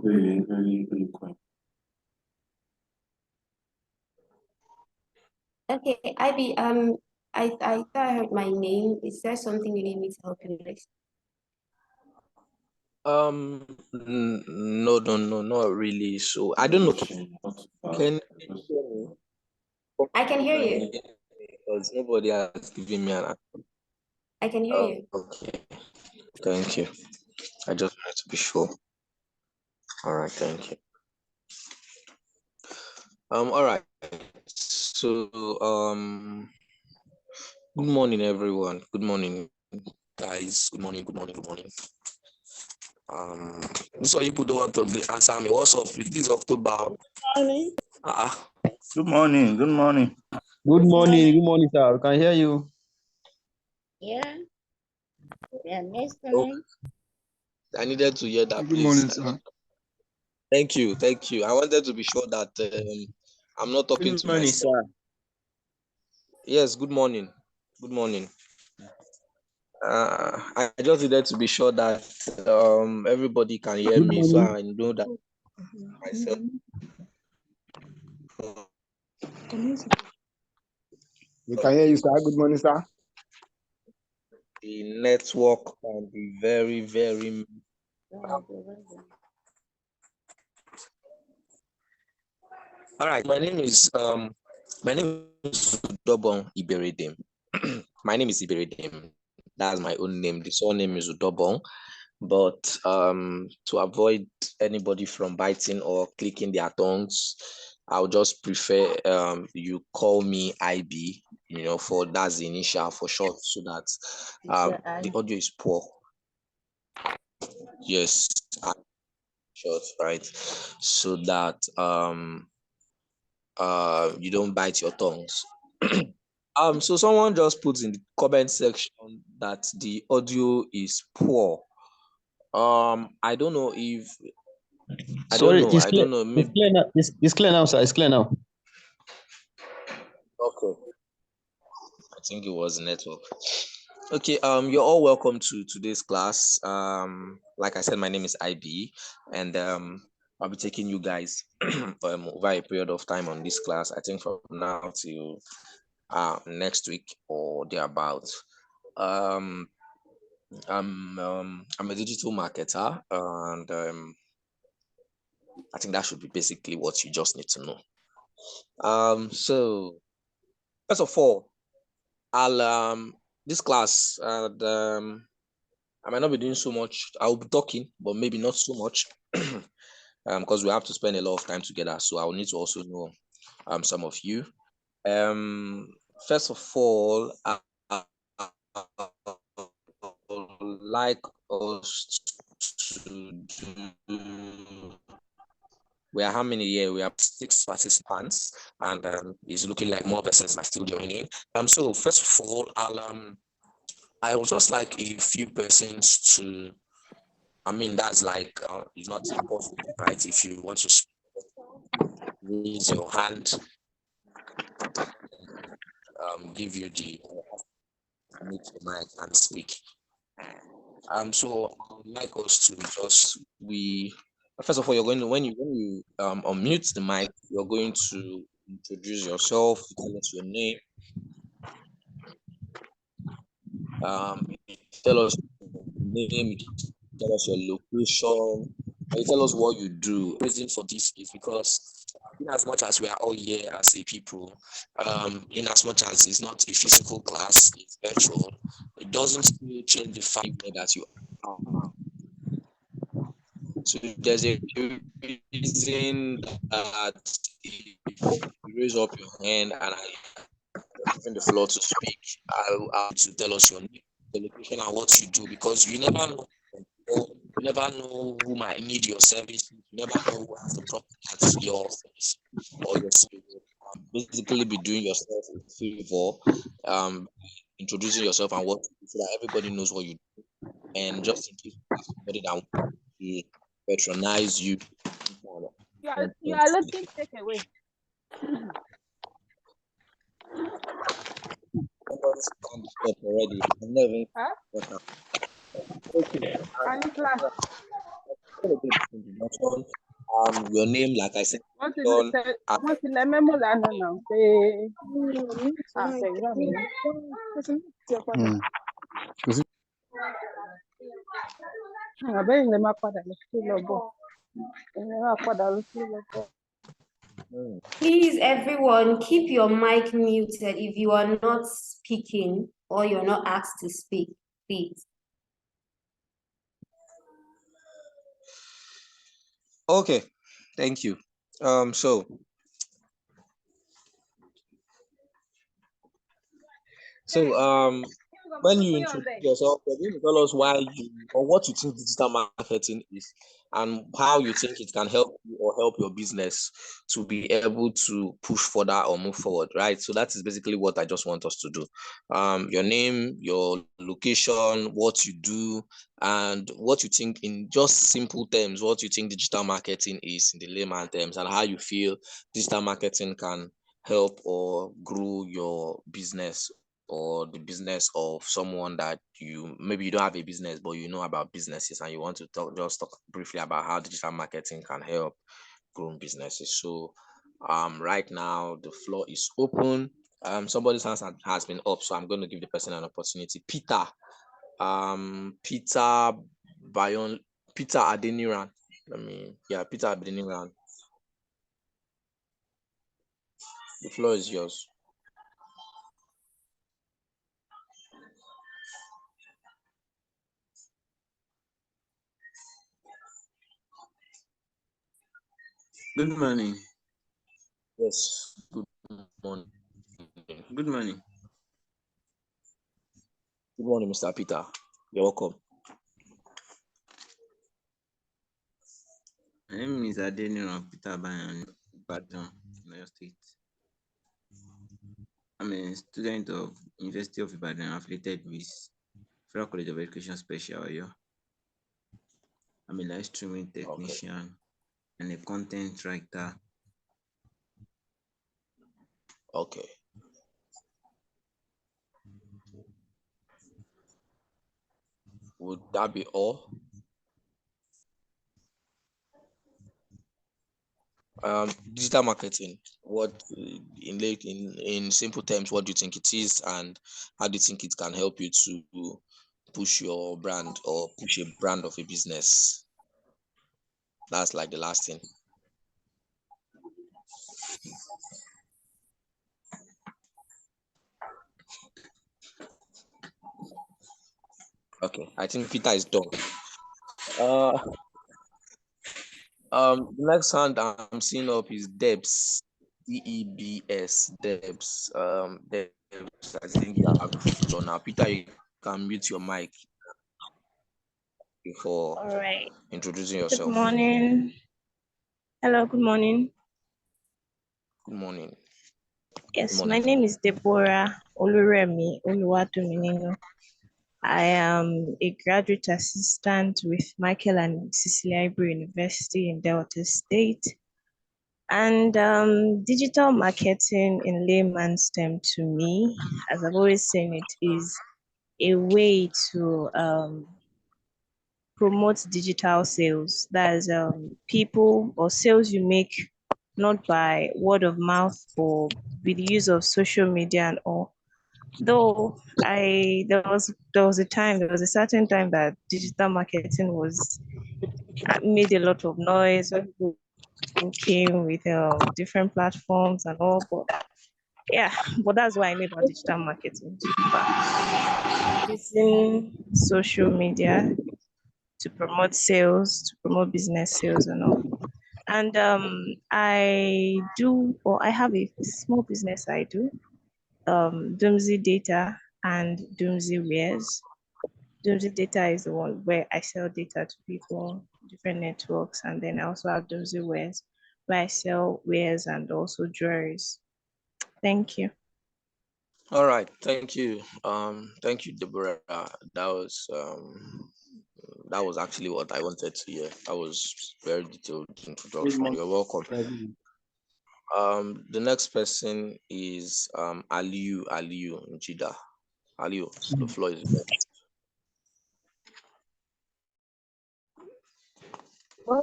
Very, very, very quiet. Okay, Ivy, I thought I heard my name. Is there something you need me to help you with? No, not really. So I don't know. Can I can hear you. because nobody has given me an answer. I can hear you. Okay, thank you. I just wanted to be sure. All right, thank you. All right. So, good morning, everyone. Good morning, guys. Good morning. So you don't want to answer me. What's up? It is October. Morning. Good morning. Good morning, sir. We can hear you. Yeah. Yeah, listening. I needed to hear that. Good morning, sir. Thank you. I wanted to be sure that I'm not talking to myself. Sir. Yes, good morning. I just needed to be sure that everybody can hear me, so I know that myself. We can hear you, sir. Good morning, sir. The network can be very, very. All right, my name is Udobon Iberedem. My name is Iberedem. That's my own name. The surname is Udobon. But to avoid anybody from biting or clicking their tongues, I'll just prefer you call me IB, for that's the initial for short, so that the audio is poor. Yes, short, right? So that you don't bite your tongues. So someone just put in the comment section that the audio is poor. I don't know if I don't know. Maybe It's clear now, sir. It's clear now. okay. I think it was network. Okay, you're all welcome to today's class. Like I said, my name is IB, and I'll be taking you guys over a period of time on this class. I think from now till next week or thereabouts. I'm a digital marketer, and I think that should be basically what you just need to know. So first of all, I'll this class, and I might not be doing so much. I'll be talking, but maybe not so much, because we have to spend a lot of time together. So I will need to also know some of you. First of all, I would like us to do. We are how many here? We have 6 participants, and it's looking like more persons are still joining. So first of all, I would just like a few persons to. I mean, that's like it's not impossible, right? If you want to raise your hand, give you the mic and speak. So I would like us to just first of all, you're going to when you unmute the mic, you're going to introduce yourself, tell us your name, tell us your name, tell us your location, and you tell us what you do. The reason for this is because in as much as we are all here as a people, in as much as it's not a physical class, it's virtual, it doesn't still change the fact that you are. So there's a reason that if you raise up your hand and I given the floor to speak, I'll to tell us your name, the location, and what you do, because you never know. You never know who might need your service. You never know who has the problem at your office or your school. Basically, be doing yourself a favor, introducing yourself and what you do, so that everybody knows what you do. And just in case somebody that wants to patronize you. You are looking take away. Everybody's time is up already. I'm not even. Huh? Okay. And class. I'm gonna do this introduction. Your name, like I said, Wọ́n ti John. wọ́n ti lẹ mẹ́mọ́ lánàá náà pé àtẹ̀gbọ́n mi. Hmm. Àbẹ́yìn lè máa padà lọ sí lọ́bọ̀. Ẹ̀yin máa padà lọ sí lọ́bọ̀. Please, everyone, keep your mic muted if you are not speaking or you're not asked to speak, please. Okay, thank you. When you introduce yourself, you're going to tell us why you or what you think digital marketing is and how you think it can help you or help your business to be able to push further or move forward, right? So that is basically what I just want us to do. Your name, your location, what you do, and what you think in just simple terms, what you think digital marketing is in the layman terms, and how you feel digital marketing can help or grow your business or the business of someone that maybe you don't have a business but you know about businesses and you want to talk briefly about how digital marketing can help grow businesses. So right now the floor is open. Somebody's hand has been up, so I'm going to give the person an opportunity. Peter Adeniran. Peter Adeniran. The floor is yours. Good morning. Yes, good morning. Good morning. Good morning, Mr. Peter. You're welcome. My name is Adeniran Peter Bayan, Badon, Oyo State. I'm a student of University of Ibadan affiliated with Federal College of Education Special Oyo. I'm a live streaming technician and a content writer. Okay. Would that be all? Digital marketing. What in simple terms, what do you think it is, and how do you think it can help you to push your brand or push a brand of a business? That's like the last thing. Okay, I think Peter is done. The next hand I'm seeing up is Debs, Debs, Debs. Debs, I think you have done now. Peter, you can mute your mic before All right. introducing Good yourself. morning. Hello, good morning. Good morning. Yes, Good morning. my name is Deborah Oluremi Oluwatomilino. I am a graduate assistant with Michael and Cecilia Ibru University in Delta State. And digital marketing in layman's term to me, as I've always said, it is a way to promote digital sales. That is people or sales you make not by word of mouth or with the use of social media and all. Though there was a certain time that digital marketing was made a lot of noise when people came with different platforms and all, but yeah, but that's why I know about digital marketing. Using social media to promote sales, to promote business sales and all. And I have a small business I do, Doomsday Data and Doomsday Wares. Doomsday Data is the one where I sell data to people, different networks, and then I also have Doomsday Wares where I sell wares and also jewelries. Thank you. All right, thank you. Thank you, Deborah. That was actually what I wanted to hear. That was very detailed introduction. You're welcome. The next person is Aliu Njida. Aliu, the floor is yours.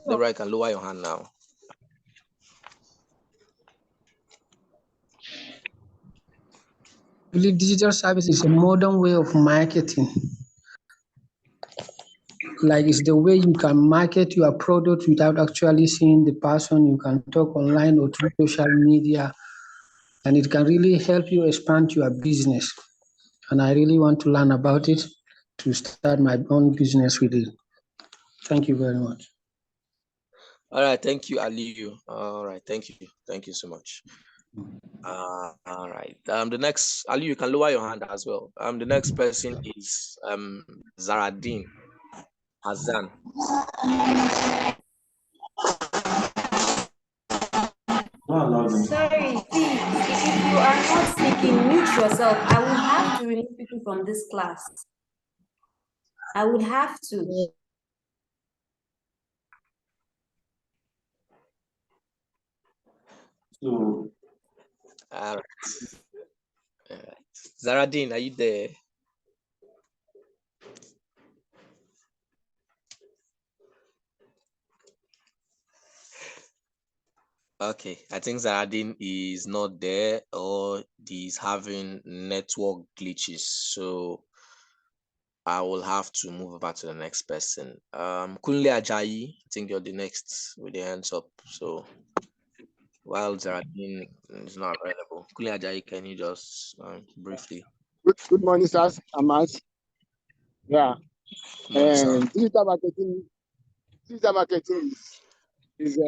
Deborah, you can lower your hand now. I believe digital service is a modern way of marketing. Like it's the way you can market your product without actually seeing the person. You can talk online or through social media, and it can really help you expand your business. And I really want to learn about it to start my own business with it. Thank you very much. All right, thank you, Aliu. All right, thank you so much. All right. The next, Aliu, you can lower your hand as well. The next person is Zaradin Hazan. Sorry, please. If you are not speaking, mute yourself. I will have to remove people from this class. I would have to. All right. Zaradin, are you there? Okay, I think Zaradin is not there or he's having network glitches. So I will have to move over to the next person. Kunle Ajayi, I think you're the next with the hands up. So while Zaradin is not available, Kunle Ajayi, can you just briefly? Good morning, sirs. Ahmad. Yeah. Morning, sir. Digital marketing is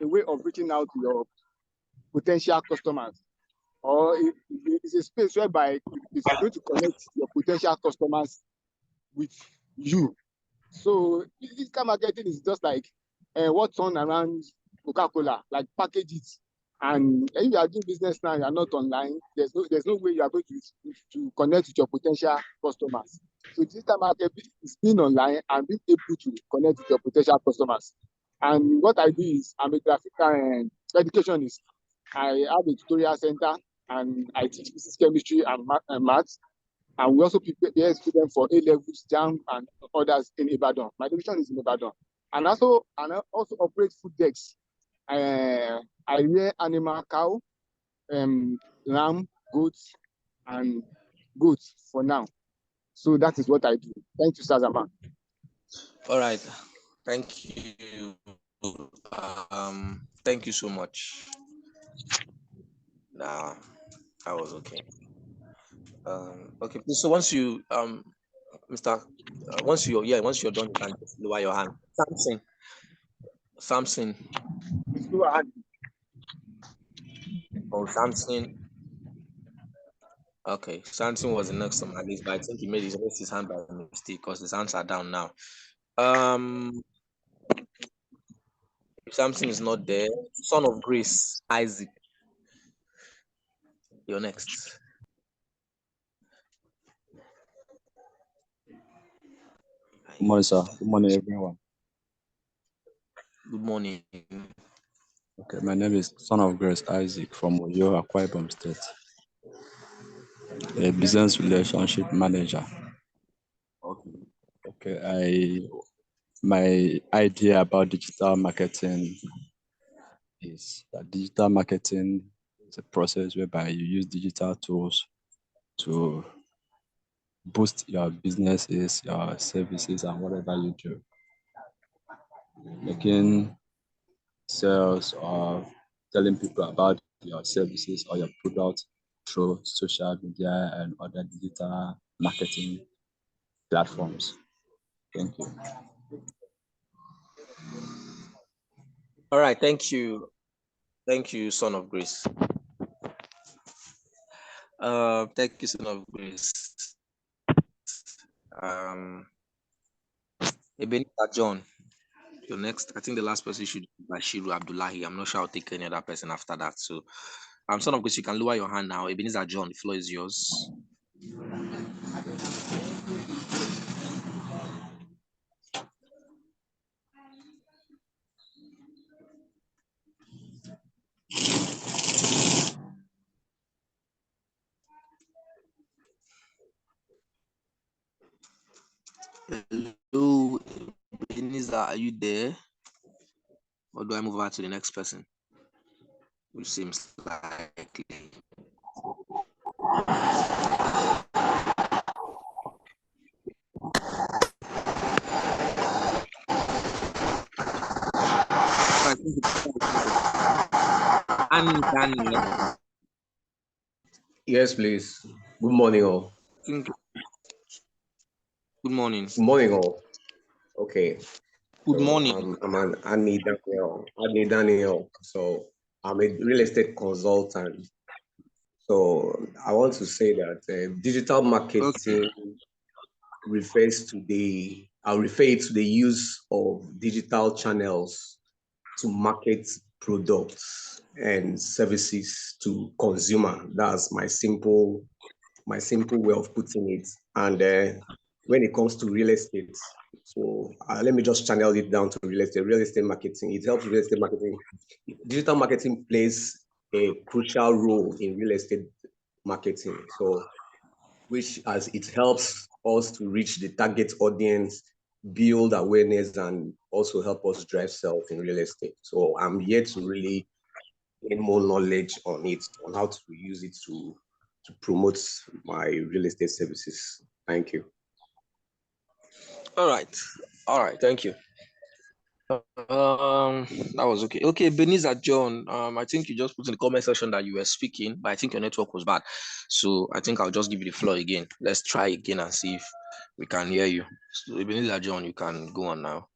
a way of reaching out to your potential customers, or it's a space whereby it's going to connect your potential customers with you. So digital marketing is just like what's on around Coca-Cola, like package it. And if you are doing business now, you are not online, there's no way you are going to connect with your potential customers. So digital marketing is being online and being able to connect with your potential customers. And what I do is I'm a graphic educationist. I have a tutorial center and I teach physics, chemistry, and maths. And we also prepare students for A-levels, JAM, and others in Ibadan. My division is in Ibadan. And I also operate food decks. I rear animal cow, lamb, goats, and goats for now. So that is what I do. Thank you, Sazama. All right. Thank you. Thank you so much. Nah, that was okay. Okay. So once you Mr. Once you're done, you can just lower your hand. Samson. Oh, Samson. Okay, Samson was the next on my list, but I think he raised his hand by mistake because his hands are down now. If Samson is not there, son of Grace, Isaac. You're next. Good morning, sir. Good morning, everyone. Good morning. Okay, my name is Son of Grace Isaac from Oyo, Akwa Ibom State, a business relationship manager. Okay, my idea about digital marketing is that digital marketing is a process whereby you use digital tools to boost your businesses, your services, and whatever you do. Making sales or telling people about your services or your product through social media and other digital marketing platforms. Thank you. All right, thank you. Thank you, Son of Grace. Thank you, Son of Grace. Ebenezer John, you're next. I think the last person should be Bashiru Abdullahi. I'm not sure I'll take any other person after that. So, Son of Grace, you can lower your hand now. Ebenezer John, the floor is yours. Hello, Benisa, are you there? Or do I move on to the next person? Which seems likely. Daniel. Yes, please. Good morning, all. Good morning. Good morning, all. Okay. Good morning. I'm an Annie Daniel. So I'm a real estate consultant. So I want to say that digital marketing I'll refer it to the use of digital channels to market products and services to consumer. That's my simple way of putting it. And when it comes to real estate, so let me just channel it down to real estate marketing. It helps real estate marketing. Digital marketing plays a crucial role in real estate marketing. So, which as it helps us to reach the target audience, build awareness, and also help us drive sales in real estate. So I'm here to really gain more knowledge on it, on how to use it to promote my real estate services. Thank you. All right. Thank you. That was okay. Okay, Beniza John. I think you just put in the comment section that you were speaking, but I think your network was bad. So I think I'll just give you the floor again. Let's try again and see if we can hear you. So Beniza John, you can go on now.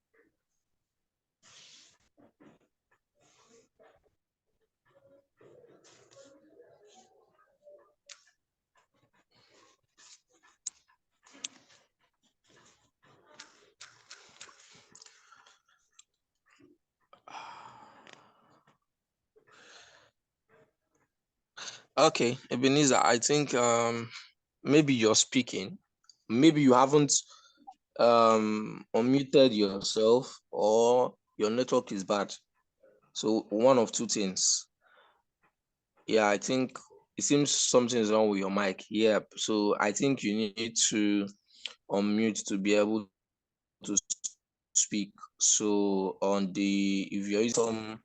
Okay, Ebenezer, I think maybe you're speaking. Maybe you haven't unmuted yourself or your network is bad. So one of two things. Yeah, I think it seems something is wrong with your mic. Yeah, so I think you need to unmute to be able to speak. So if you're using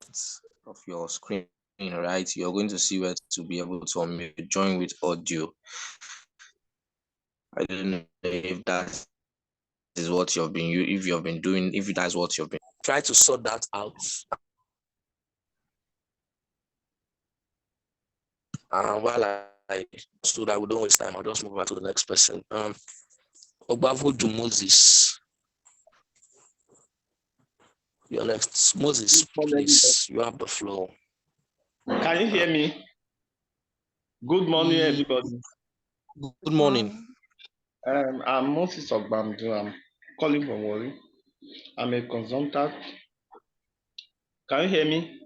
of your screen, right, you're going to see where to be able to unmute, join with audio. I don't know if that is what you've been doing, if that's what you've been. Try to sort that out. While so that we don't waste time, I'll just move on to the next person. Ogbavodu Moses. You're next. Moses, please, you have the floor. Can you hear me? Good morning, everybody. Good morning. I'm Moses Ogbamdu. I'm calling from Wari. I'm a consultant. Can you hear me?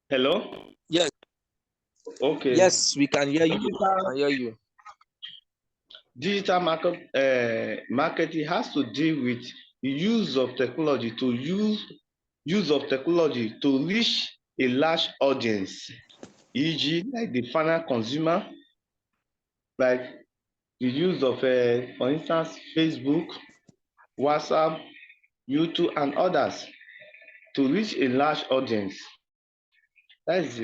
Hello? Yes. Okay. Yes, we can hear you. I hear you. Digital marketing has to deal with the use of technology to reach a large audience, e.g., like the final consumer, like the use of, for instance, Facebook, WhatsApp, YouTube, and others to reach a large audience. That is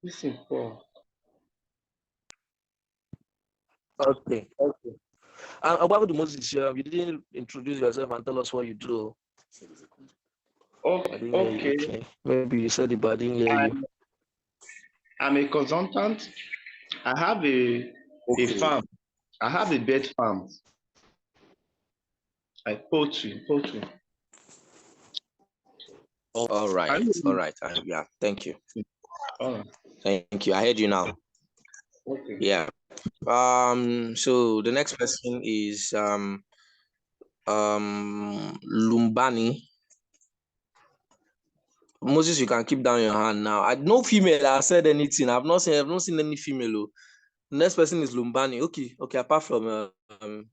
simple. Okay. About Moses, you didn't introduce yourself and tell us what you do. Okay. Maybe you said it, but I didn't hear you. I'm a consultant. I have a farm. I have a bird farm. Like poultry. All right. Yeah, thank you. All right. Thank you. I heard you now. Okay. Yeah. So the next person is Lumbani. Moses, you can keep down your hand now. No female has said anything. I've not seen any female. The next person is Lumbani. Okay. Apart from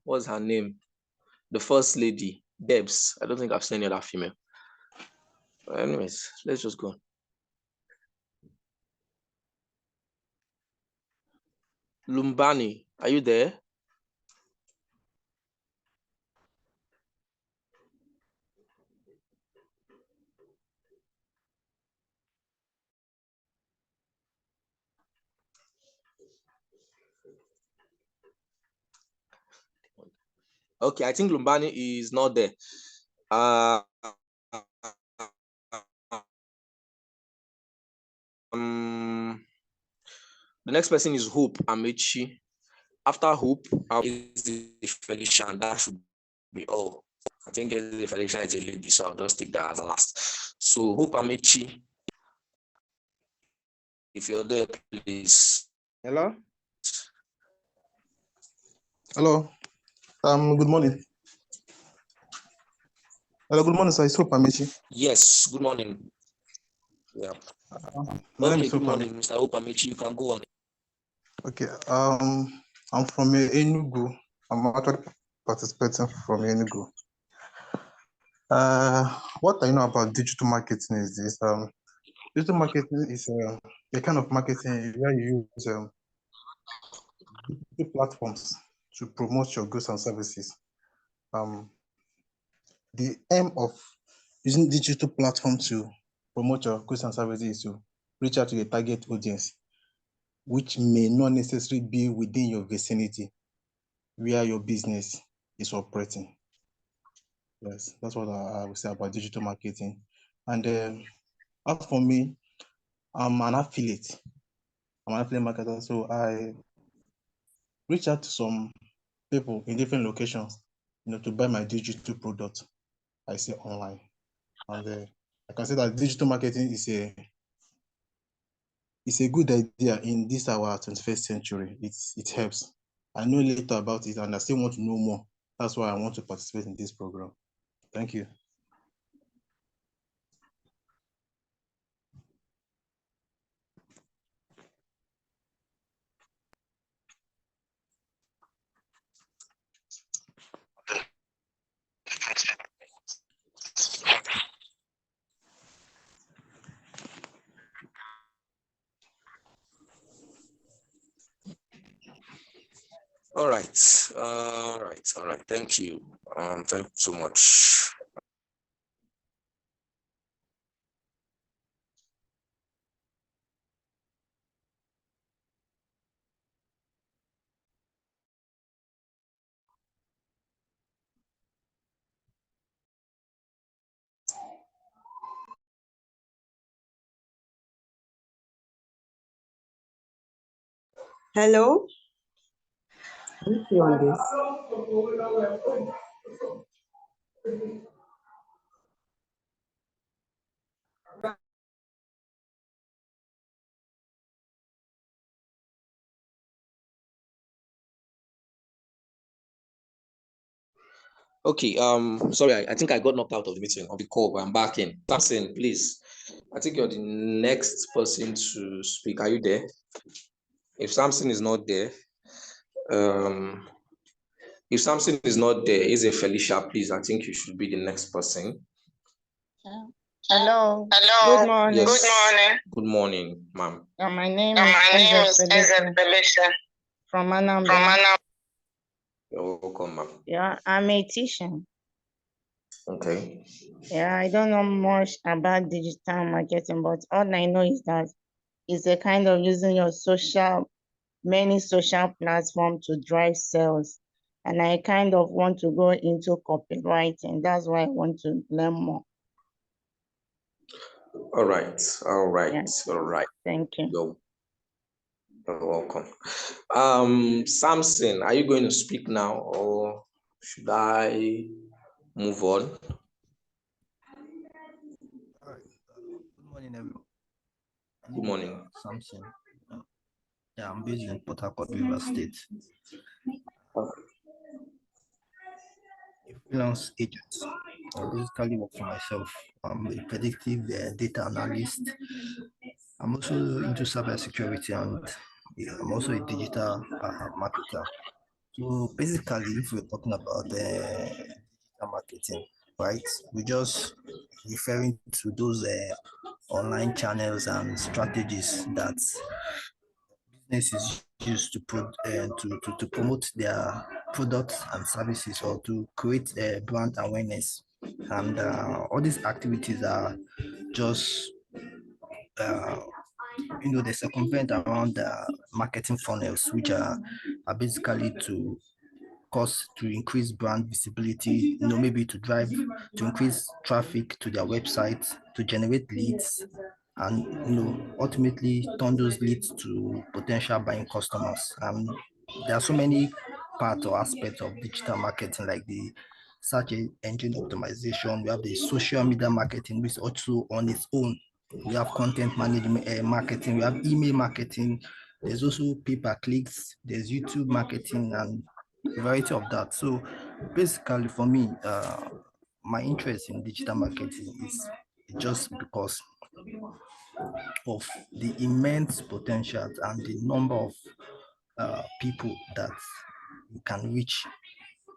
what's her name? The first lady, Debs. I don't think I've seen any other female. Anyways, let's just go. Lumbani, are you there? Okay, I think Lumbani is not there. The next person is Hope Amici. After Hope, is the Felicia, and that should be all. I think the Felicia is a lady, so I'll just take that as last. So Hope Amici, if you're there, please. Hello. Hello. Good morning. Hello. Good morning, sir. It's Hope Amici. Yes. Good morning. Yeah. My name Okay. is Good Hope morning, Mr. Hope Amici. You can go on. Okay. I'm from Enugu. I'm actually participating from Enugu. What I know about digital marketing is this. Digital marketing is a kind of marketing where you use digital platforms to promote your goods and services. The aim of using digital platforms to promote your goods and services is to reach out to a target audience, which may not necessarily be within your vicinity where your business is operating. Yes, that's what I would say about digital marketing. And as for me, I'm an affiliate. I'm an affiliate marketer, so I reach out to some people in different locations, to buy my digital product I see online. And I can say that digital marketing is a good idea in this our 21st century. It helps. I know little about it and I still want to know more. That's why I want to participate in this program. Thank you. All right. All right. Thank you. Thank you so much. Hello? Thank you on this. Okay. Sorry, I think I got knocked out of the meeting of the call, but I'm back in. Samson, please. I think you're the next person to speak. Are you there? If Samson is not there, if Samson is not there, is a Felicia, please. I think you should be the next person. Hello. Good Hello. morning. Yes. Good morning. Good morning, ma'am. My name is Eze Felicia from Anambra. You're welcome, ma'am. Yeah, I'm a teacher. Okay. Yeah, I don't know much about digital marketing, but all I know is that it's a kind of using your many social platforms to drive sales. And I kind of want to go into copywriting. That's why I want to learn more. All right. All right. Yeah. All right. Thank you. You're welcome. Samson, are you going to speak now or should I move on? All right. Good morning, everyone. Good morning. Samson. Yeah, I'm based in Port Harcourt, River State. A freelance agent. I basically work for myself. I'm a predictive data analyst. I'm also into cybersecurity and I'm also a digital marketer. So basically, if we're talking about digital marketing, right, we're just referring to those online channels and strategies that businesses use to promote their products and services, or to create brand awareness. And all these activities are just they circumvent around marketing funnels, which are basically to increase brand visibility, maybe to increase traffic to their website, to generate leads, and ultimately turn those leads to potential buying customers. And there are so many parts or aspects of digital marketing, like the search engine optimization. We have the social media marketing, which is also on its own. We have content management, marketing. We have email marketing. There's also pay-per-clicks. There's YouTube marketing, and a variety of that. So basically, for me, my interest in digital marketing is just because of the immense potential and the number of people that you can reach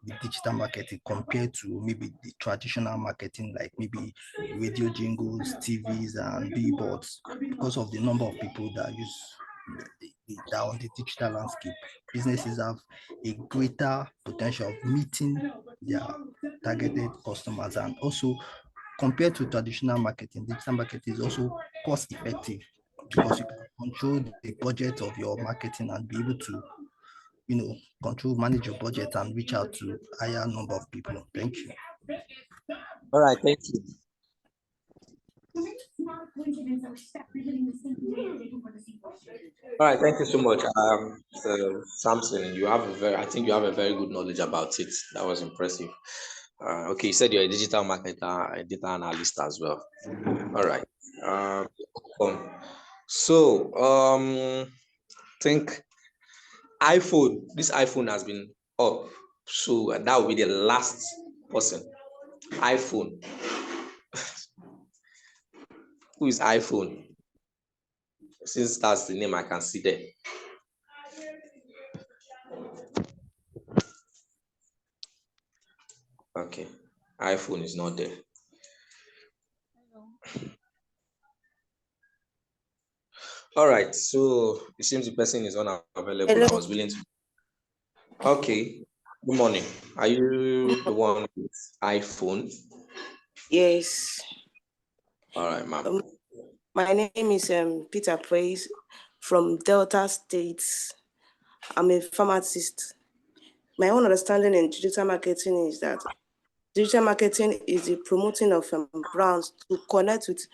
with digital marketing compared to maybe the traditional marketing, like maybe radio jingles, TVs, and billboards. Because of the number of people that use that on the digital landscape, businesses have a greater potential of meeting their targeted customers. And also, compared to traditional marketing, digital marketing is also cost effective, because you can control the budget of your marketing and be able to manage your budget and reach out to higher number of people. Thank you. All right, thank you. All right, thank you so much. Samson, I think you have a very good knowledge about it. That was impressive. Okay, you said you're a digital marketer, a data analyst as well. All right. So, I think this iPhone has been up. So that will be the last person. iPhone. Who is iPhone? Since that's the name I can see there. Okay, iPhone is not there. All right, so it seems the person is unavailable. Hello. I was willing to. Okay, good morning. Are you the one with iPhone? Yes. All right, ma'am. My name is Peter Praise from Delta States. I'm a pharmacist. My own understanding in digital marketing is that digital marketing is the promoting of brands to connect with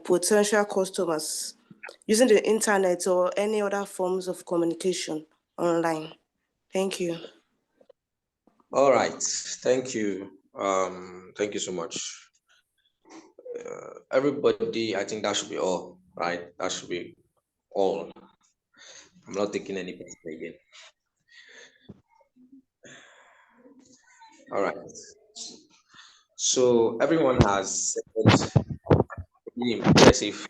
potential customers using the internet or any other forms of communication online. Thank you. All right, thank you. Thank you so much. Everybody, I think that should be all, right? That should be all. I'm not taking any person again. All right. So everyone has said really impressive.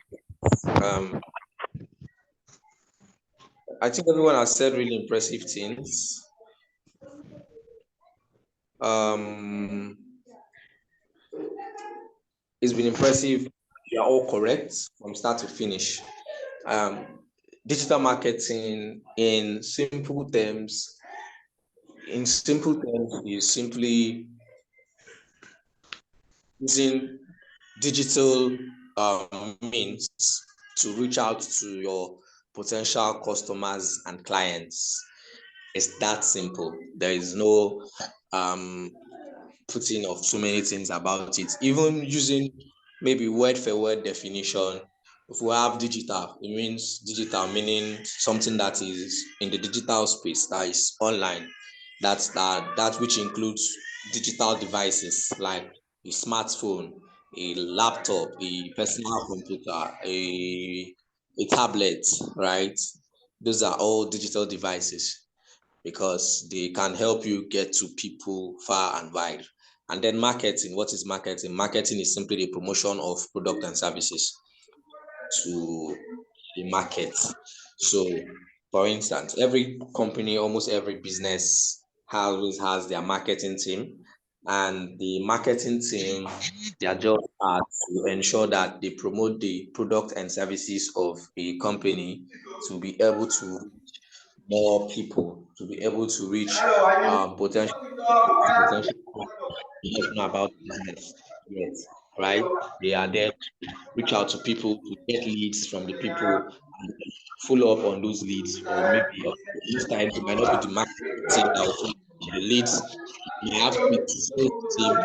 I think everyone has said really impressive things. It's been impressive. You are all correct from start to finish. Digital marketing in simple terms is simply using digital means to reach out to your potential customers and clients. It's that simple. There is no putting of so many things about it. Even using maybe word for word definition. If we have digital, it means digital meaning something that is in the digital space, that is online. That's that which includes digital devices like a smartphone, a laptop, a personal computer, a tablet, right? Those are all digital devices because they can help you get to people far and wide. And then marketing. What is marketing? Marketing is simply the promotion of product and services to the market. So, for instance, every company, almost every business always has their marketing team, and the marketing team, their job are to ensure that they promote the product and services of a company to be able to more people to be able to reach potential don't know about business yet, right? They are there to reach out to people to get leads from the people and follow up on those leads, or maybe most times it might not be the marketing team that will follow up on the leads. You may have to be the sales team.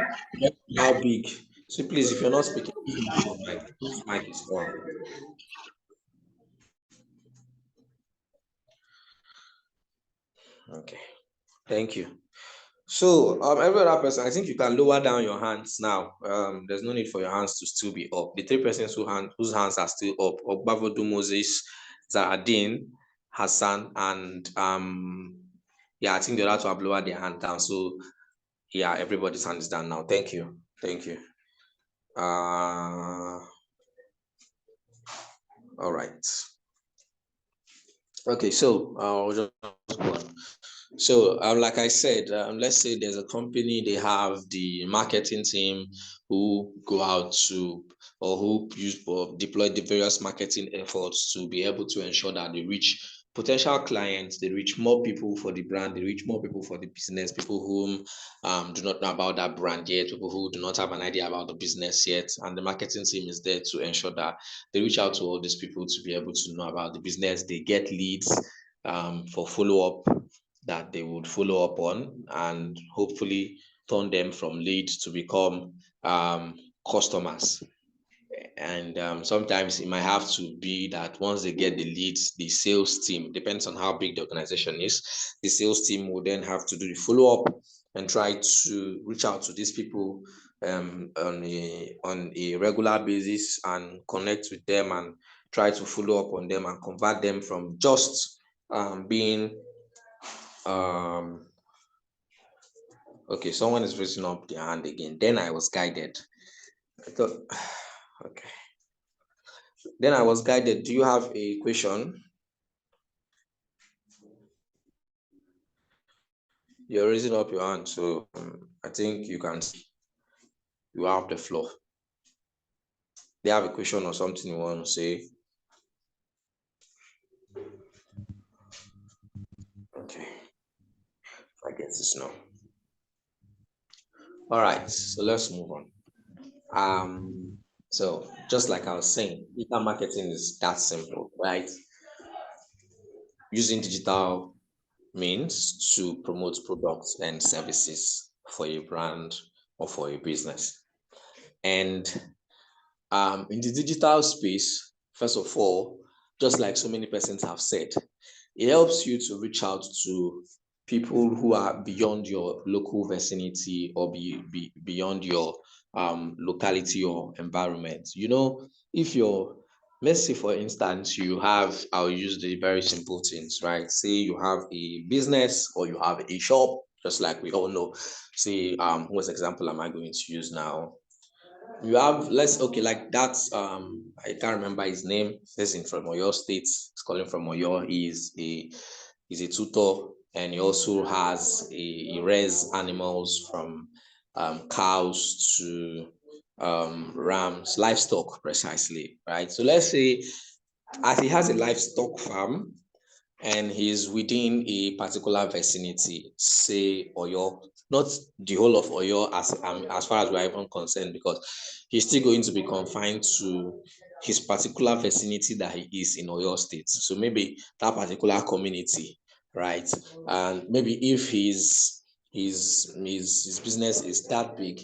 How big? So please, if you're not speaking, please your mic. Whose mic is on? Okay, thank you. So, every other person, I think you can lower down your hands now. There's no need for your hands to still be up. The three persons whose hands are still up: Ogbavodu Moses, Zahadin, Hassan, and yeah, I think the other two have lowered their hand down. So, yeah, everybody's hand is down now. Thank you, thank you. All right. Okay, so I'll just go on. So, like I said, let's say there's a company, they have the marketing team who go out to, or who use or deploy the various marketing efforts to be able to ensure that they reach potential clients, they reach more people for the brand, they reach more people for the business, people whom do not know about that brand yet, people who do not have an idea about the business yet. And the marketing team is there to ensure that they reach out to all these people to be able to know about the business, they get leads for follow-up that they would follow up on, and hopefully turn them from leads to become customers. And sometimes it might have to be that once they get the leads, the sales team, depends on how big the organization is, the sales team will then have to do the follow-up and try to reach out to these people on a regular basis and connect with them and try to follow up on them and convert them from just being okay, someone is raising up their hand again. Then I was guided. I thought, okay. Then I was guided. Do you have a question? You're raising up your hand, so I think you can see. You have the floor. They have a question or something you want to say? Okay. I guess it's no. All right, so let's move on. So just like I was saying, digital marketing is that simple, right? Using digital means to promote products and services for a brand or for a business. And in the digital space, first of all, just like so many persons have said, it helps you to reach out to people who are beyond your local vicinity or beyond your locality or environment. You know, if you're, let's say for instance, you have, I'll use the very simple things, right? Say you have a business or you have a shop, just like we all know. Say, what example am I going to use now? You have, let's, okay, like that's I can't remember his name. He's in from Oyo State. He's calling from Oyo. He's a tutor, and he also has he rears animals from cows to rams, livestock precisely, right? So let's say as he has a livestock farm and he's within a particular vicinity, say Oyo, not the whole of Oyo as far as we're even concerned, because he's still going to be confined to his particular vicinity that he is in Oyo State. So maybe that particular community, right? And maybe if his business is that big,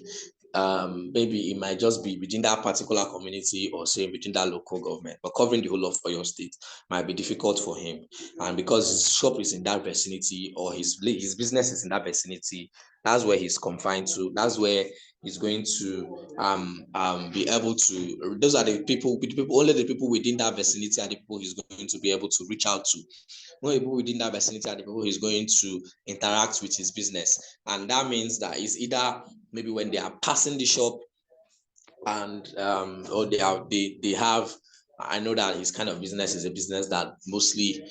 maybe it might just be within that particular community or say within that local government, but covering the whole of Oyo State might be difficult for him. And because his shop is in that vicinity or his business is in that vicinity, that's where he's confined to. That's where he's going to be able to. Those are the people. Only the people within that vicinity are the people he's going to be able to reach out to. Only people within that vicinity are the people he's going to interact with his business, and that means that it's either maybe when they are passing the shop and or they have. I know that his kind of business is a business that mostly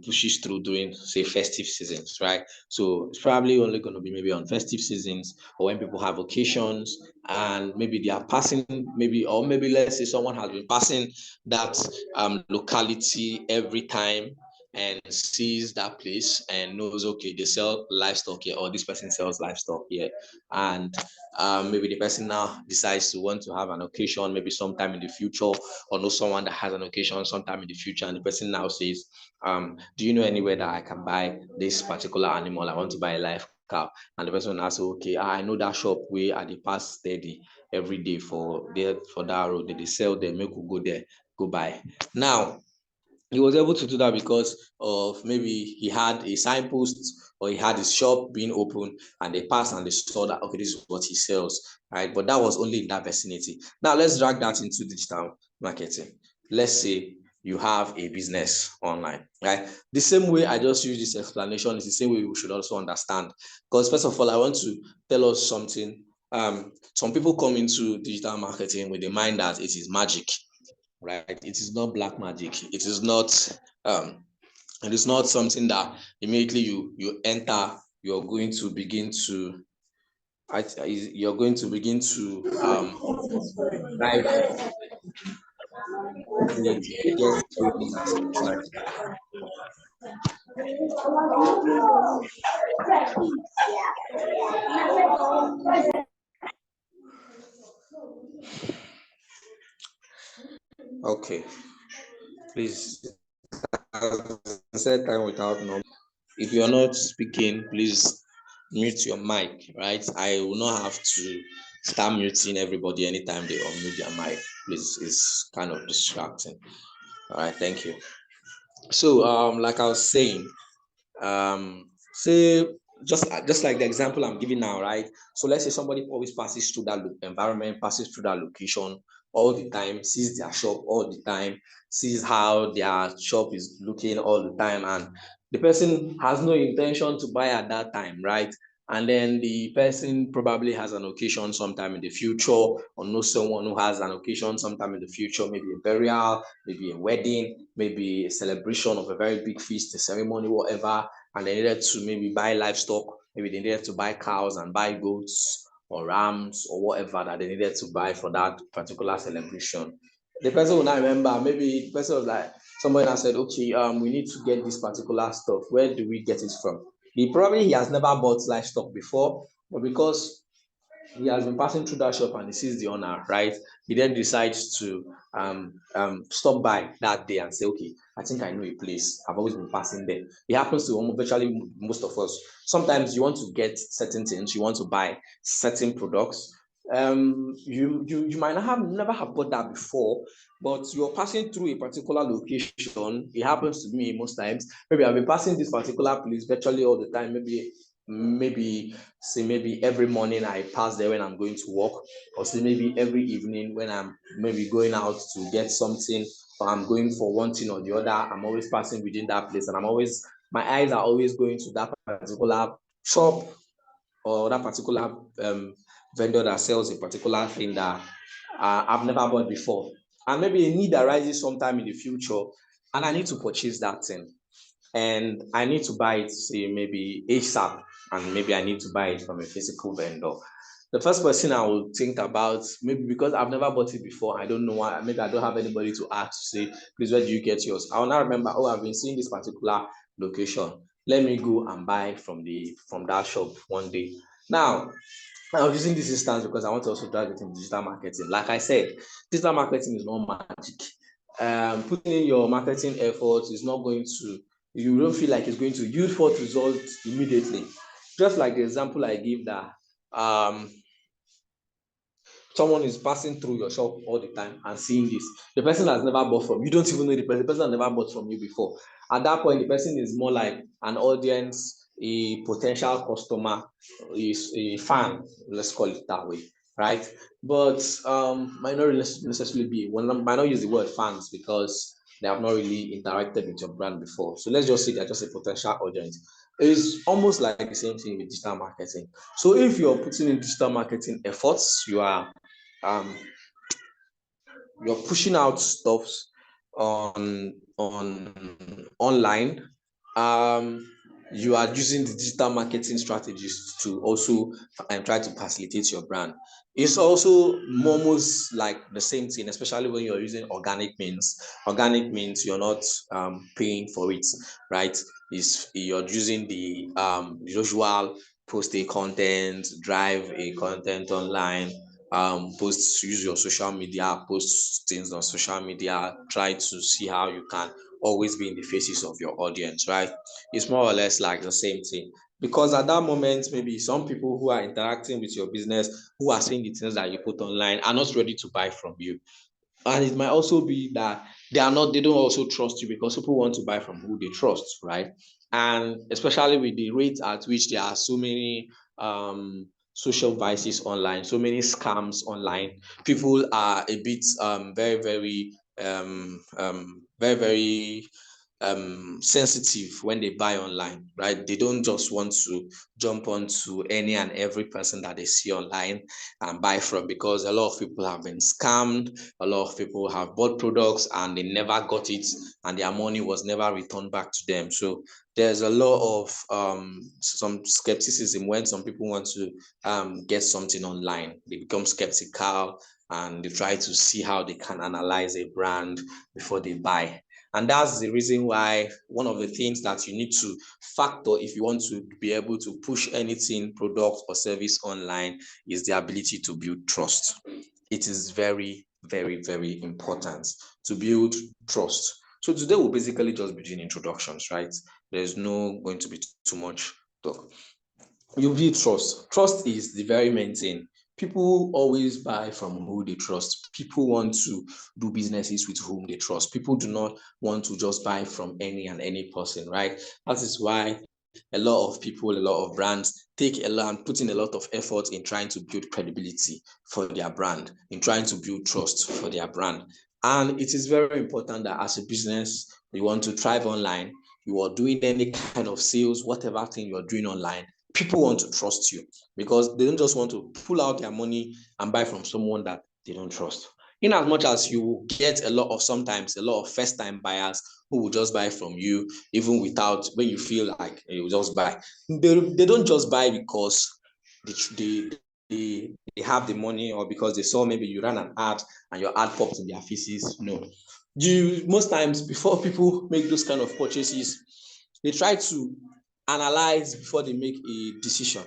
pushes through during, say, festive seasons, right? So it's probably only going to be maybe on festive seasons or when people have occasions and maybe they are passing, maybe, or maybe let's say someone has been passing that locality every time and sees that place and knows, okay, they sell livestock here, or this person sells livestock here, and maybe the person now decides to want to have an occasion, maybe sometime in the future, or know someone that has an occasion sometime in the future, and the person now says, do you know anywhere that I can buy this particular animal? I want to buy a live cow. And the person asks, okay, I know that shop where at the past steady every day for that road, they sell them, make we go there, go buy. Now, he was able to do that because of maybe he had a signpost, or he had his shop being open, and they passed and they saw that, okay, this is what he sells, right? But that was only in that vicinity. Now let's drag that into digital marketing. Let's say you have a business online, right? The same way I just used this explanation is the same way we should also understand. Because first of all, I want to tell us something. Some people come into digital marketing with the mind that it is magic, right? It is not black magic. It is not something that immediately you enter, you're going to begin to drive get sales and stuff like that. Okay, please set time without number. If you're not speaking, please mute your mic, right? I will not have to start muting everybody anytime they unmute their mic. Please, it's kind of distracting. All right, thank you. So, like I was saying, say just like the example I'm giving now, right? So let's say somebody always passes through that environment, passes through that location all the time, sees their shop all the time, sees how their shop is looking all the time, and the person has no intention to buy at that time, right? And then the person probably has an occasion sometime in the future, or knows someone who has an occasion sometime in the future, maybe a burial, maybe a wedding, maybe a celebration of a very big feast, a ceremony, whatever, and they needed to maybe buy livestock, maybe they needed to buy cows and buy goats or rams or whatever that they needed to buy for that particular celebration. The person will not remember, maybe the person was like, somebody now said, okay, we need to get this particular stuff. Where do we get it from? He has never bought livestock before, but because he has been passing through that shop and he sees the owner, right? He then decides to stop by that day and say, okay, I think I know a place. I've always been passing there. It happens to virtually most of us. Sometimes you want to get certain things, you want to buy certain products. You might not have never have bought that before, but you're passing through a particular location. It happens to me most times. Maybe I've been passing this particular place virtually all the time. Maybe every morning I pass there when I'm going to work, or say maybe every evening when I'm maybe going out to get something, or I'm going for one thing or the other. I'm always passing within that place, and my eyes are always going to that particular shop or that particular vendor that sells a particular thing that I've never bought before. And maybe a need arises sometime in the future, and I need to purchase that thing, and I need to buy it, say maybe ASAP, and maybe I need to buy it from a physical vendor. The first person I will think about, maybe because I've never bought it before, I don't know why, maybe I don't have anybody to ask to say, please, where do you get yours? I will now remember, oh, I've been seeing this particular location. Let me go and buy from that shop one day. Now, I'm using this instance because I want to also drive it in digital marketing. Like I said, digital marketing is not magic. Putting in your marketing efforts is not going to, you don't feel like it's going to yield forth results immediately. Just like the example I give that someone is passing through your shop all the time and seeing this. The person has never bought from you. Don't even know the person has never bought from you before. At that point, the person is more like an audience, a potential customer, is a fan, let's call it that way, right? But might not necessarily be, might not use the word fans because they have not really interacted with your brand before. So let's just say they're just a potential audience. It's almost like the same thing with digital marketing. So if you're putting in digital marketing efforts, you're pushing out stuffs on online, you are using the digital marketing strategies to also try to facilitate your brand. It's also almost like the same thing, especially when you're using organic means. Organic means you're not paying for it, right? You're using the usual post a content, drive a content online, use your social media, post things on social media, try to see how you can always be in the faces of your audience, right? It's more or less like the same thing. Because at that moment, maybe some people who are interacting with your business, who are seeing the things that you put online, are not ready to buy from you. And it might also be that they don't also trust you, because people want to buy from who they trust, right? And especially with the rate at which there are so many social vices online, so many scams online, people are a bit very sensitive when they buy online, right? They don't just want to jump onto any and every person that they see online and buy from, because a lot of people have been scammed. A lot of people have bought products and they never got it, and their money was never returned back to them. So there's a lot of some skepticism when some people want to get something online. They become skeptical and they try to see how they can analyze a brand before they buy. And that's the reason why one of the things that you need to factor if you want to be able to push anything, product or service online, is the ability to build trust. It is very, very, very important to build trust. So today we'll basically just be doing introductions, right? There's no going to be too much talk. You build trust. Trust is the very main thing. People always buy from who they trust. People want to do businesses with whom they trust. People do not want to just buy from any and any person, right? That is why a lot of people, a lot of brands put in a lot of effort in trying to build credibility for their brand, in trying to build trust for their brand. And it is very important that as a business, you want to thrive online, you are doing any kind of sales, whatever thing you're doing online, people want to trust you, because they don't just want to pull out their money and buy from someone that they don't trust. In as much as you get sometimes a lot of first-time buyers who will just buy from you, even without, when you feel like you just buy. They don't just buy because they have the money, or because they saw maybe you ran an ad and your ad popped in their faces. No. Most times, before people make those kind of purchases, they try to analyze before they make a decision,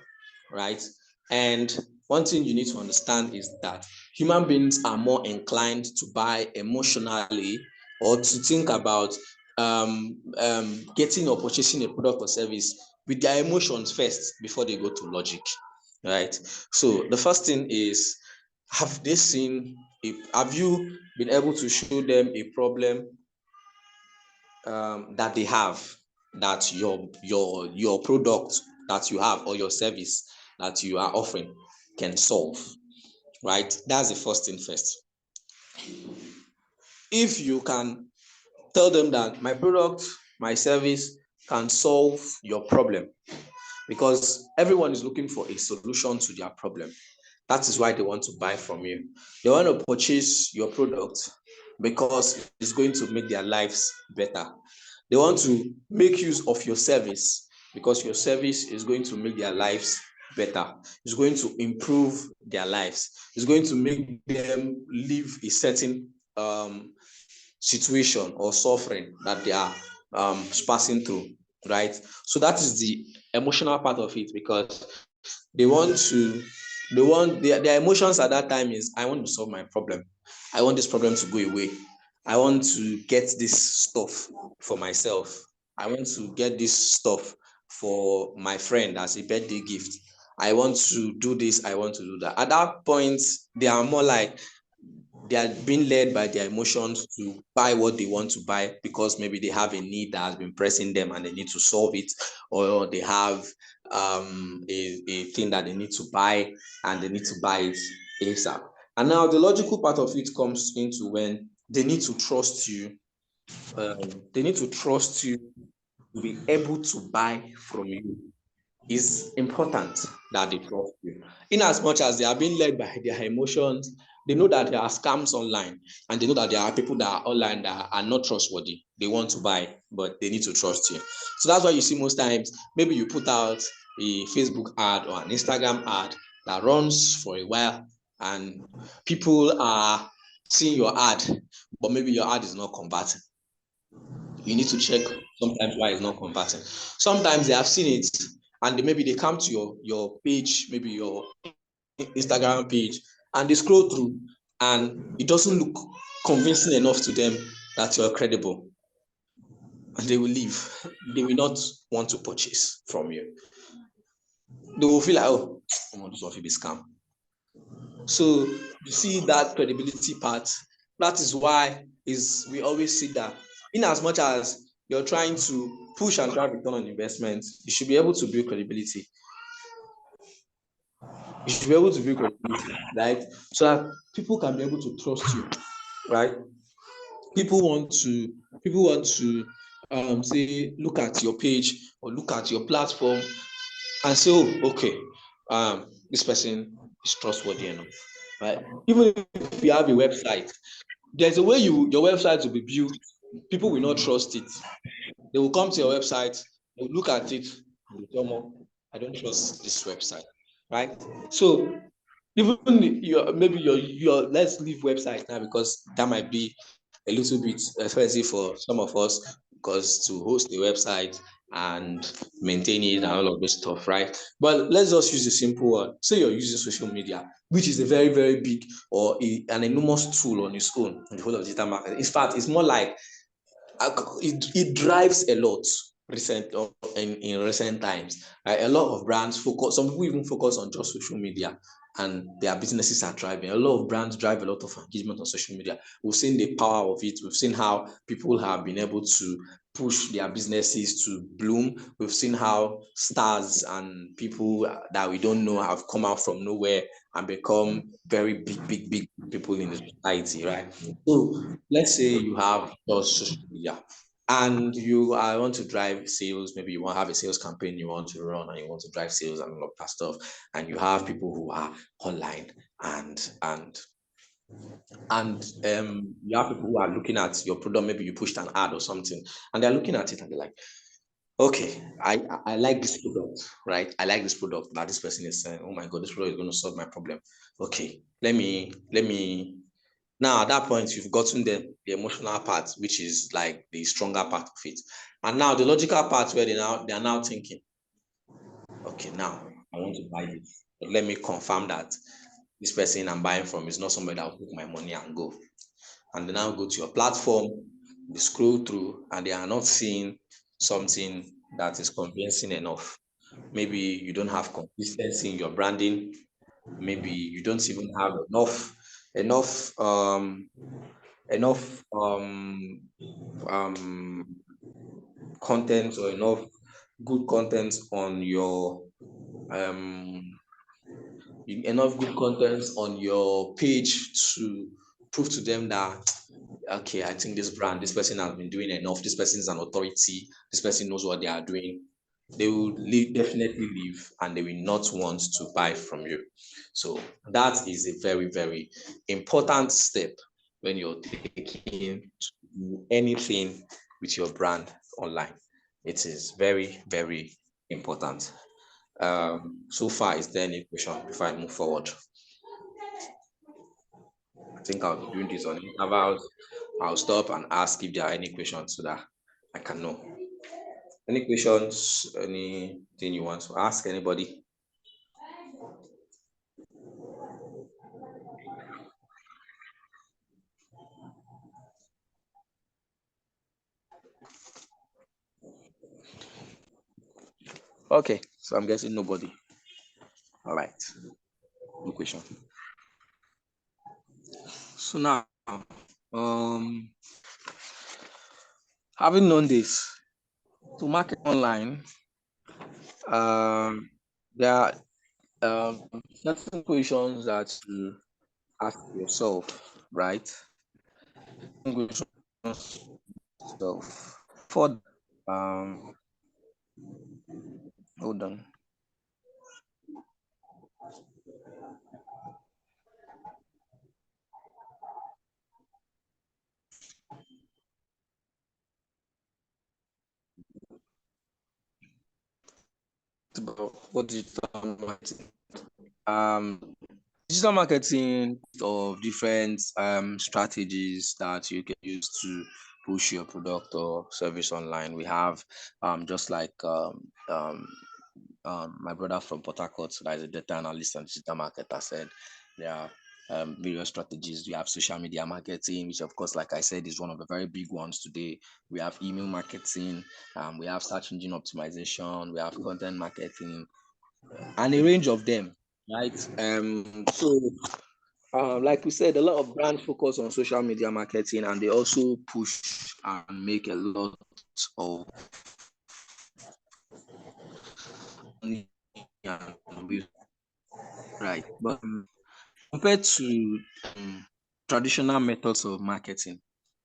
right? And one thing you need to understand is that human beings are more inclined to buy emotionally, or to think about getting or purchasing a product or service with their emotions first before they go to logic, right? So the first thing is, have you been able to show them a problem that they have, that your product that you have or your service that you are offering can solve, right? That's the first thing first. If you can tell them that my product, my service can solve your problem, because everyone is looking for a solution to their problem. That is why they want to buy from you. They want to purchase your product because it's going to make their lives better. They want to make use of your service because your service is going to make their lives better. It's going to improve their lives. It's going to make them live a certain situation or suffering that they are passing through, right? So that is the emotional part of it, because their emotions at that time is, I want to solve my problem. I want this problem to go away. I want to get this stuff for myself. I want to get this stuff for my friend as a birthday gift. I want to do this. I want to do that. At that point, they are more like, they are being led by their emotions to buy what they want to buy, because maybe they have a need that has been pressing them and they need to solve it, or they have a thing that they need to buy and they need to buy it ASAP. And now the logical part of it comes into when they need to trust you. They need to trust you to be able to buy from you. It's important that they trust you. In as much as they are being led by their emotions, they know that there are scams online, and they know that there are people that are online that are not trustworthy. They want to buy, but they need to trust you. So that's why you see most times, maybe you put out a Facebook ad or an Instagram ad that runs for a while, and people are seeing your ad, but maybe your ad is not converting. You need to check sometimes why it's not converting. Sometimes they have seen it, and maybe they come to your page, maybe your Instagram page, and they scroll through, and it doesn't look convincing enough to them that you're credible, and they will leave. They will not want to purchase from you. They will feel like, oh, this will be scam. So you see that credibility part. That is why we always see that in as much as you're trying to push and drive return on investment, you should be able to build credibility. You should be able to build credibility, right? So that people can be able to trust you, right? People want to say, look at your page or look at your platform and say, oh, okay, this person is trustworthy enough, right? Even if you have a website, there's a way your website will be built. People will not trust it. They will come to your website, they will look at it, and they tell, I don't trust this website, right? So even maybe your let's leave website now, because that might be a little bit expensive for some of us, because to host the website and maintain it and all of this stuff, right? But let's just use a simple one. Say you're using social media, which is a very, very big or an enormous tool on its own in the whole of digital marketing. In fact, it's more like it drives a lot in recent times. A lot of brands focus, some people even focus on just social media, and their businesses are thriving. A lot of brands drive a lot of engagement on social media. We've seen the power of it. We've seen how people have been able to push their businesses to bloom. We've seen how stars and people that we don't know have come out from nowhere and become very big people in the society, right? So let's say you have just social media, and I want to drive sales. Maybe you want to have a sales campaign you want to run, and you want to drive sales and all of that stuff, and you have people who are online, and you have people who are looking at your product. Maybe you pushed an ad or something, and they're looking at it and they're like, okay, I like this product, right? I like this product that this person is saying, oh my God, this product is going to solve my problem. Okay, let me now. At that point, you've gotten the emotional part, which is like the stronger part of it, and now the logical part where they are now thinking, okay, now I want to buy this, but let me confirm that this person I'm buying from is not somebody that will take my money and go. And they now go to your platform, they scroll through, and they are not seeing something that is convincing enough. Maybe you don't have consistency in your branding. Maybe you don't even have enough content, or enough good content on your page to prove to them that, okay, I think this person has been doing enough. This person is an authority. This person knows what they are doing. They will definitely leave, and they will not want to buy from you. So that is a very, very important step when you're taking to do anything with your brand online. It is very, very important. So far, is there any question before I move forward? I think I'll be doing this on intervals. I'll stop and ask if there are any questions so that I can know. Any questions? Anything you want to ask anybody? Okay, so I'm guessing nobody. All right, no question. So now, having known this, to market online, there are certain questions that you ask yourself, right? So for hold on. about what digital marketing. Digital marketing of different strategies that you can use to push your product or service online. We have just like my brother from Port Harcourt, that is a data analyst and digital marketer, said there are various strategies. We have social media marketing, which of course, like I said, is one of the very big ones today. We have email marketing, we have search engine optimization, we have content marketing, and a range of them, right? Like we said, a lot of brands focus on social media marketing, and they also push and make a lot of money, right? But compared to traditional methods of marketing,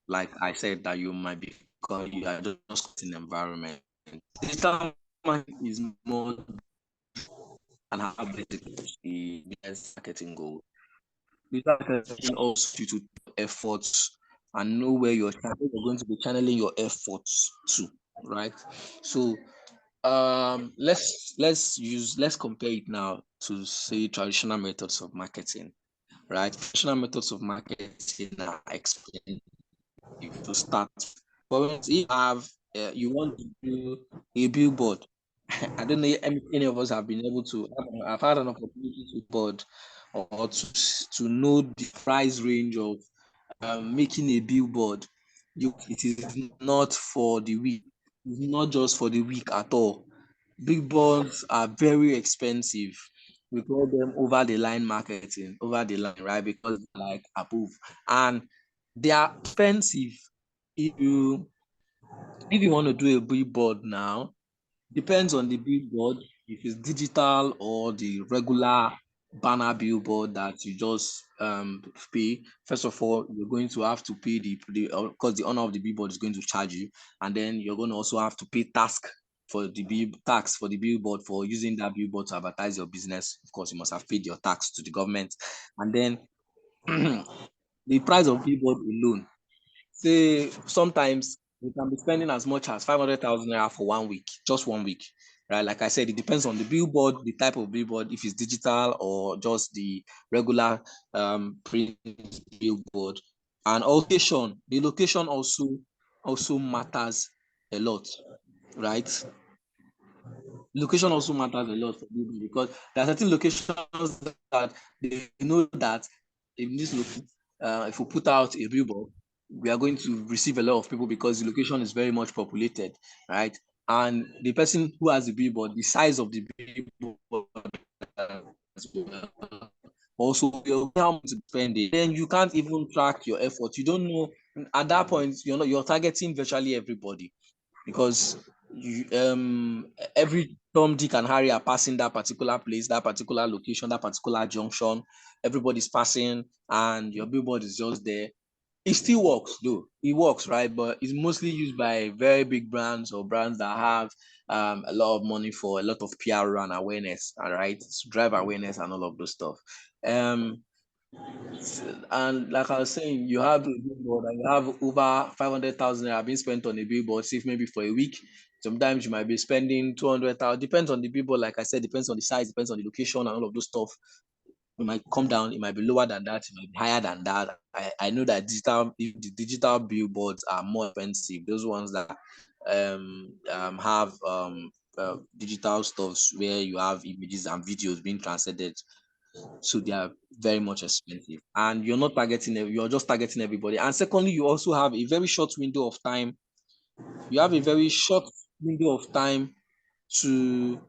like I said, that you might be you are just in environment. Digital marketing is more and how basically the business marketing goal. Digital marketing also you to efforts and know where you're going to be channeling your efforts to, right? So let's compare it now to say traditional methods of marketing, right? Traditional methods of marketing are explained to start. For instance, if you have you want to do a billboard, I don't know if any of us have been able to. I've had an opportunity to board or to know the price range of making a billboard. It is not for the weak. It's not just for the weak at all. Billboards are very expensive. We call them over the line marketing, over the line, right? Because like above, and they are expensive. If you want to do a billboard now, depends on the billboard, if it's digital or the regular banner billboard that you just pay. First of all, you're going to have to pay because the owner of the billboard is going to charge you, and then you're going to also have to pay tax for the billboard for using that billboard to advertise your business. Of course, you must have paid your tax to the government, and then the price of billboard alone. Say sometimes we can be spending as much as 500,000 naira for 1 week, just 1 week, right? Like I said, it depends on the billboard, the type of billboard, if it's digital or just the regular print billboard, and location. The location also matters a lot, right? Location also matters a lot for people because there are certain locations that they know that in this location, if we put out a billboard, we are going to receive a lot of people because the location is very much populated, right? And the person who has the billboard, the size of the billboard as well, also how much to spend it. Then you can't even track your effort. You don't know at that point. You're targeting virtually everybody because every Tom, Dick, and Harry are passing that particular place, that particular location, that particular junction. Everybody's passing, and your billboard is just there. It still works, though. It works, right? But it's mostly used by very big brands or brands that have a lot of money for a lot of PR and awareness, all right, to drive awareness and all of those stuff. And like I was saying, you have a billboard and you have over 500,000 naira being spent on a billboard, say maybe for a week. Sometimes you might be spending 200,000. Depends on the billboard, like I said, depends on the size, depends on the location and all of those stuff. It might come down, it might be lower than that, it might be higher than that. I know that the digital billboards are more expensive. Those ones that have digital stuffs where you have images and videos being translated, so they are very much expensive, and you're not targeting you're just targeting everybody. And secondly, you also have a very short window of time. You have a very short window of time to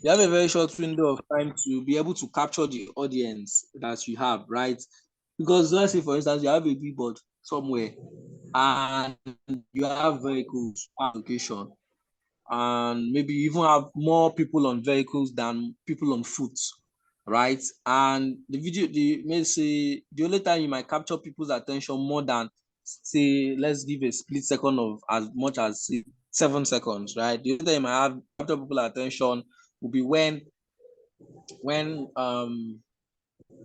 you have a very short window of time to be able to capture the audience that you have, right? Because let's say, for instance, you have a billboard somewhere and you have vehicles location, and maybe you even have more people on vehicles than people on foot, right? And may say the only time you might capture people's attention more than, say, let's give a split second of as much as 7 seconds, right? The only time you might have capture people's attention will be when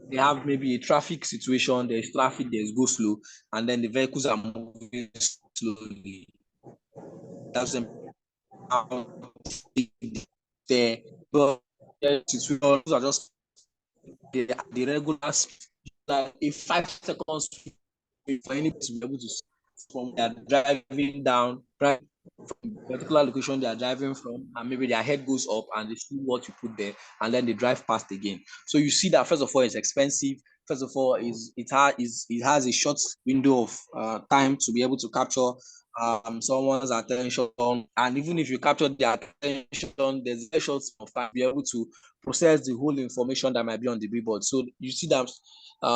they have maybe a traffic situation, there's traffic, there's go slow, and then the vehicles are moving slowly. That's them there. But situations are just the regular speed, like a 5 seconds for any to be able to see from they are driving down, right, from a particular location they are driving from, and maybe their head goes up and they see what you put there, and then they drive past again. So you see that first of all, it's expensive. First of all, it has a short window of time to be able to capture someone's attention, and even if you capture their attention, there's a short of time to be able to process the whole information that might be on the billboard. So you see that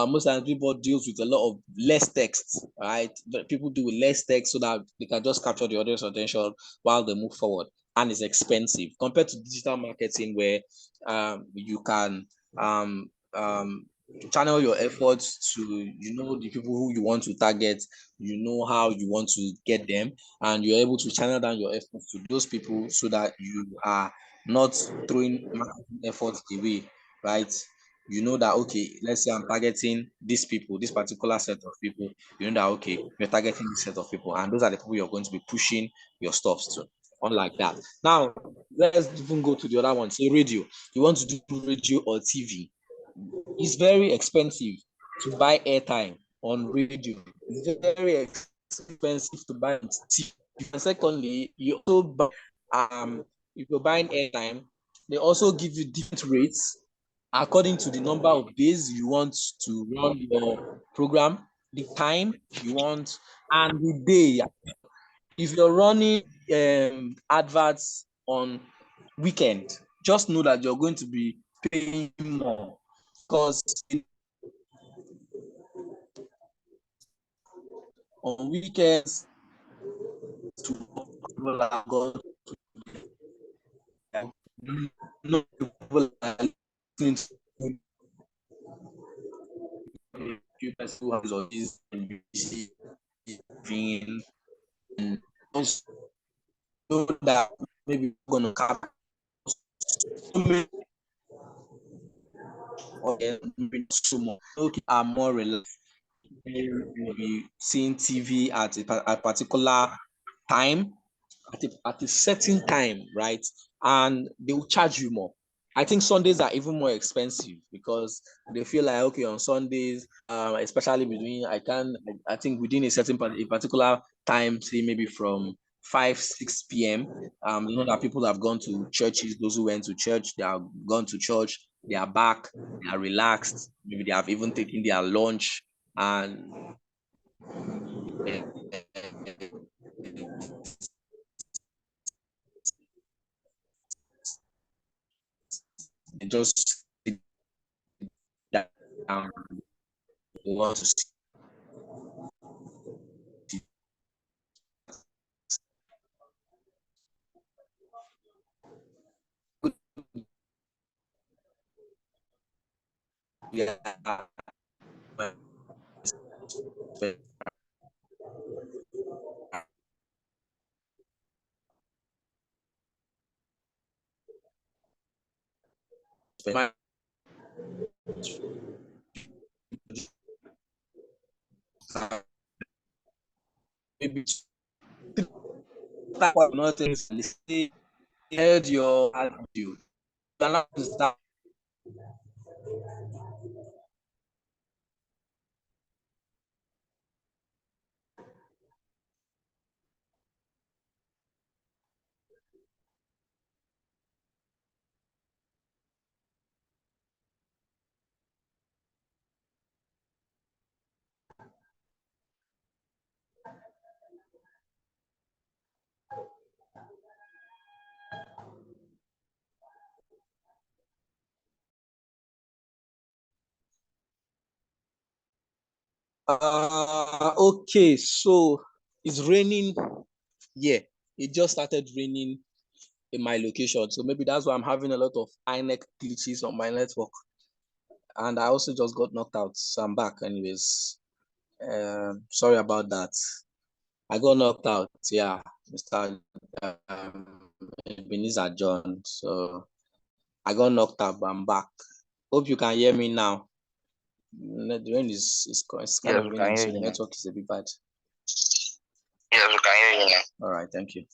most times billboard deals with a lot of less text, right? But people do with less text so that they can just capture the audience attention while they move forward, and it's expensive compared to digital marketing where you can channel your efforts to the people who you want to target, how you want to get them, and you're able to channel down your efforts to those people so that you are not throwing marketing efforts away, right? You know that, okay, let's say I'm targeting these people, this particular set of people. You know that, okay, you're targeting this set of people, and those are the people you're going to be pushing your stuff to. Unlike that. Now, let's even go to the other one. Say radio. You want to do radio or TV. It's very expensive to buy airtime on radio. It's very expensive to buy on TV. And secondly, you also buy, if you're buying airtime, they also give you different rates according to the number of days you want to run your program, the time you want, and the day. If you're running adverts on weekend, just know that you're going to be paying more because on weekends people are going no people are listening to people who have this and also know that maybe we're going to cap so many or maybe not so much. Okay, are more relaxed. Maybe seeing TV at a particular time, at a certain time, right? And they will charge you more. I think Sundays are even more expensive because they feel like, okay, on Sundays, especially between I think within a particular time, say maybe from 5-6 p.m. You know that people have gone to churches. Those who went to church, they have gone to church. They are back. They are relaxed. Maybe they have even taken their lunch, and just sit down. They want to see. Yeah. Maybe nothing. Say heard your attitude. That okay, so it's raining. Yeah, it just started raining in my location, so maybe that's why I'm having a lot of INEC glitches on my network, and I also just got knocked out, so I'm back anyways. Sorry about that. I got knocked out. Yeah, Mr. Ebenezer John. So I got knocked out, but I'm back. Hope you can hear me now. The rain is kind Yes, of we can raining, hear so you the now. network is a bit bad. Yes, we can hear you now. All right, thank you.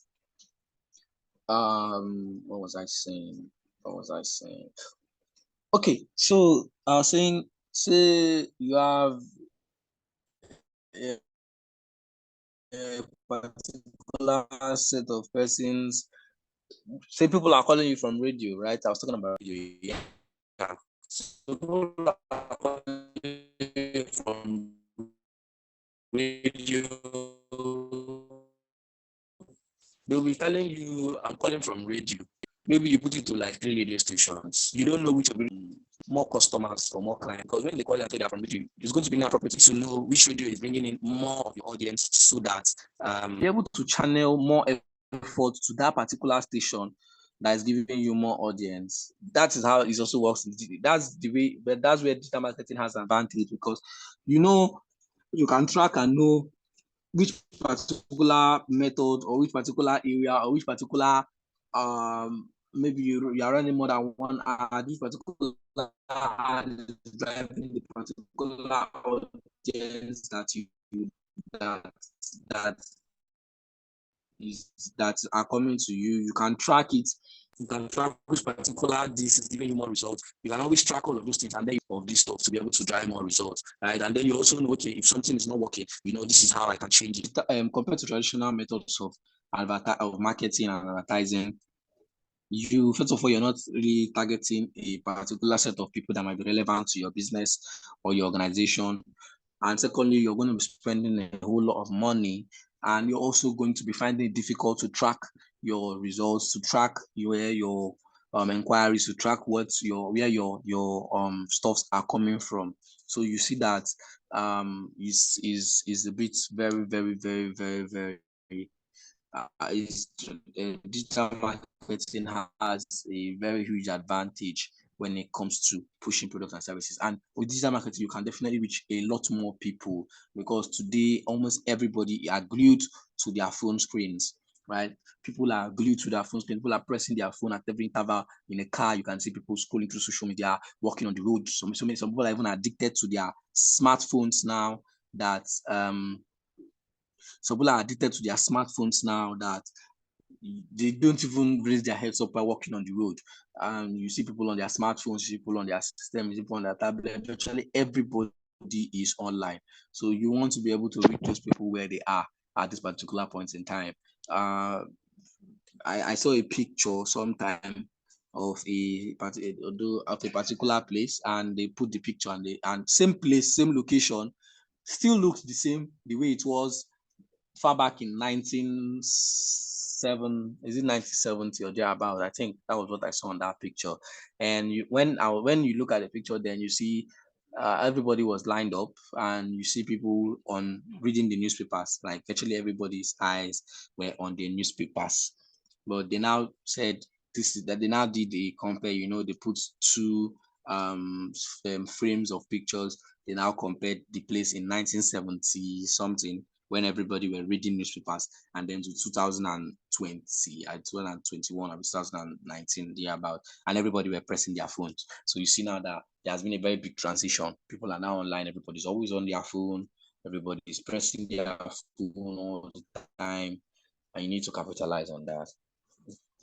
What was I saying? Okay, so I was saying, say you have a particular set of persons. Say people are calling you from radio, right? I was talking about radio. Yeah. So people are calling you from radio. They'll be telling you, I'm calling from radio. Maybe you put it to like 3 radio stations. You don't know which will be more customers or more clients. Because when they call you and say they're from radio, it's going to be inappropriate to know which radio is bringing in more of your audience so that you're able to channel more effort to that particular station that is giving you more audience. That is how it also works. That's the way, but that's where digital marketing has an advantage because you know you can track and know which particular method or which particular area or which particular maybe you are running more than one ad, which particular ad is driving the particular audience that that that are coming to you. You can track it. You can track which particular this is giving you more results. You can always track all of those things and then of this stuff to be able to drive more results, right? And then you also know, okay, if something is not working, you know, this is how I can change it. Compared to traditional methods of marketing and advertising, you first of all, you're not really targeting a particular set of people that might be relevant to your business or your organization. And secondly, you're going to be spending a whole lot of money, and you're also going to be finding it difficult to track your results, to track where your inquiries, to track where your stuffs are coming from. So you see that is a bit very, very, very, very, very digital marketing has a very huge advantage when it comes to pushing products and services. And with digital marketing, you can definitely reach a lot more people because today almost everybody are glued to their phone screens, right? People are glued to their phone screen. People are pressing their phone at every interval in a car. You can see people scrolling through social media, walking on the road. Some people are even addicted to their smartphones now that some people are addicted to their smartphones now that they don't even raise their heads up while walking on the road. And you see people on their smartphones, you see people on their systems, you see people on their tablet. Virtually everybody is online. So you want to be able to reach those people where they are at this particular point in time. I saw a picture sometime of a particular place, and they put the picture and same place, same location, still looks the same the way it was far back in 1970 or thereabout. I think that was what I saw on that picture. And when you look at the picture, then you see everybody was lined up, and you see people on reading the newspapers. Like virtually everybody's eyes were on the newspapers. But they now said that they now did a compare. You know, they put two frames of pictures. They now compared the place in 1970 something when everybody were reading newspapers, and then to 2020, 2021 or 2019, about, and everybody were pressing their phones. So you see now that there has been a very big transition. People are now online. Everybody's always on their phone. Everybody's pressing their phone all the time, and you need to capitalize on that.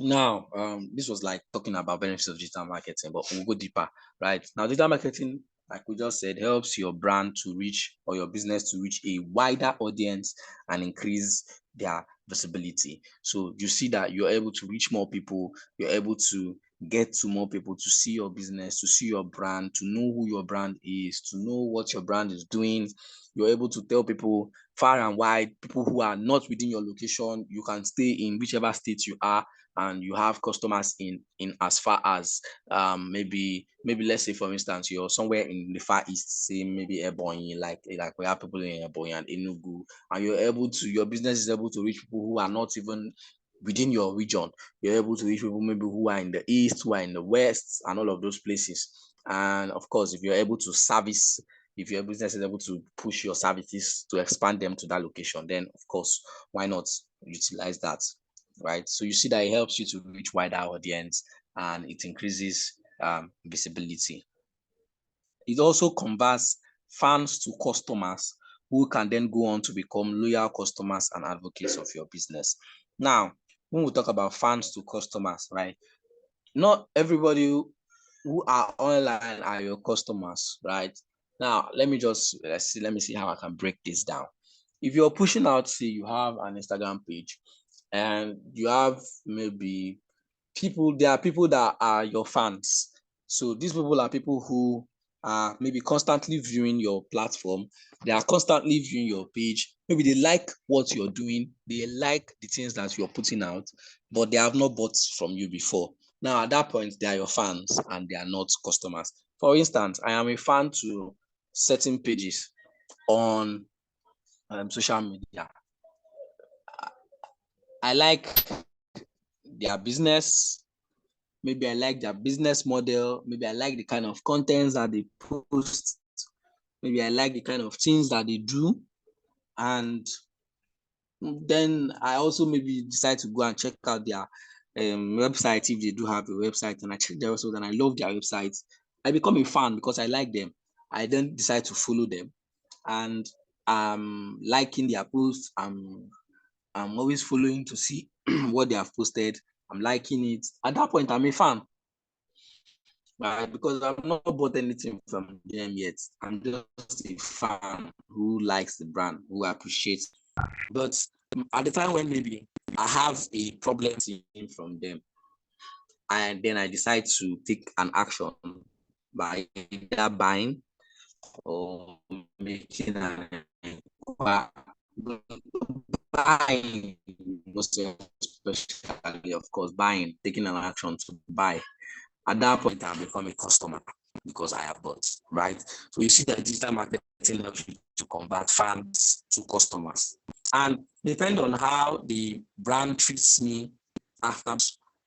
Now, this was like talking about benefits of digital marketing, but we'll go deeper, right? Now, digital marketing, like we just said, helps your brand to reach, or your business to reach, a wider audience and increase their visibility. So you see that you're able to reach more people, you're able to get to more people to see your business, to see your brand, to know who your brand is, to know what your brand is doing. You're able to tell people far and wide, people who are not within your location, you can stay in whichever state you are, and you have customers in as far as maybe let's say, for instance, you're somewhere in the far east, say maybe Ebonyi, like we have people in Ebonyi and Enugu, and your business is able to reach people who are not even within your region. You're able to reach people maybe who are in the east, who are in the west, and all of those places. And of course, if your business is able to push your services to expand them to that location, then of course, why not utilize that, right? So you see that it helps you to reach wider audience, and it increases visibility. It also converts fans to customers who can then go on to become loyal customers and advocates of your business. Now, when we talk about fans to customers, right? Not everybody who are online are your customers, right? Now, let me see how I can break this down. If you're pushing out, say you have an Instagram page and you have maybe there are people that are your fans. So these people are people who are maybe constantly viewing your platform. They are constantly viewing your page. Maybe they like what you're doing. They like the things that you're putting out, but they have not bought from you before. Now, at that point, they are your fans and they are not customers. For instance, I am a fan to certain pages on social media. I like their business. Maybe I like their business model. Maybe I like the kind of contents that they post. Maybe I like the kind of things that they do. And then I also maybe decide to go and check out their website if they do have a website, and I check their website and I love their website. I become a fan because I like them. I then decide to follow them, and I'm liking their posts. I'm always following to see what they have posted. I'm liking it. At that point, I'm a fan, right? Because I've not bought anything from them yet. I'm just a fan who likes the brand, who appreciates. But at the time when maybe I have a problem from them, and then I decide to take an action by either buying or making an inquiry. Buying, most especially, of course, buying, taking an action to buy. At that point, I become a customer because I have bought, right? So you see that digital marketing helps you to convert fans to customers. And depend on how the brand treats me after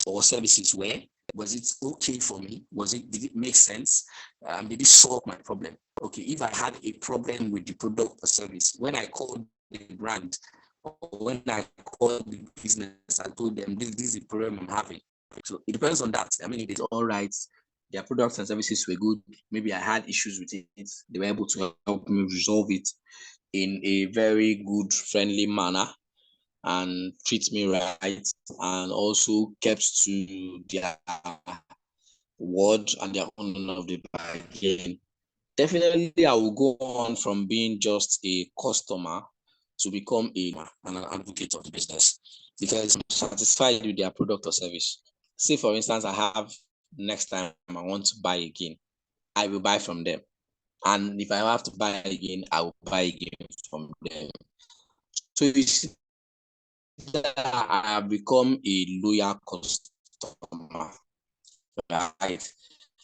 or services were. Was it okay for me? Did it make sense? Did it solve my problem? Okay, if I had a problem with the product or service, when I called the brand or when I called the business, I told them this is the problem I'm having. So it depends on that. I mean, it is all right. Their products and services were good. Maybe I had issues with it. They were able to help me resolve it in a very good, friendly manner and treat me right, and also kept to their word and their own of the bargain. Definitely, I will go on from being just a customer to become an advocate of the business because I'm satisfied with their product or service. Say, for instance, I have next time I want to buy again, I will buy from them. And if I have to buy again, I will buy again from them. So you see that I have become a loyal customer, right?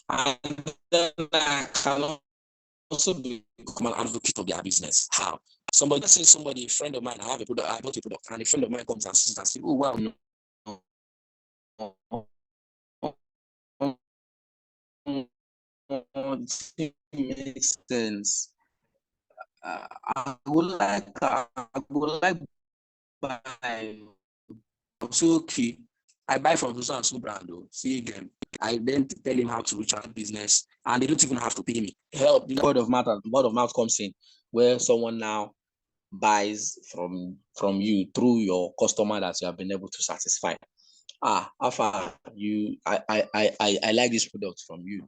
And then I can also become an advocate of their business. How? Let's say somebody, a friend of mine, I bought a product, and a friend of mine comes and says, oh, wow, it makes sense. I would like buy. So okay, I buy from so and so brand. See again. I then tell him how to reach out business, and they don't even have to pay me. Help. Word of mouth comes in, where someone now buys from you through your customer that you have been able to satisfy. How far I like this product from you.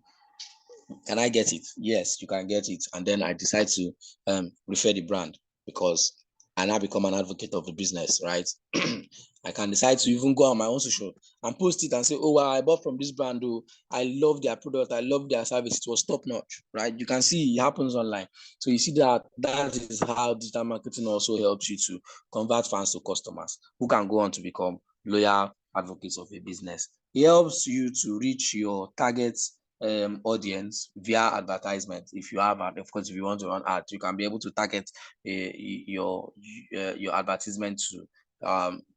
Can I get it? Yes, you can get it. And then I decide to refer the brand because I now become an advocate of the business, right? I can decide to even go on my own social and post it and say, oh, wow, I bought from this brand. Oh, I love their product. I love their service. It was top notch, right? You can see it happens online. So you see that is how digital marketing also helps you to convert fans to customers who can go on to become loyal advocates of a business. It helps you to reach your targets audience via advertisement. If you have, of course, if you want to run ads, you can be able to target your advertisement to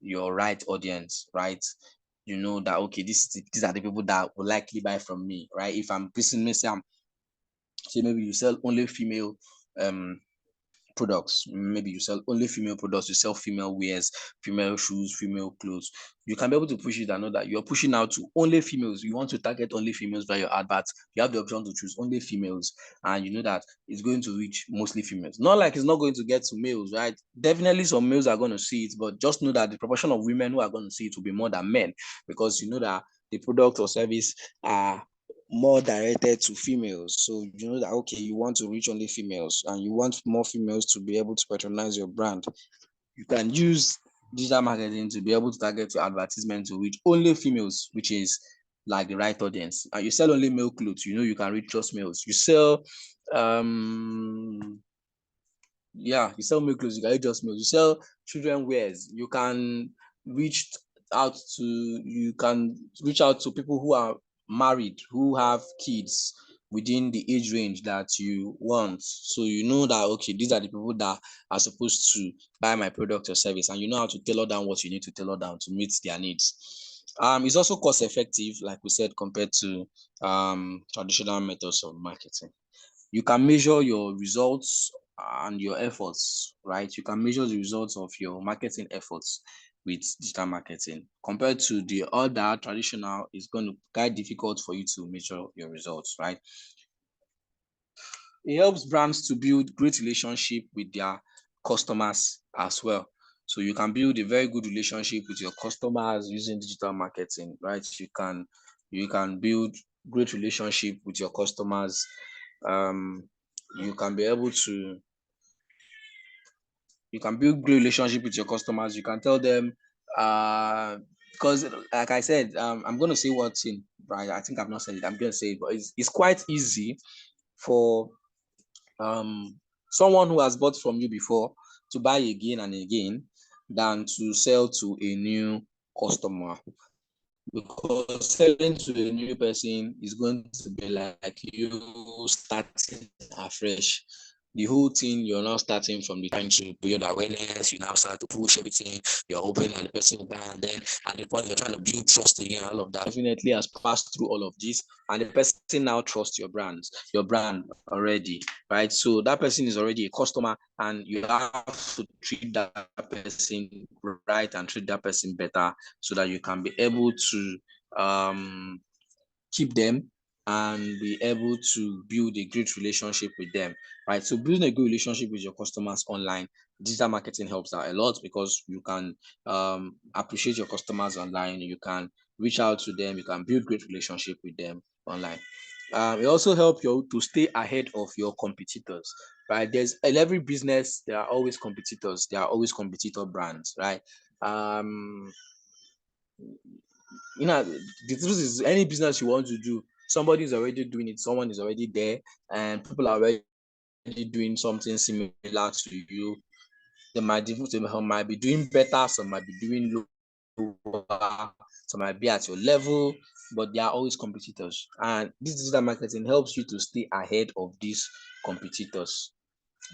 your right audience, right? You know that okay, these are the people that will likely buy from me, right? If I'm say maybe you sell only female products. Maybe you sell only female products, you sell female wears, female shoes, female clothes. You can be able to push it and know that you're pushing out to only females. You want to target only females via your adverts. You have the option to choose only females, and you know that it's going to reach mostly females. Not like it's not going to get to males, right? Definitely some males are going to see it, but just know that the proportion of women who are going to see it will be more than men, because you know that the product or service are more directed to females. So you know that, okay, you want to reach only females and you want more females to be able to patronize your brand. You can use digital marketing to be able to target your advertisement to reach only females, which is like the right audience. And you sell only male clothes, you know you can reach just males. You sell you sell male clothes, you can reach just males. You sell children wears, you can reach out to people who are married, who have kids within the age range that you want. So you know that, okay, these are the people that are supposed to buy my product or service, and you know how to tailor down what you need to tailor down to meet their needs. It's also cost effective, like we said, compared to traditional methods of marketing. You can measure your results and your efforts, right? You can measure the results of your marketing efforts with digital marketing. Compared to the other traditional, it's going to be quite difficult for you to measure your results, right? It helps brands to build great relationship with their customers as well. So you can build a very good relationship with your customers using digital marketing, right? You can build great relationship with your customers. You can be able to build great relationship with your customers. You can tell them, because like I said, I'm going to say what's in, right? I think I've not said it. I'm going to say it, but it's quite easy for someone who has bought from you before to buy again and again than to sell to a new customer, because selling to a new person is going to be like you starting afresh. The whole thing, you're now starting from the time to build awareness. You now start to push everything. You're hoping that the person will buy, and then at the point you're trying to build trust again, all of that definitely has passed through all of this, and the person now trusts your brand already, right? So that person is already a customer, and you have to treat that person right and treat that person better, so that you can be able to keep them and be able to build a great relationship with them, right? So building a good relationship with your customers online, digital marketing helps out a lot, because you can appreciate your customers online, you can reach out to them, you can build great relationship with them online. It also helps you to stay ahead of your competitors, right? In every business, there are always competitors, there are always competitor brands, right? The truth is, any business you want to do, somebody is already doing it, someone is already there, and people are already doing something similar to you. They might be doing better, some might be doing lower, some might be at your level, but they are always competitors. And this digital marketing helps you to stay ahead of these competitors,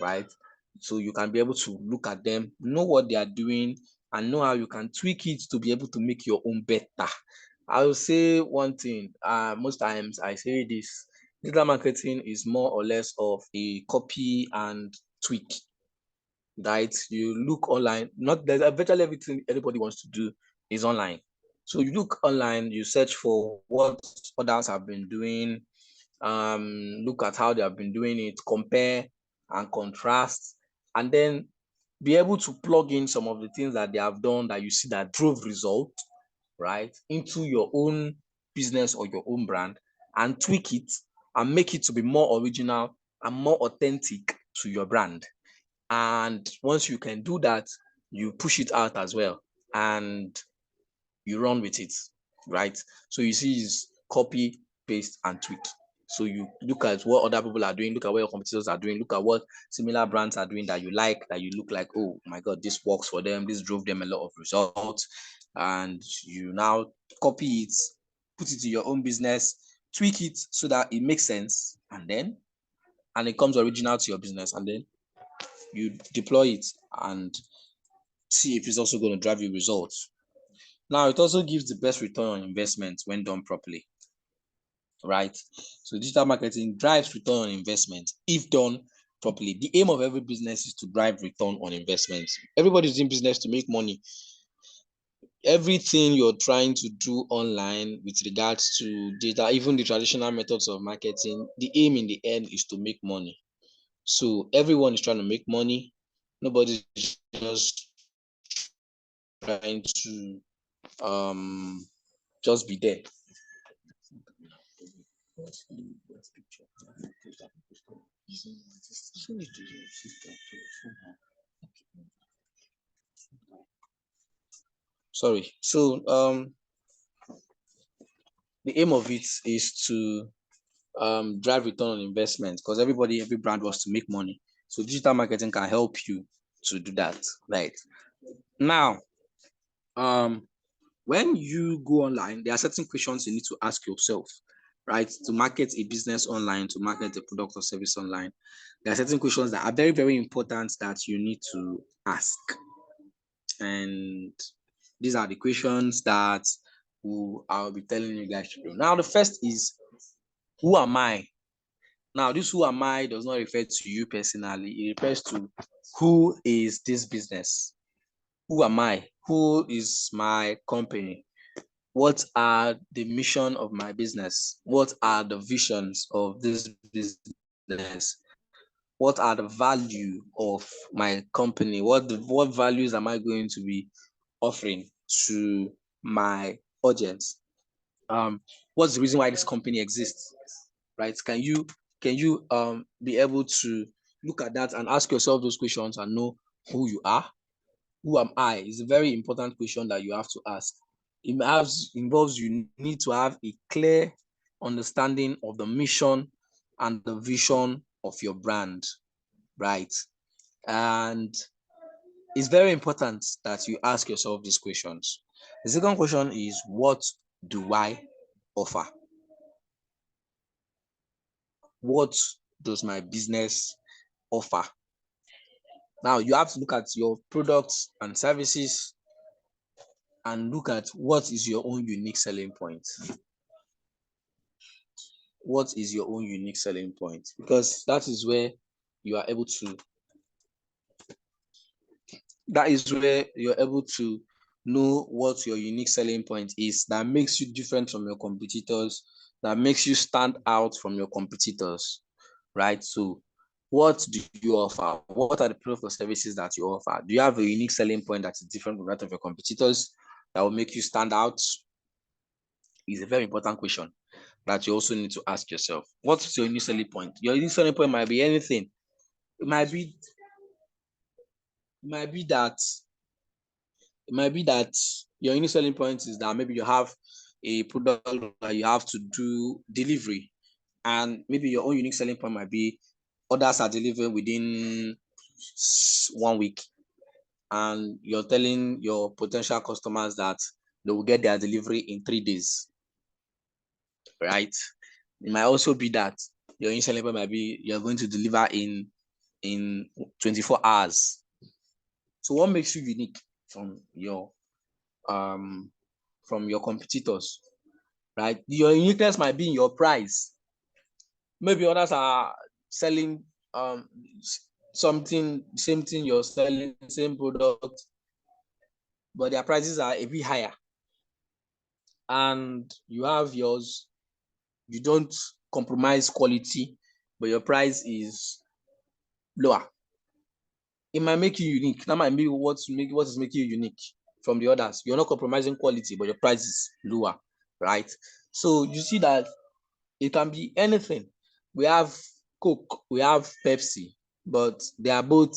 right? So you can be able to look at them, know what they are doing, and know how you can tweak it to be able to make your own better. I will say one thing, most times I say this: digital marketing is more or less of a copy and tweak, right? You look online, not that virtually everything anybody wants to do is online. So you look online, you search for what others have been doing, look at how they have been doing it, compare and contrast, and then be able to plug in some of the things that they have done that you see that drove result, right, into your own business or your own brand, and tweak it and make it to be more original and more authentic to your brand. And once you can do that, you push it out as well and you run with it, right? So you see is copy, paste, and tweak. So you look at what other people are doing, look at what your competitors are doing, look at what similar brands are doing that you like, that you look like, oh my God, this works for them, this drove them a lot of results. And you now copy it, put it in your own business, tweak it so that it makes sense, and it comes original to your business, and then you deploy it and see if it's also going to drive you results. Now, it also gives the best return on investment when done properly, right? So digital marketing drives return on investment if done properly. The aim of every business is to drive return on investments. Everybody's in business to make money. Everything you're trying to do online with regards to data, even the traditional methods of marketing, the aim in the end is to make money. So everyone is trying to make money. Nobody's just trying to just be there. Sorry. So the aim of it is to drive return on investment, because every brand wants to make money. So digital marketing can help you to do that. Right. Now, when you go online, there are certain questions you need to ask yourself, right? To market a business online, to market a product or service online, there are certain questions that are very, very important that you need to ask. And these are the questions that I'll be telling you guys to do. Now, the first is, who am I? Now, this who am I does not refer to you personally. It refers to who is this business? Who am I? Who is my company? What are the mission of my business? What are the visions of this business? What are the value of my company? What values am I going to be offering to my audience? What's the reason why this company exists? Right? Can you be able to look at that and ask yourself those questions and know who you are? Who am I? Is a very important question that you have to ask. It involves you need to have a clear understanding of the mission and the vision of your brand, right? And it's very important that you ask yourself these questions. The second question is, what do I offer? What does my business offer? Now you have to look at your products and services and look at what is your own unique selling point. What is your own unique selling point? Because that is where you are able to know what your unique selling point is, that makes you different from your competitors, that makes you stand out from your competitors, right? So what do you offer? What are the products or services that you offer? Do you have a unique selling point that is different from that of your competitors that will make you stand out? Is a very important question that you also need to ask yourself. What's your unique selling point? Your unique selling point might be anything. It might be that your unique selling point is that maybe you have a product that you have to do delivery, and maybe your own unique selling point might be others are delivering within 1 week, and you're telling your potential customers that they will get their delivery in 3 days, right? It might also be that your unique selling point might be you're going to deliver in 24 hours. So what makes you unique from your competitors, right? Your uniqueness might be in your price. Maybe others are selling something, same thing you're selling, same product, but their prices are a bit higher. And you have yours, you don't compromise quality, but your price is lower. It might make you unique. That might be what is making you unique from the others. You're not compromising quality, but your price is lower, right? So you see that it can be anything. We have Coke, we have Pepsi, but they are both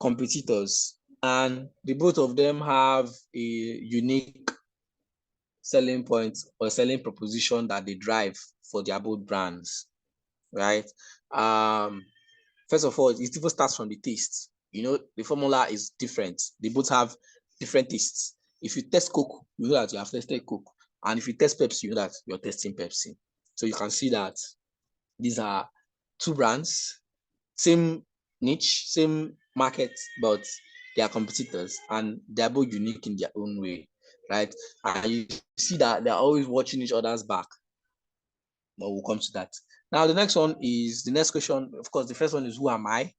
competitors, and the both of them have a unique selling point or selling proposition that they drive for their both brands, right? First of all, it even starts from the taste. You know, the formula is different. They both have different tastes. If you test Coke, you know that you have tested Coke. And if you test Pepsi, you know that you're testing Pepsi. So you can see that these are two brands, same niche, same market, but they are competitors and they're both unique in their own way, right? And you see that they're always watching each other's back. But we'll come to that. Now, the next question, of course, the first one is who am I?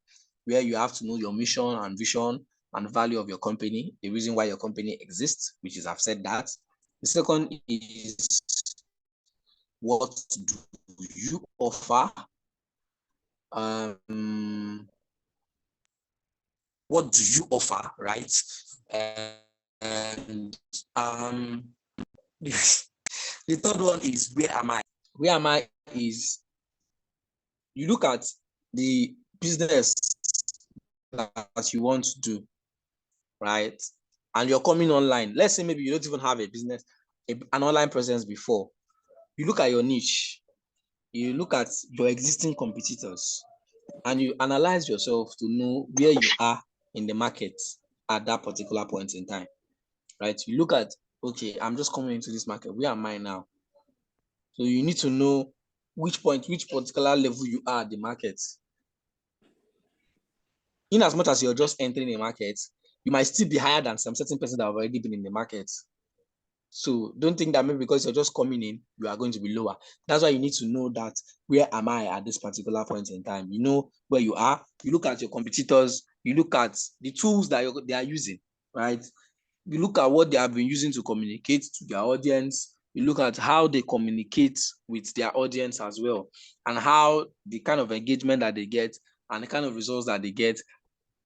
Where you have to know your mission and vision and value of your company, the reason why your company exists, which is I've said that. The second is what do you offer? What do you offer, right? And the third one is where am I? Where am I is you look at the business that you want to do, right? And you're coming online. Let's say maybe you don't even have a business, an online presence before. You look at your niche, you look at your existing competitors, and you analyze yourself to know where you are in the market at that particular point in time, right? You look at, okay, I'm just coming into this market. Where am I now? So you need to know which particular level you are at the market. In as much as you're just entering a market, you might still be higher than some certain persons that have already been in the market. So don't think that maybe because you're just coming in, you are going to be lower. That's why you need to know that where am I at this particular point in time? You know where you are. You look at your competitors. You look at the tools that they are using, right? You look at what they have been using to communicate to their audience. You look at how they communicate with their audience as well, and how the kind of engagement that they get and the kind of results that they get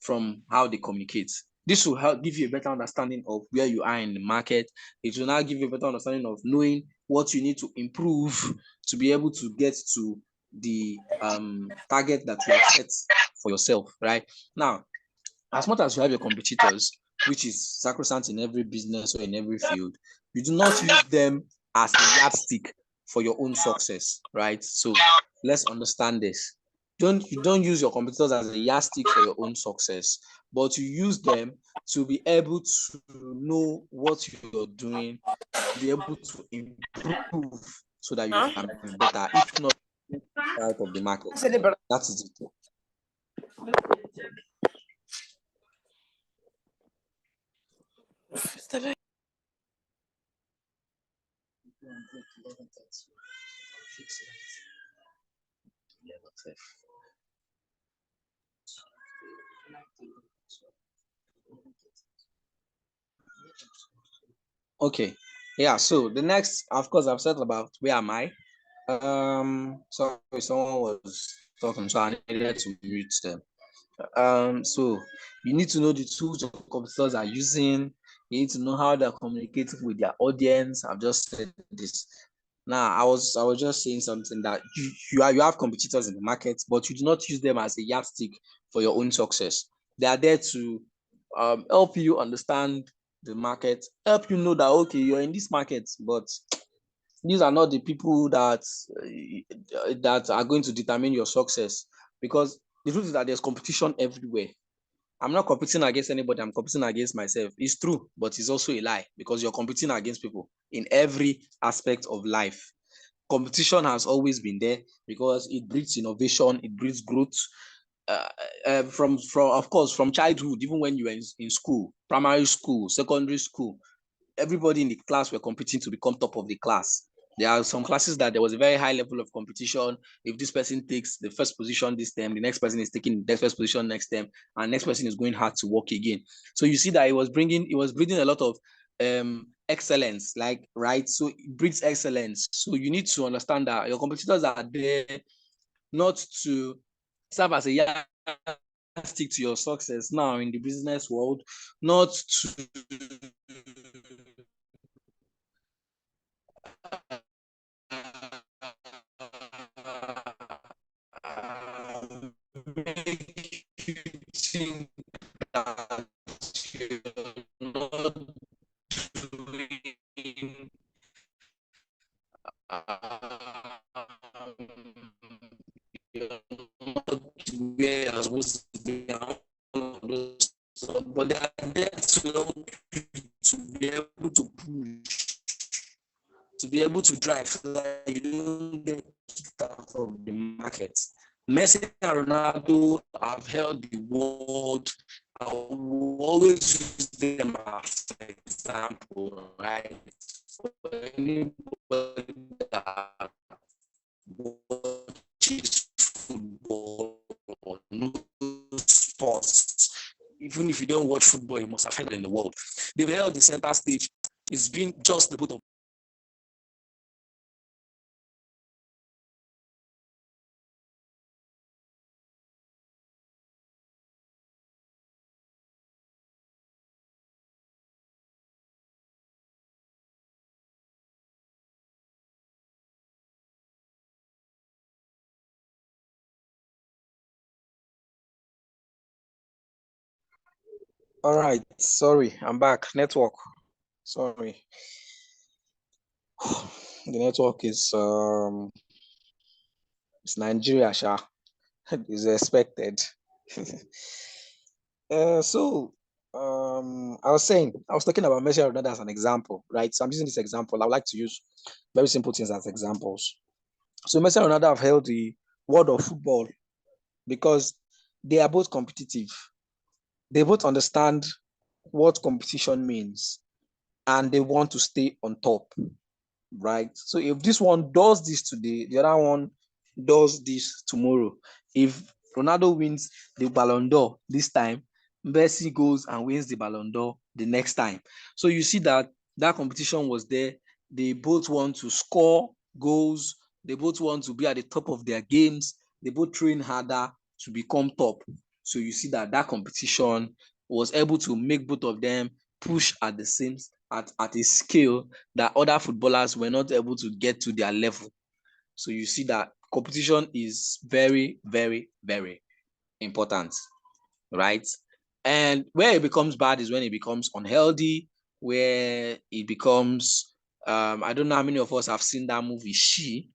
from how they communicate. This will help give you a better understanding of where you are in the market. It will now give you a better understanding of knowing what you need to improve to be able to get to the target that you have set for yourself, right? Now, as much as you have your competitors, which is sacrosanct in every business or in every field, you do not use them as a yardstick for your own success, right? So let's understand this. You don't use your competitors as a yardstick for your own success, but you use them to be able to know what you're doing, to be able to improve so that you can be better, if not out of the market. That is it. Okay, yeah, so the next, of course, I've said about where am I. Sorry, someone was talking, so I needed to mute them. So you need to know the tools your competitors are using. You need to know how they're communicating with their audience. I've just said this. Now, I was just saying something that you have competitors in the market, but you do not use them as a yardstick for your own success. They are there to help you understand the market, help you know that okay, you're in this market, but these are not the people that are going to determine your success, because the truth is that there's competition everywhere. I'm not competing against anybody, I'm competing against myself. It's true, but it's also a lie, because you're competing against people in every aspect of life. Competition has always been there because it breeds innovation, it breeds growth. From of course, from childhood, even when you were in school, primary school, secondary school, everybody in the class were competing to become top of the class. There are some classes that there was a very high level of competition. If this person takes the first position this term, the next person is taking the first position next term, and next person is going hard to work again. So you see that it was breeding a lot of excellence, like, right? So it breeds excellence. So you need to understand that your competitors are there not to serve as a yardstick to your success now in the business world, not to make you think that you're not doing you're not where you're supposed to be, but they are there to help you to be able to push, to be able to drive, so that you don't get kicked out of the market. Messi and Ronaldo have held the world. I will always use them as an example, right? For anybody that watches is football or no sports. Even if you don't watch football, you must have heard it in the world. They've held the center stage. It's been just the both of All right, sorry, I'm back. Network. Sorry. The network it's Nigeria, Sha. It's expected. I was talking about Messi Ronaldo as an example, right? So I'm using this example. I would like to use very simple things as examples. So Messi and Ronaldo have held the world of football because they are both competitive. They both understand what competition means and they want to stay on top, right? So if this one does this today, the other one does this tomorrow. If Ronaldo wins the Ballon d'Or this time, Messi goes and wins the Ballon d'Or the next time. So you see that competition was there. They both want to score goals. They both want to be at the top of their games. They both train harder to become top. So you see that competition was able to make both of them push at the same at a scale that other footballers were not able to get to their level. So you see that competition is very, very, very important, right? And where it becomes bad is when it becomes unhealthy, where it becomes, I don't know how many of us have seen that movie, She.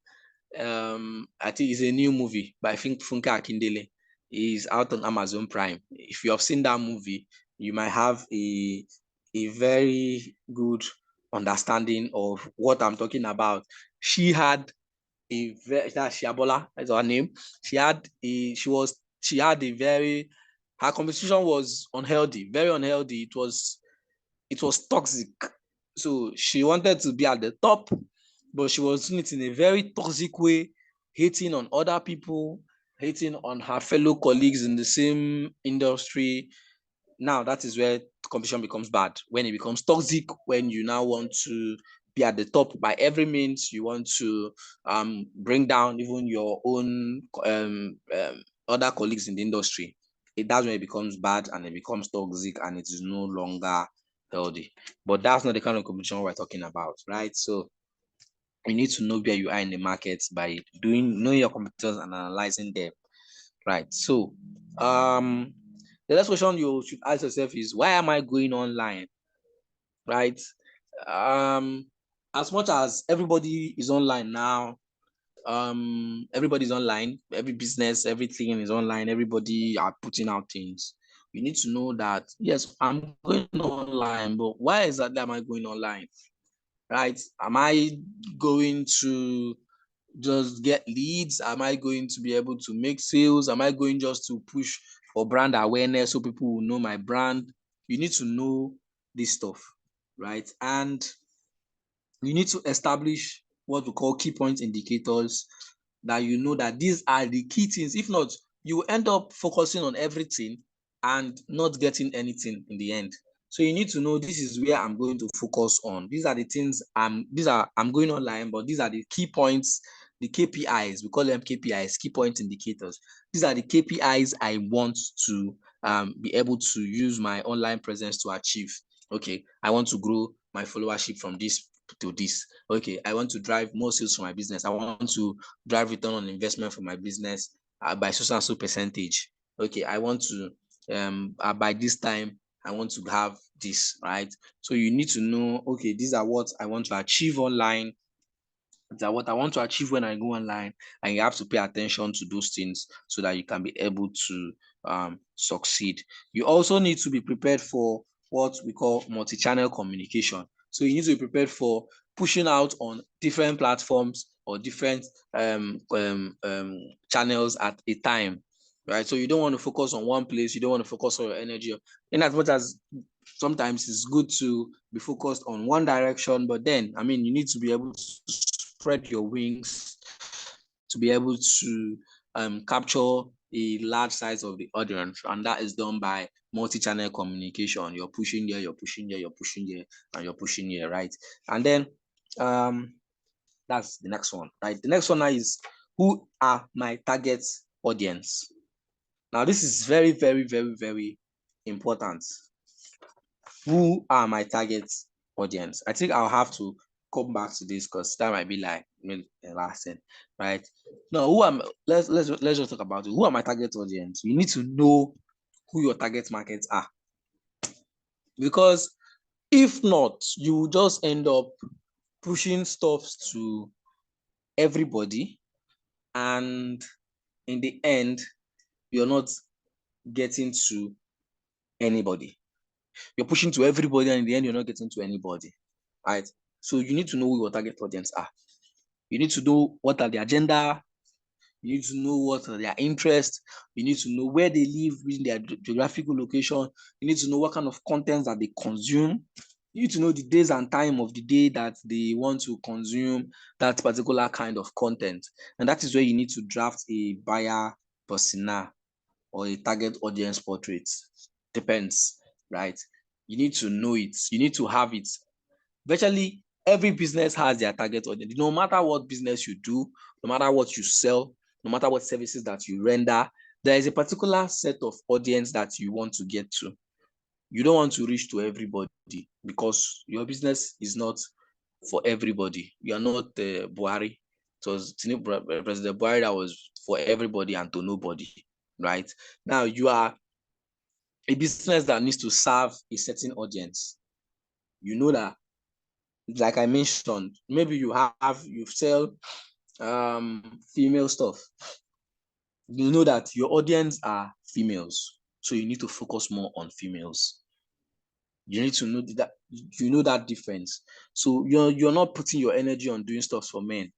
I think it's a new movie by Funke Akindele. It's out on Amazon Prime. If you have seen that movie, you might have a very good understanding of what I'm talking about. She had a very, that's Shiabola, that's her name. She had a very, her competition was unhealthy, very unhealthy. It was toxic. So she wanted to be at the top, but she was doing it in a very toxic way, hating on other people, hating on her fellow colleagues in the same industry. Now that is where competition becomes bad, when it becomes toxic, when you now want to be at the top by every means. You want to bring down even your own other colleagues in the industry. That's when it becomes bad and it becomes toxic and it is no longer healthy. But that's not the kind of competition we're talking about, right? So you need to know where you are in the market by knowing your competitors and analyzing them, right? So the next question you should ask yourself is, why am I going online, right? As much as everybody is online now, everybody's online, every business, everything is online, everybody are putting out things. You need to know that, yes, I'm going online, but why exactly am I going online, right? Am I going to just get leads? Am I going to be able to make sales? Am I going just to push for brand awareness so people will know my brand? You need to know this stuff, right? And you need to establish what we call key point indicators, that you know that these are the key things. If not, you end up focusing on everything and not getting anything in the end. So you need to know, this is where I'm going to focus on. These are the things I'm going online, but these are the key points, the KPIs. We call them KPIs, key point indicators. These are the KPIs I want to be able to use my online presence to achieve. Okay, I want to grow my followership from this to this. Okay, I want to drive more sales for my business. I want to drive return on investment for my business by so and so percentage. Okay, I want to by this time I want to have this, right? So you need to know, okay, these are what I want to achieve online. These are what I want to achieve when I go online, and you have to pay attention to those things so that you can be able to succeed. You also need to be prepared for what we call multi-channel communication. So you need to be prepared for pushing out on different platforms or different channels at a time, right? So you don't want to focus on one place. You don't want to focus on your energy. In as much as sometimes it's good to be focused on one direction, but then, I mean, you need to be able to spread your wings to be able to capture a large size of the audience, and that is done by multi-channel communication. You're pushing there, you're pushing there, you're pushing there, and you're pushing here, right? And then that's the next one, right? The next one now is, who are my target audience? Now, this is very, very, very, very important. Who are my target audience? I think I'll have to come back to this because that might be like maybe the last thing, right? No, who am let's just talk about it. Who are my target audience? You need to know who your target markets are, because if not, you just end up pushing stuff to everybody, and in the end, you're not getting to anybody. You're pushing to everybody, and in the end, you're not getting to anybody, right? So you need to know who your target audience are. You need to know what are the agenda. You need to know what are their interests. You need to know where they live, within their geographical location. You need to know what kind of content that they consume. You need to know the days and time of the day that they want to consume that particular kind of content. And that is where you need to draft a buyer persona or a target audience portrait. Depends, right? You need to know it. You need to have it. Virtually every business has their target audience. No matter what business you do, no matter what you sell, no matter what services that you render, there is a particular set of audience that you want to get to. You don't want to reach to everybody because your business is not for everybody. You are not Buhari. It was President Buhari that was for everybody and to nobody, right? Now you are a business that needs to serve a certain audience. You know that, like I mentioned, maybe you sell female stuff. You know that your audience are females, so you need to focus more on females. You need to know that you know that difference. So you're not putting your energy on doing stuff for men.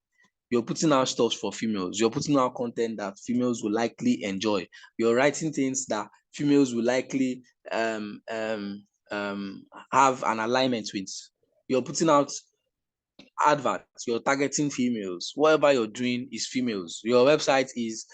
You're putting out stuff for females. You're putting out content that females will likely enjoy. You're writing things that females will likely have an alignment with. You're putting out adverts, you're targeting females. Whatever you're doing is females. Your website is,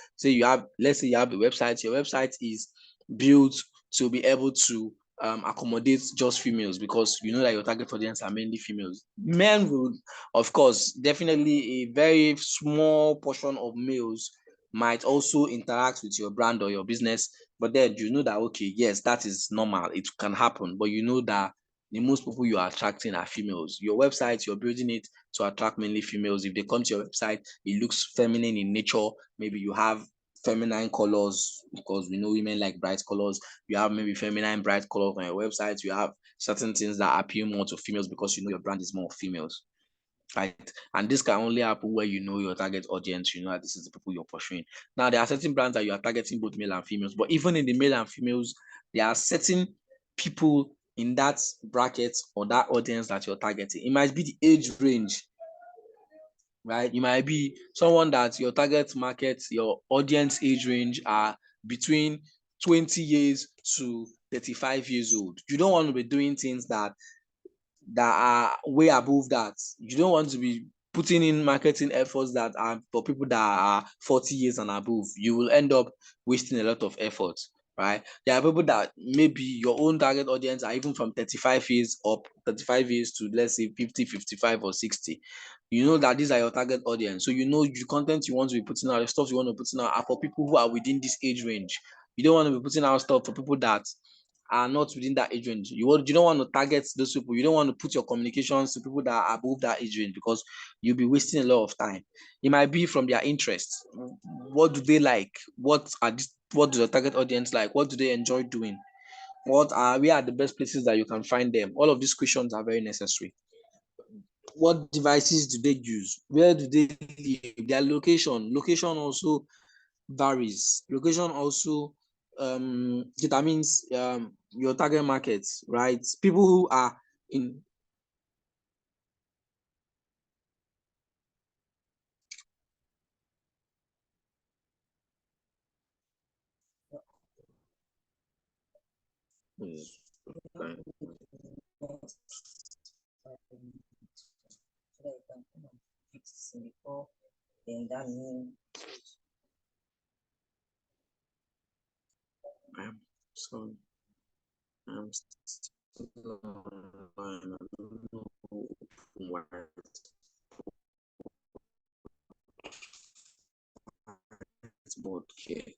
let's say you have a website, your website is built to be able to accommodate just females, because you know that your target audience are mainly females. Men will, of course, definitely a very small portion of males might also interact with your brand or your business, but then you know that, okay, yes, that is normal, it can happen, but you know that the most people you are attracting are females. Your website, you're building it to attract mainly females. If they come to your website, it looks feminine in nature. Maybe you have feminine colors, because we know women like bright colors. You have maybe feminine bright colors on your website. You have certain things that appeal more to females because you know your brand is more females, right? And this can only happen where you know your target audience, you know that this is the people you're pursuing. Now, there are certain brands that you are targeting both male and females, but even in the male and females, there are certain people in that bracket or that audience that you're targeting. It might be the age range, right? You might be someone that your target market, your audience age range are between 20 years to 35 years old. You don't want to be doing things that are way above that. You don't want to be putting in marketing efforts that are for people that are 40 years and above. You will end up wasting a lot of effort, right? There are people that maybe your own target audience are even from 35 years up, 35 years to, let's say, 50, 55, or 60. You know that these are your target audience. So you know the content you want to be putting out, the stuff you want to put out are for people who are within this age range. You don't want to be putting out stuff for people that are not within that age range. You don't want to target those people. You don't want to put your communications to people that are above that age range, because you'll be wasting a lot of time. It might be from their interests. What do they like? What do the target audience like? What do they enjoy doing? Where are the best places that you can find them? All of these questions are very necessary. What devices do they use? Where do they live? Their location. Location also varies. Location also determines your target market, right? People who are in So I'm still online. I don't know why. But okay.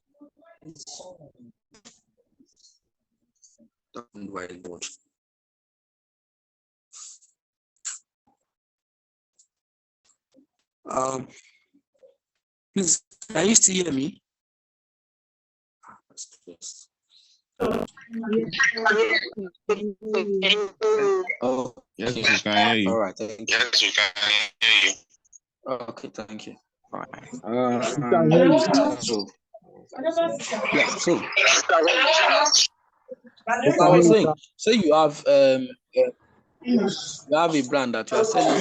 Whiteboard. Please, can you still hear me? Oh, yes, we can hear you. All right, thank you. Yes, we can hear you. Okay, thank you. All right. So, yeah, so I was saying, say you have a brand that you are selling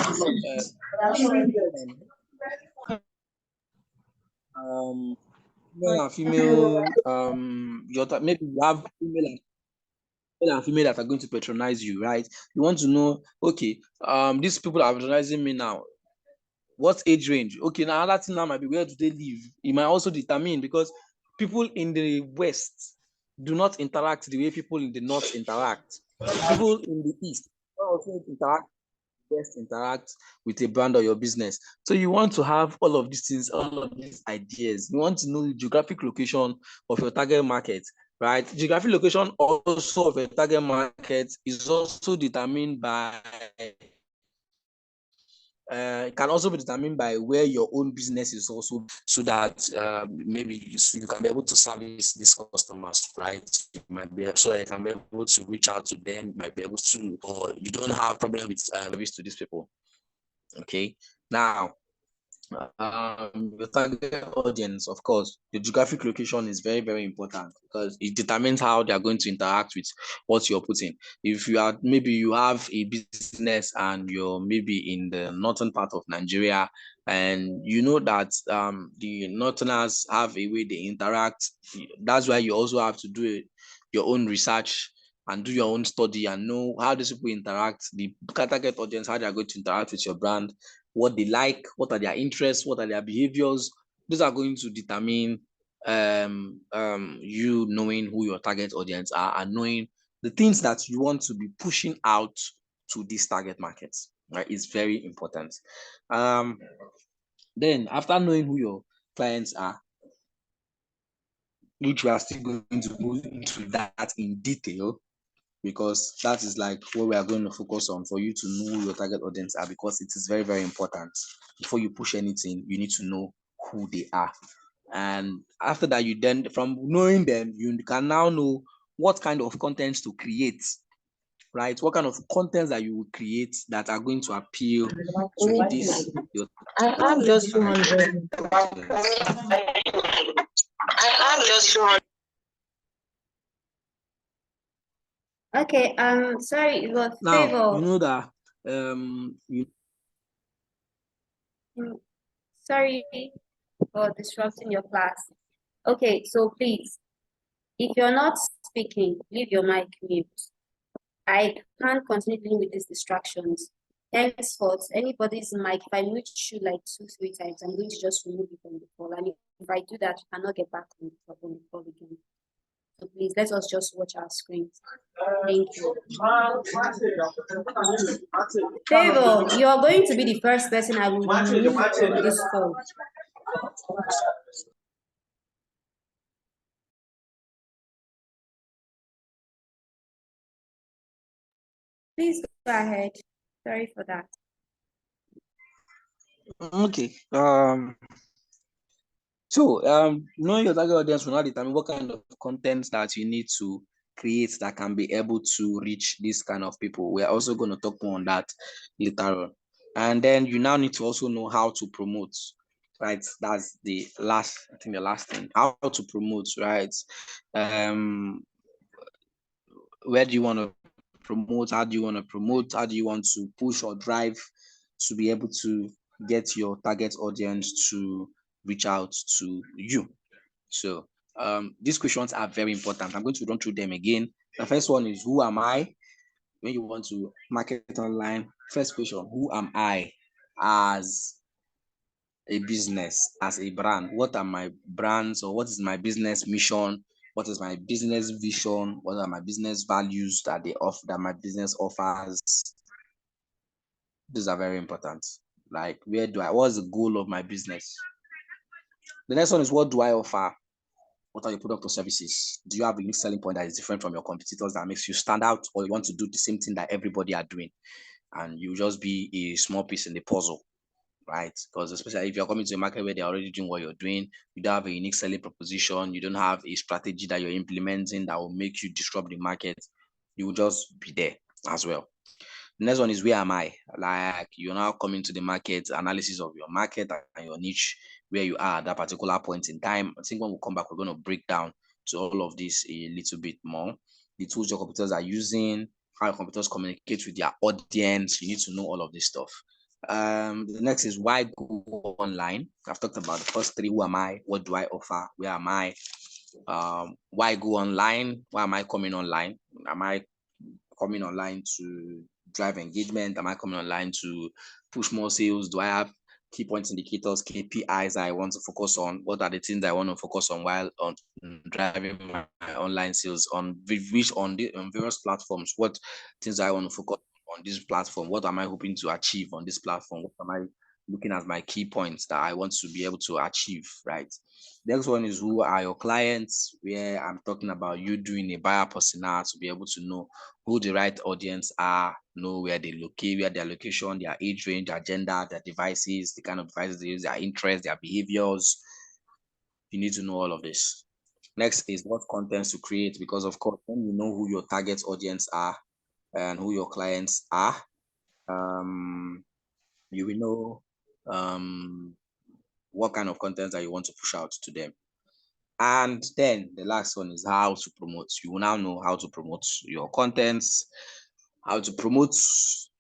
male and female maybe you have male and female that are going to patronize you, right? You want to know, okay, these people are patronizing me now. What age range? Okay, now another thing now might be, where do they live? It might also determine, because people in the West do not interact the way people in the North interact. People in the East also interact with a brand or your business. So you want to have all of these things, all of these ideas. You want to know the geographic location of your target market, right? Geographic location also of your target market is also determined by can also be determined by where your own business is also, so that maybe you can be able to service these customers, right? You might be, so you can be able to reach out to them, you might be able to, or you don't have problem with service to these people. Okay, now your target audience, of course, the geographic location is very, very important, because it determines how they are going to interact with what you're putting. If you are, maybe you have a business and you're maybe in the northern part of Nigeria, and you know that the northerners have a way they interact, that's why you also have to do your own research and do your own study and know how these people interact, the target audience, how they are going to interact with your brand, what they like, what are their interests, what are their behaviors. Those are going to determine you knowing who your target audience are and knowing the things that you want to be pushing out to these target markets, right? It's very important. Then after knowing who your clients are, which we are still going to go into that in detail, because that is like what we are going to focus on, for you to know who your target audience are, because it is very, very important. Before you push anything, you need to know who they are. And after that, you then, from knowing them, you can now know what kind of contents to create, right? What kind of contents that you will create that are going to appeal to this your I have just 200. I have just 200. Okay, sorry, it was now. You Favor. know that Sorry for disrupting your class. Okay, so please, if you're not speaking, leave your mic mute. I can't continue dealing with these distractions. Henceforth, anybody's mic, if I mute you like 2-3 times, I'm going to just remove you from the call. And if I do that, you cannot get back on the call again. So please, let us just watch our screens. Thank you. Favor, you are going to be the first person I will remove from this call. Please go ahead. Sorry for that. Okay. So, knowing your target audience will now determine what kind of content that you need to create that can be able to reach this kind of people. We're also going to talk more on that later on. And then you now need to also know how to promote, right? That's the last thing, how to promote, right? Where do you want to promote? How do you want to promote? How do you want to push or drive to be able to get your target audience to reach out to you? So these questions are very important. I'm going to run through them again. The first one is, who am I? When you want to market online, first question, who am I as a business as a brand? What are my brands, or what is my business mission? What is my business vision? What are my business values that they offer, that my business offers? These are very important. Like, what's the goal of my business? The next one is, what do I offer? What are your product or services? Do you have a unique selling point that is different from your competitors that makes you stand out, or you want to do the same thing that everybody are doing and you just be a small piece in the puzzle, right? Because especially if you're coming to a market where they're already doing what you're doing, you don't have a unique selling proposition, you don't have a strategy that you're implementing that will make you disrupt the market, you will just be there as well. The next one is, where am I? Like, you're now coming to the market, analysis of your market and your niche, where you are at that particular point in time. I think when we come back, we're going to break down to all of this a little bit more. The tools your competitors are using, how your competitors communicate with their audience. You need to know all of this stuff. The next is, why go online? I've talked about the first three. Who am I? What do I offer? Where am I? Why go online? Why am I coming online? Am I coming online to drive engagement? Am I coming online to push more sales? Do I have key points indicators, KPIs I want to focus on? What are the things I want to focus on while on driving my online sales on various platforms? What things I want to focus on this platform? What am I hoping to achieve on this platform? What am I looking at my key points that I want to be able to achieve, right? Next one is, who are your clients? Where I'm talking about you doing a buyer persona to be able to know who the right audience are, know where they locate, where their location, their age range, their gender, their devices, the kind of devices they use, their interests, their behaviors. You need to know all of this. Next is, what contents to create, because of course, when you know who your target audience are and who your clients are, you will know what kind of content that you want to push out to them. And then the last one is how to promote. You will now know how to promote your contents, how to promote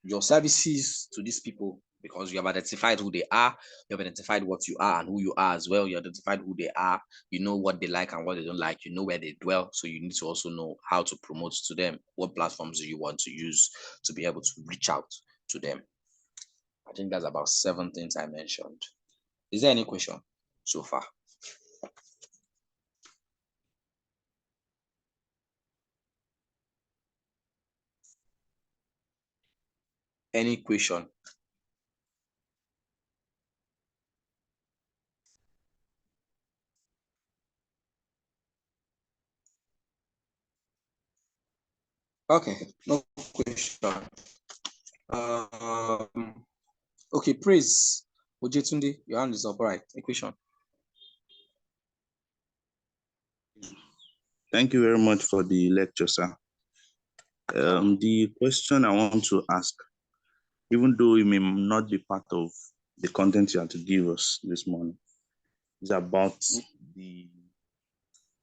your services to these people, because you have identified who they are, you have identified what you are and who you are as well. You identified who they are, you know what they like and what they don't like, you know where they dwell. So you need to also know how to promote to them. What platforms do you want to use to be able to reach out to them? I think that's about 7 things I mentioned. Is there any question so far? Any question? Okay, no question. Okay, praise. Ojetunde, your hand is up. All right, a question. Thank you very much for the lecture, sir. The question I want to ask, even though it may not be part of the content you have to give us this morning, is about the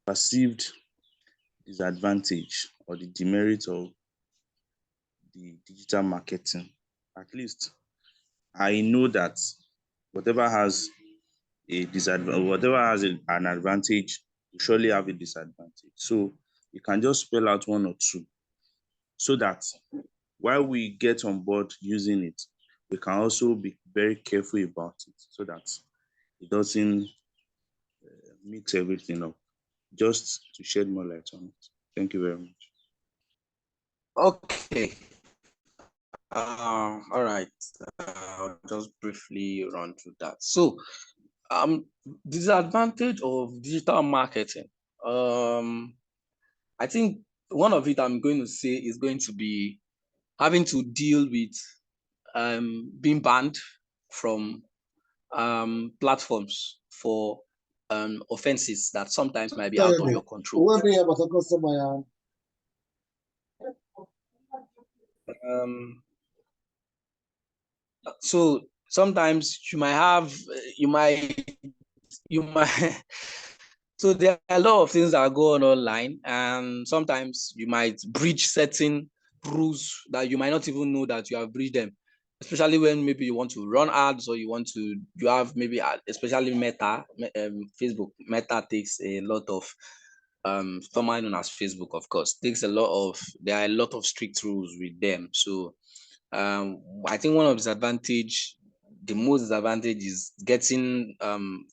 perceived disadvantage or the demerit of the digital marketing. At least I know that whatever has a disadvantage, whatever has an advantage, will surely have a disadvantage. So you can just spell out one or two, so that while we get on board using it, we can also be very careful about it, so that it doesn't mix everything up. Just to shed more light on it. Thank you very much. Okay. All right. I'll just briefly run through that. So, disadvantage of digital marketing. I think one of it I'm going to say is going to be having to deal with being banned from platforms for offenses that sometimes might be out of your control. So sometimes you might so there are a lot of things that go on online, and sometimes you might breach certain rules that you might not even know that you have breached them, especially when maybe you want to run ads, or you have maybe especially Meta, Facebook. Meta takes a lot of formerly known as Facebook, of course, there are a lot of strict rules with them. So I think one of the disadvantage the most disadvantage is getting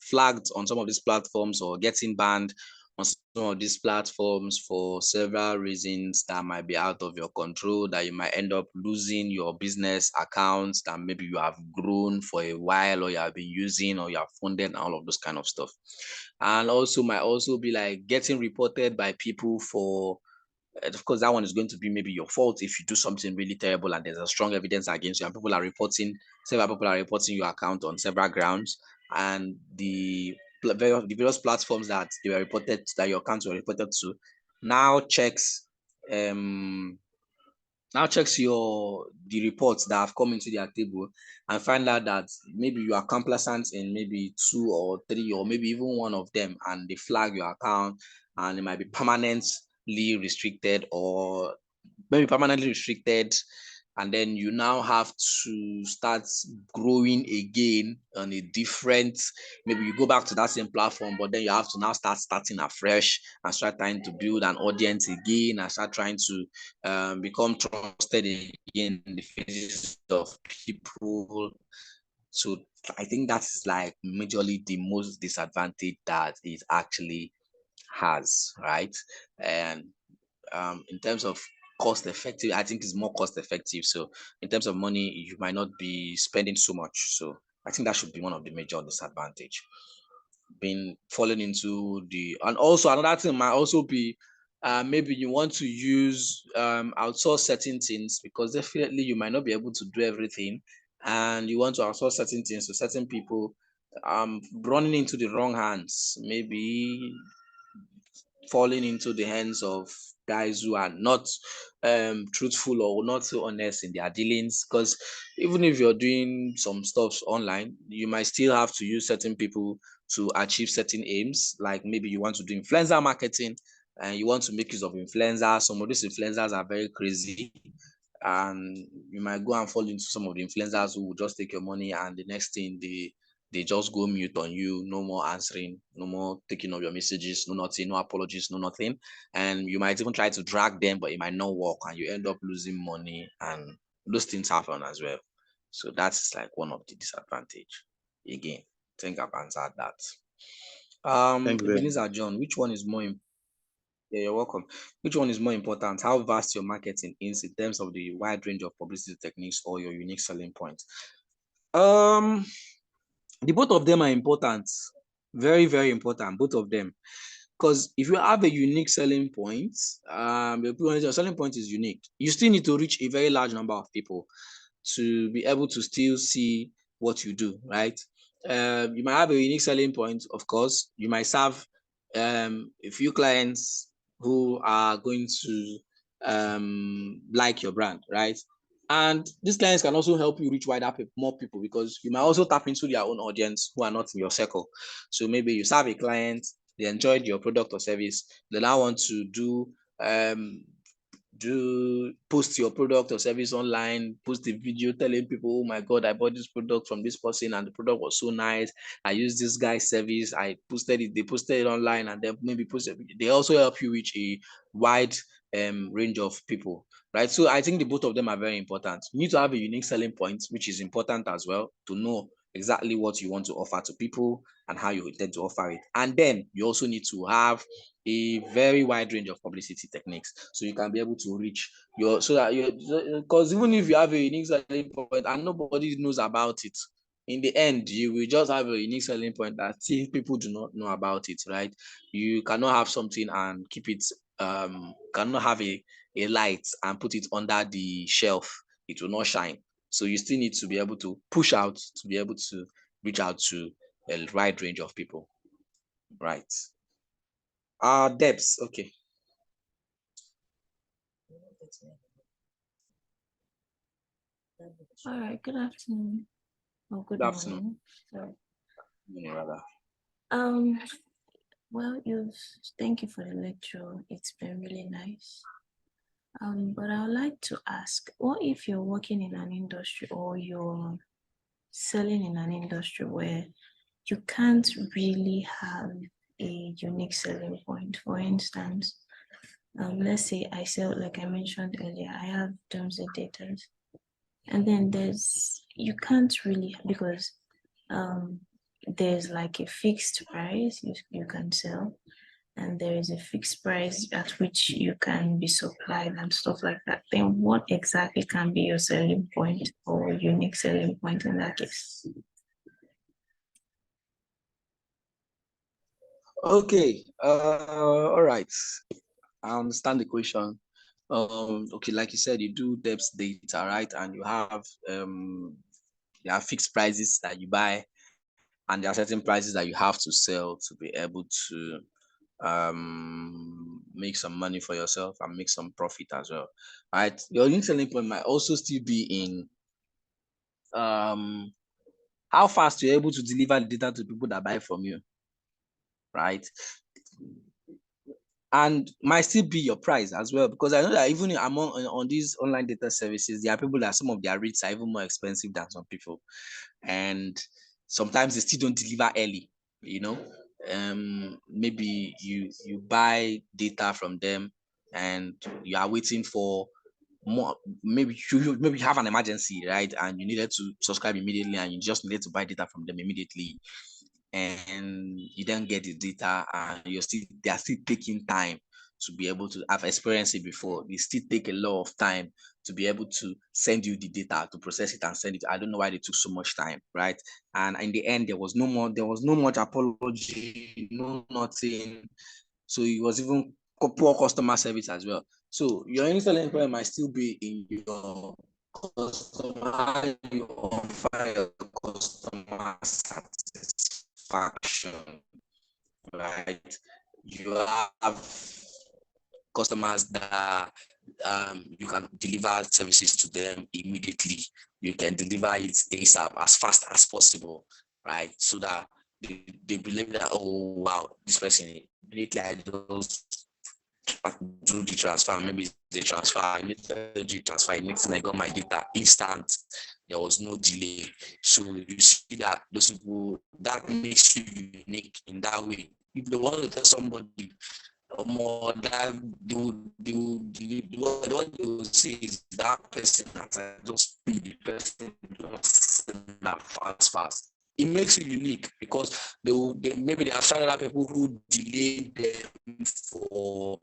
flagged on some of these platforms or getting banned on some of these platforms for several reasons that might be out of your control, that you might end up losing your business accounts that maybe you have grown for a while or you have been using or you have funded and all of those kind of stuff. And also might also be like getting reported by people for, of course, that one is going to be maybe your fault if you do something really terrible and there's a strong evidence against you and several people are reporting your account on several grounds, and the various platforms that they were reported, that your accounts were reported to, now checks the reports that have come into their table and find out that maybe you are complacent in maybe 2 or 3 or maybe even one of them, and they flag your account and it might be permanently restricted or maybe permanently restricted, and then you now have to start growing again on a different, maybe you go back to that same platform, but then you have to now starting afresh and start trying to build an audience again and start trying to become trusted again in the faces of people. So I think that is like majorly the most disadvantage that it actually has, right? And in terms of cost effective, I think it's more cost effective. So in terms of money, you might not be spending so much. So I think that should be one of the major disadvantage. Being falling into the, and also another thing might also be maybe you want to use outsource certain things, because definitely you might not be able to do everything and you want to outsource certain things to certain people, running into the wrong hands, maybe falling into the hands of guys who are not truthful or not so honest in their dealings. Because even if you're doing some stuff online, you might still have to use certain people to achieve certain aims. Like maybe you want to do influencer marketing and you want to make use of influencers. Some of these influencers are very crazy, and you might go and fall into some of the influencers who will just take your money, and the next thing they just go mute on you, no more answering, no more taking of your messages, no nothing, no apologies, no nothing. And you might even try to drag them, but it might not work and you end up losing money, and those things happen as well. So that's like one of the disadvantage. Again, I think I've answered that. Thank you very much. Ebenezer John, which one is more yeah, you're welcome. Which one is more important? How vast your marketing is in terms of the wide range of publicity techniques or your unique selling point? The both of them are important. Very, very important, both of them. Because if you have a unique selling point, your selling point is unique, you still need to reach a very large number of people to be able to still see what you do, right? You might have a unique selling point, of course. You might serve a few clients who are going to like your brand, right? And these clients can also help you reach more people, because you might also tap into their own audience who are not in your circle. So maybe you serve a client, they enjoyed your product or service, they now want to do post your product or service online, post a video telling people, oh my god, I bought this product from this person and the product was so nice, I used this guy's service, I posted it, they posted it online, and then maybe they also help you reach a wide range of people, right? So I think the both of them are very important. You need to have a unique selling point, which is important as well, to know exactly what you want to offer to people and how you intend to offer it. And then you also need to have a very wide range of publicity techniques, so you can be able to reach because even if you have a unique selling point and nobody knows about it, in the end you will just have a unique selling point that still people do not know about it, right? You cannot have something and keep it cannot have a light and put it under the shelf, it will not shine. So you still need to be able to push out to be able to reach out to a wide range of people, right? Debs, okay. All right, good afternoon. Oh, good Good afternoon. morning. Sorry. Rather. Well, thank you for the lecture. It's been really nice. But I would like to ask, what if you're working in an industry or you're selling in an industry where you can't really have a unique selling point? For instance, let's say I sell, like I mentioned earlier, I have terms and data. And then you can't really, because there's like a fixed price you can sell, and there is a fixed price at which you can be supplied and stuff like that. Then what exactly can be your selling point or unique selling point in that case? Okay. All right. I understand the question. Okay, like you said, you do depth data, right? And there are fixed prices that you buy, and there are certain prices that you have to sell to be able to make some money for yourself and make some profit as well. Right. Your unique selling point might also still be in how fast you're able to deliver the data to people that buy from you, right? And might still be your price as well, because I know that even on these online data services, there are people that some of their rates are even more expensive than some people, and sometimes they still don't deliver early. Maybe you buy data from them and you are waiting for more. Maybe you have an emergency, right, and you needed to subscribe immediately, and you just needed to buy data from them immediately, and you don't get the data, and they are still taking time to be able to have experienced it before. They still take a lot of time to be able to send you the data, to process it and send it. I don't know why they took so much time, right? And in the end, there was no much apology, no nothing. So it was even poor customer service as well. So your initial employer might still be in your customer, you offer your customer satisfaction, right? You have customers that you can deliver services to them immediately. You can deliver it ASAP, as fast as possible, right? So that they believe that, oh wow, this person immediately I just do the transfer. Maybe the transfer, I need to do the transfer. Next thing I got my data instant. There was no delay. So you see that those people, that makes you unique in that way. If they want to tell somebody more, that what they will say is that person that I just be the person just that fast. It makes you unique because maybe there are some other people who delay them for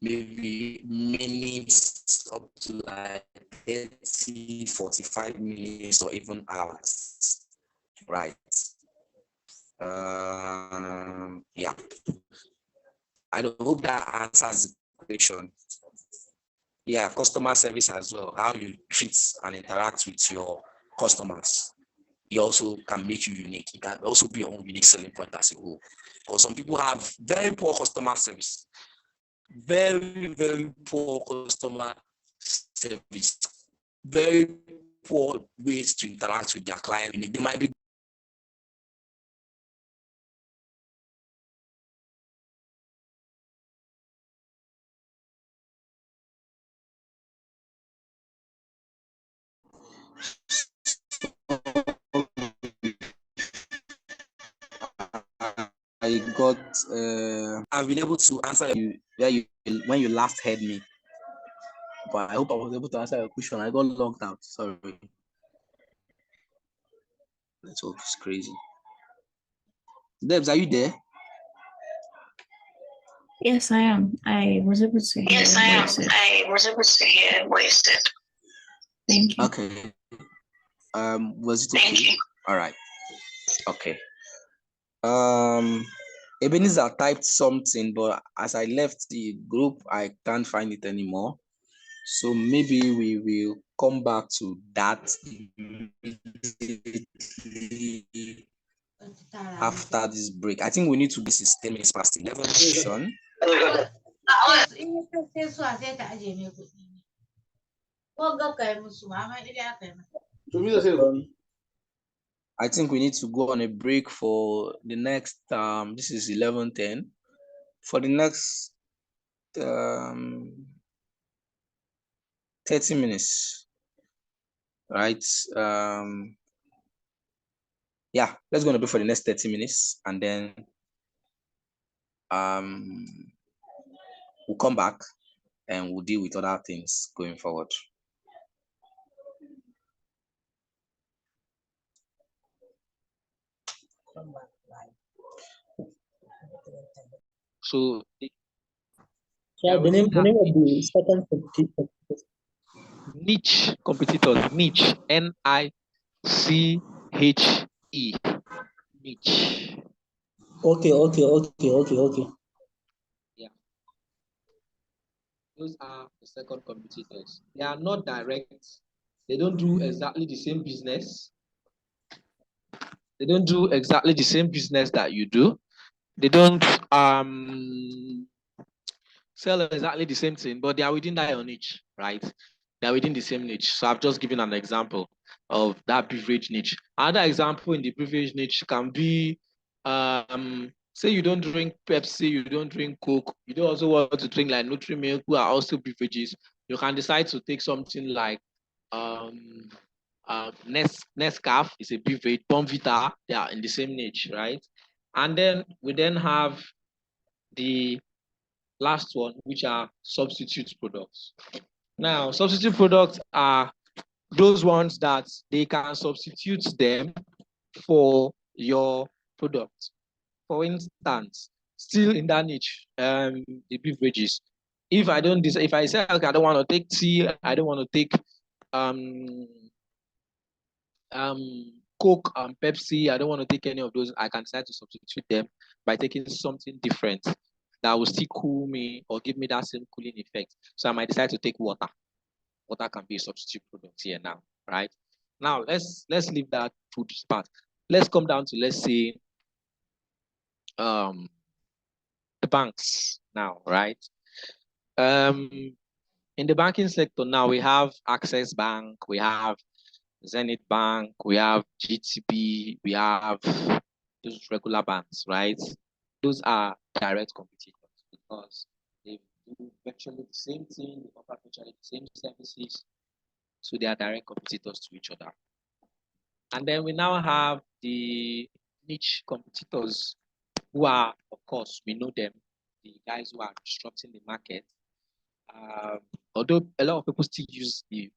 maybe minutes up to like 30, 45 minutes or even hours, right? Yeah. I don't hope that answers the question. Yeah, customer service as well, how you treat and interact with your customers. It also can make you unique. It can also be your own unique selling point as a whole. Because some people have very poor customer service. Very, very poor customer service. Very poor ways to interact with their client. They might be I got I've been able to answer you when you last heard me, but I hope I was able to answer your question. I got logged out. Sorry. Network is crazy. Debs, are you there? Yes, I am. I was able to hear Yes, I what you am. said. I was able to hear what you said. Thank you. Okay. Was it okay? Thank you. All right. Okay. Ebenezer typed something, but as I left the group, I can't find it anymore. So maybe we will come back to that after this break. I think we need to. This is 10 minutes past 11. Sean. I think we need to go on a break for the next this is 11:10 for the next 30 minutes, right? Yeah, let's go on a break for the next 30 minutes, and then we'll come back and we'll deal with other things going forward. So Yeah, the name of the second competitor. niche competitors, niche, NICHE, niche. Okay. Yeah, those are the second competitors. They are not direct. They don't do exactly the same business. They don't do exactly the same business that you do. They don't sell exactly the same thing, but they are within that niche, right? They are within the same niche. So I've just given an example of that beverage niche. Another example in the beverage niche can be, say you don't drink Pepsi, you don't drink Coke, you don't also want to drink like Nutri-Milk, who are also beverages. You can decide to take something like Nescafe is a beverage, Bonvita, they are in the same niche, right? And then we then have the last one, which are substitute products. Now, substitute products are those ones that they can substitute them for your product. For instance, still in that niche, the beverages. If I don't decide, if I say, okay, I don't want to take tea, I don't want to take um Coke and Pepsi, I don't want to take any of those, I can decide to substitute them by taking something different that will still cool me or give me that same cooling effect. So I might decide to take water. Water can be a substitute product here now, right? Now let's leave that food part. Let's come down to, let's say, the banks now, right? In the banking sector now, we have Access Bank, we have Zenith Bank, we have GTP, we have those regular banks, right? Those are direct competitors because they do virtually the same thing, they offer virtually the same services, so they are direct competitors to each other. And then we now have the niche competitors who are, of course, we know them, the guys who are disrupting the market. Although a lot of people still use the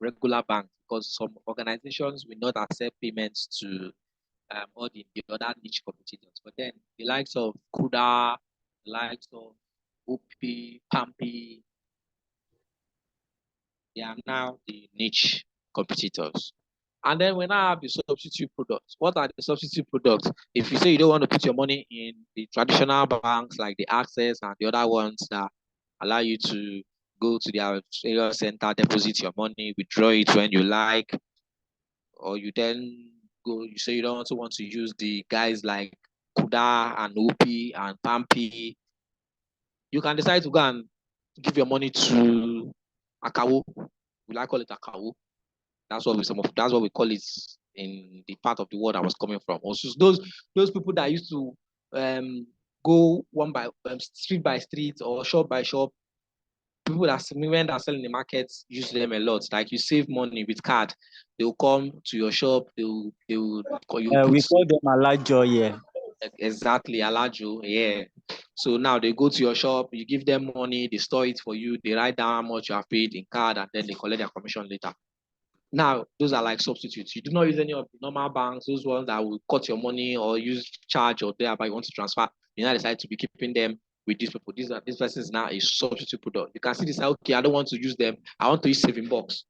regular bank because some organizations will not accept payments to all the other niche competitors. But then the likes of Kuda, the likes of OP, Pampi, they are now the niche competitors. And then we now have the substitute products. What are the substitute products? If you say you don't want to put your money in the traditional banks like the Access and the other ones that allow you to go to their area center, deposit your money, withdraw it when you like, or you then go, you say you don't also want to use the guys like Kuda and OP and Pampi, you can decide to go and give your money to Akawo. We like call it Akawo. That's what we call it in the part of the world I was coming from. Also, those people that used to go one by street by street or shop by shop, people that women that sell in the market use them a lot. Like you save money with card, they will come to your shop. They will call you. We call them Alajo, yeah. Exactly, Alajo, yeah. So now they go to your shop, you give them money, they store it for you, they write down how much you have paid in card, and then they collect their commission later. Now, those are like substitutes. You do not use any of the normal banks, those ones that will cut your money or use charge or thereby you want to transfer. You now decide to be keeping them with these people. This person is now a substitute product. You can see this, okay, I don't want to use them. I want to use saving box.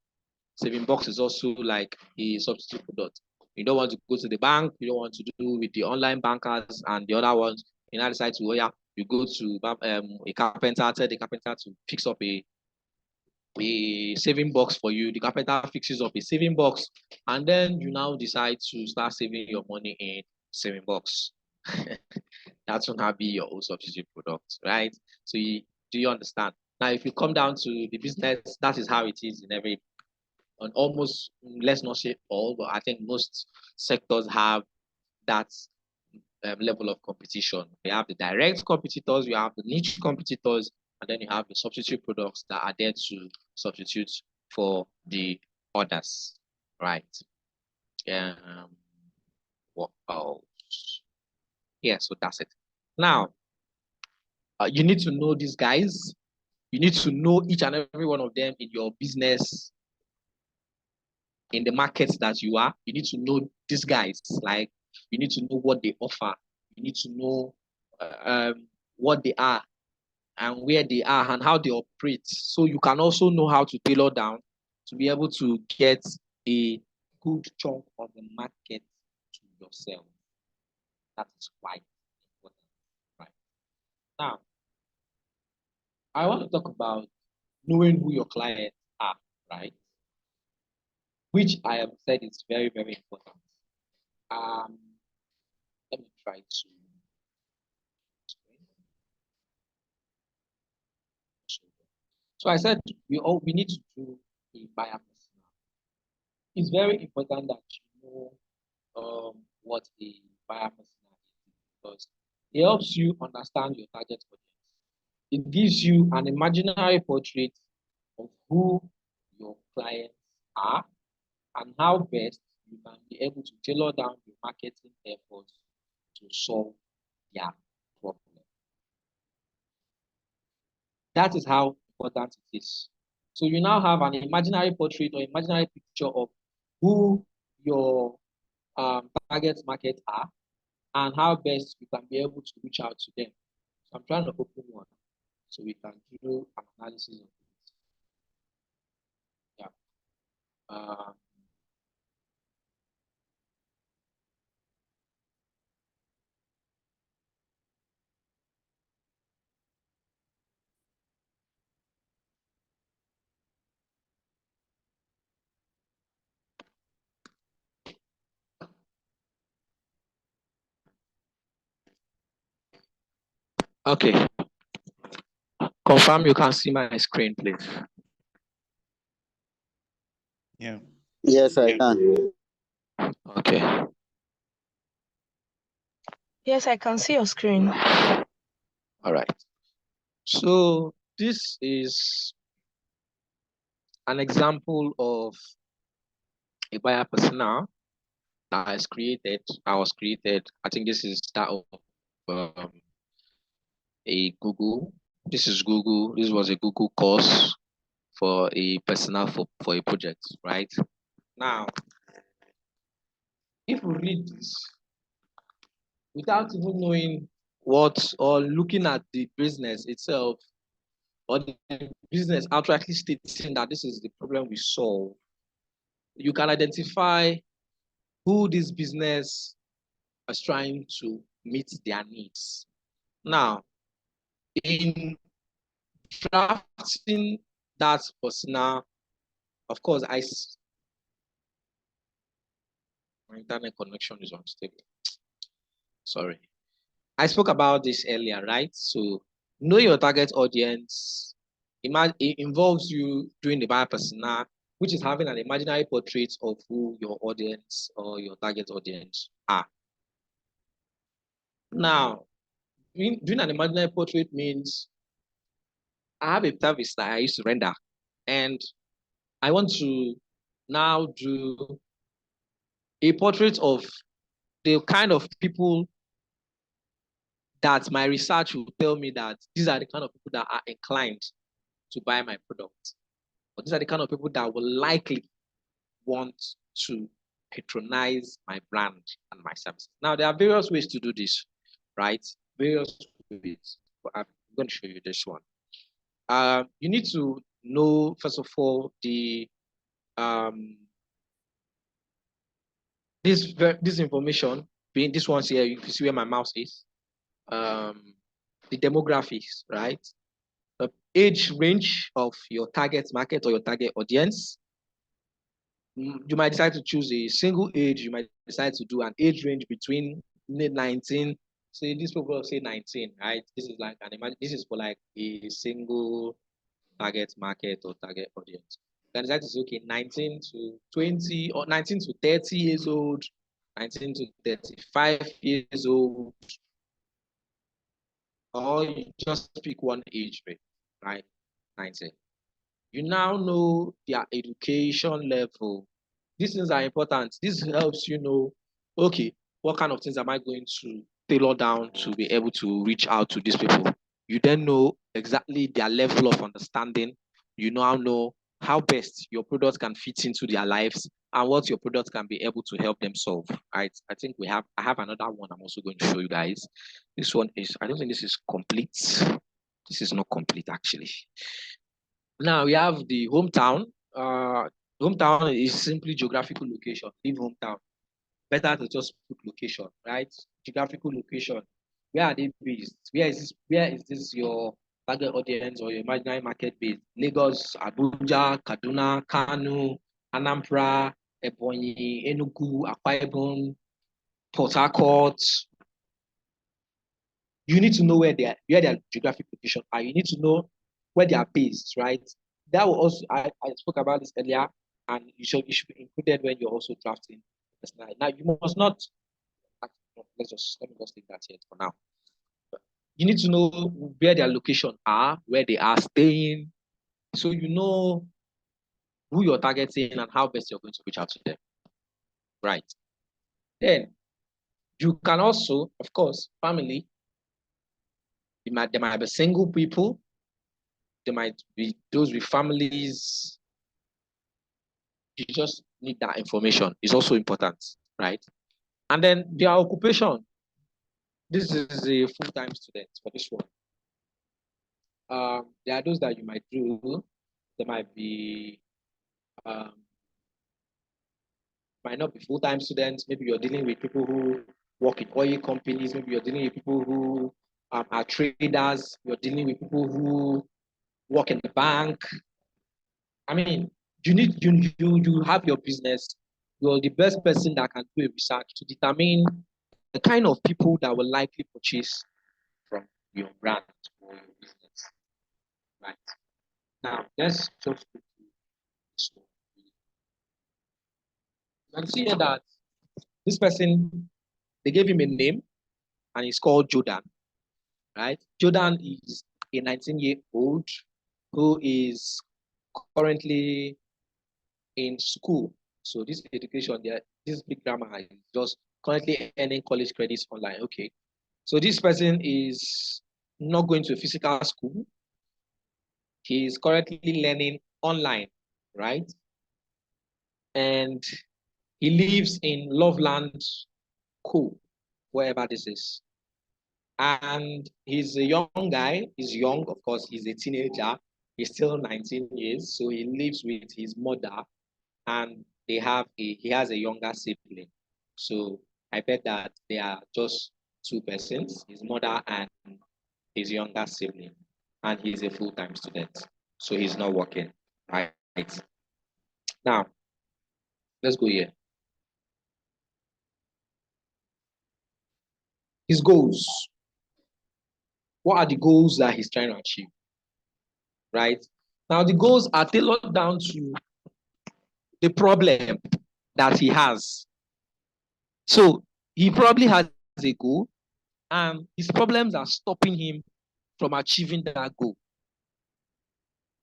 Saving box is also like a substitute product. You don't want to go to the bank. You don't want to do with the online bankers and the other ones. You now decide to, you go to a carpenter, tell the carpenter to fix up a saving box for you. The carpenter fixes up a saving box, and then you now decide to start saving your money in saving box. That's will not be your own substitute product, right? So do you understand? Now, if you come down to the business, that is how it is in every, on almost, let's not say all, but I think most sectors have that level of competition. You have the direct competitors, you have the niche competitors, and then you have the substitute products that are there to substitute for the others, right? What else? Yeah, so that's it. Now, you need to know these guys. You need to know each and every one of them in your business, in the markets that you are. You need to know these guys. Like, You need to know what they offer. You need to know what they are and where they are and how they operate. So you can also know how to tailor down to be able to get a good chunk of the market to yourself. That is quite important, right? Now, I want to talk about knowing who your clients are, right? Which I have said is very, very important. Let me try to. So I said we need to do a buyer persona. It's very important that you know what a buyer persona is because it helps you understand your target audience. It gives you an imaginary portrait of who your clients are and how best you can be able to tailor down your marketing efforts to solve their problem. That is how important it is. So you now have an imaginary portrait or imaginary picture of who your target market are and how best you can be able to reach out to them. So I'm trying to open one so we can do an analysis of it. Yeah. Okay. Confirm you can see my screen, please. Yeah. Yes, I can. Okay. Yes, I can see your screen. All right. So this is an example of a buyer persona that was created. I think this is that of a Google. This is Google. This was a Google course for a persona for a project, right? Now, if we read this without even knowing what or looking at the business itself, or the business outrightly stating that this is the problem we solve, you can identify who this business is trying to meet their needs. Now, in drafting that persona, of course, my internet connection is unstable. Sorry. I spoke about this earlier, right? So know your target audience. It involves you doing the buyer persona, which is having an imaginary portrait of who your audience or your target audience are. Now, doing an imaginary portrait means I have a service that I used to render, and I want to now do a portrait of the kind of people that my research will tell me that these are the kind of people that are inclined to buy my product. But these are the kind of people that will likely want to patronize my brand and my service. Now, there are various ways to do this, right? Various ways. But I'm going to show you this one. You need to know, first of all, the this information, being this one's here, you can see where my mouse is. The demographics, right? The age range of your target market or your target audience. You might decide to choose a single age. You might decide to do an age range between 19. Say these people say 19, right? This is like this is for like a single target market or target audience. You can decide to say, okay, 19 to 20 or 19 to 30 years old, 19 to 35 years old, or you just pick one age range, right? 19. You now know their education level. These things are important. This helps you know, okay, what kind of things am I going to tailor down to be able to reach out to these people? You then know exactly their level of understanding. You now know how best your product can fit into their lives and what your product can be able to help them solve. Right? I think I have another one I'm also going to show you guys. This one is, I don't think this is complete. This is not complete actually. Now we have the hometown. Hometown is simply geographical location. Leave hometown. Better to just put location, right? Geographical location. Where are they based? Where is this your target audience or your imaginary market based? Lagos, Abuja, Kaduna, Kano, Anambra, Ebonyi, Enugu, Akwa Ibom, Port Harcourt. You need to know where their geographic location are. You need to know where they are based, right? That will also, I spoke about this earlier, and it should be included when you're also drafting personality. Now you must not, let me just take that here for now. You need to know where their location are, where they are staying, so you know who you're targeting and how best you're going to reach out to them. Right. Then you can also, of course, family. There might be single people. There might be those with families. You just need that information. It's also important, right? And then their occupation. This is a full-time student for this one. There are those that you might do. There might be, might not be full-time students. Maybe you're dealing with people who work in oil companies. Maybe you're dealing with people who are traders. You're dealing with people who work in the bank. I mean, you have your business. You're the best person that can do a research to determine the kind of people that will likely purchase from your brand or your business. Right. Now, let's just go to this one. You can see here that this person, they gave him a name, and he's called Jordan. Right? Jordan is a 19-year-old who is currently in school. So this education, this big grammar is just currently earning college credits online. Okay. So this person is not going to a physical school. He is currently learning online, right? And he lives in Loveland, Co, wherever this is. And he's a young guy. He's young, of course, he's a teenager. He's still 19 years. So he lives with his mother, and he has a younger sibling. So I bet that they are just two persons, his mother and his younger sibling. And he's a full-time student. So he's not working. Right. Now, let's go here. His goals. What are the goals that he's trying to achieve? Right? Now, the goals are tailored down to the problem that he has. So he probably has a goal, and his problems are stopping him from achieving that goal.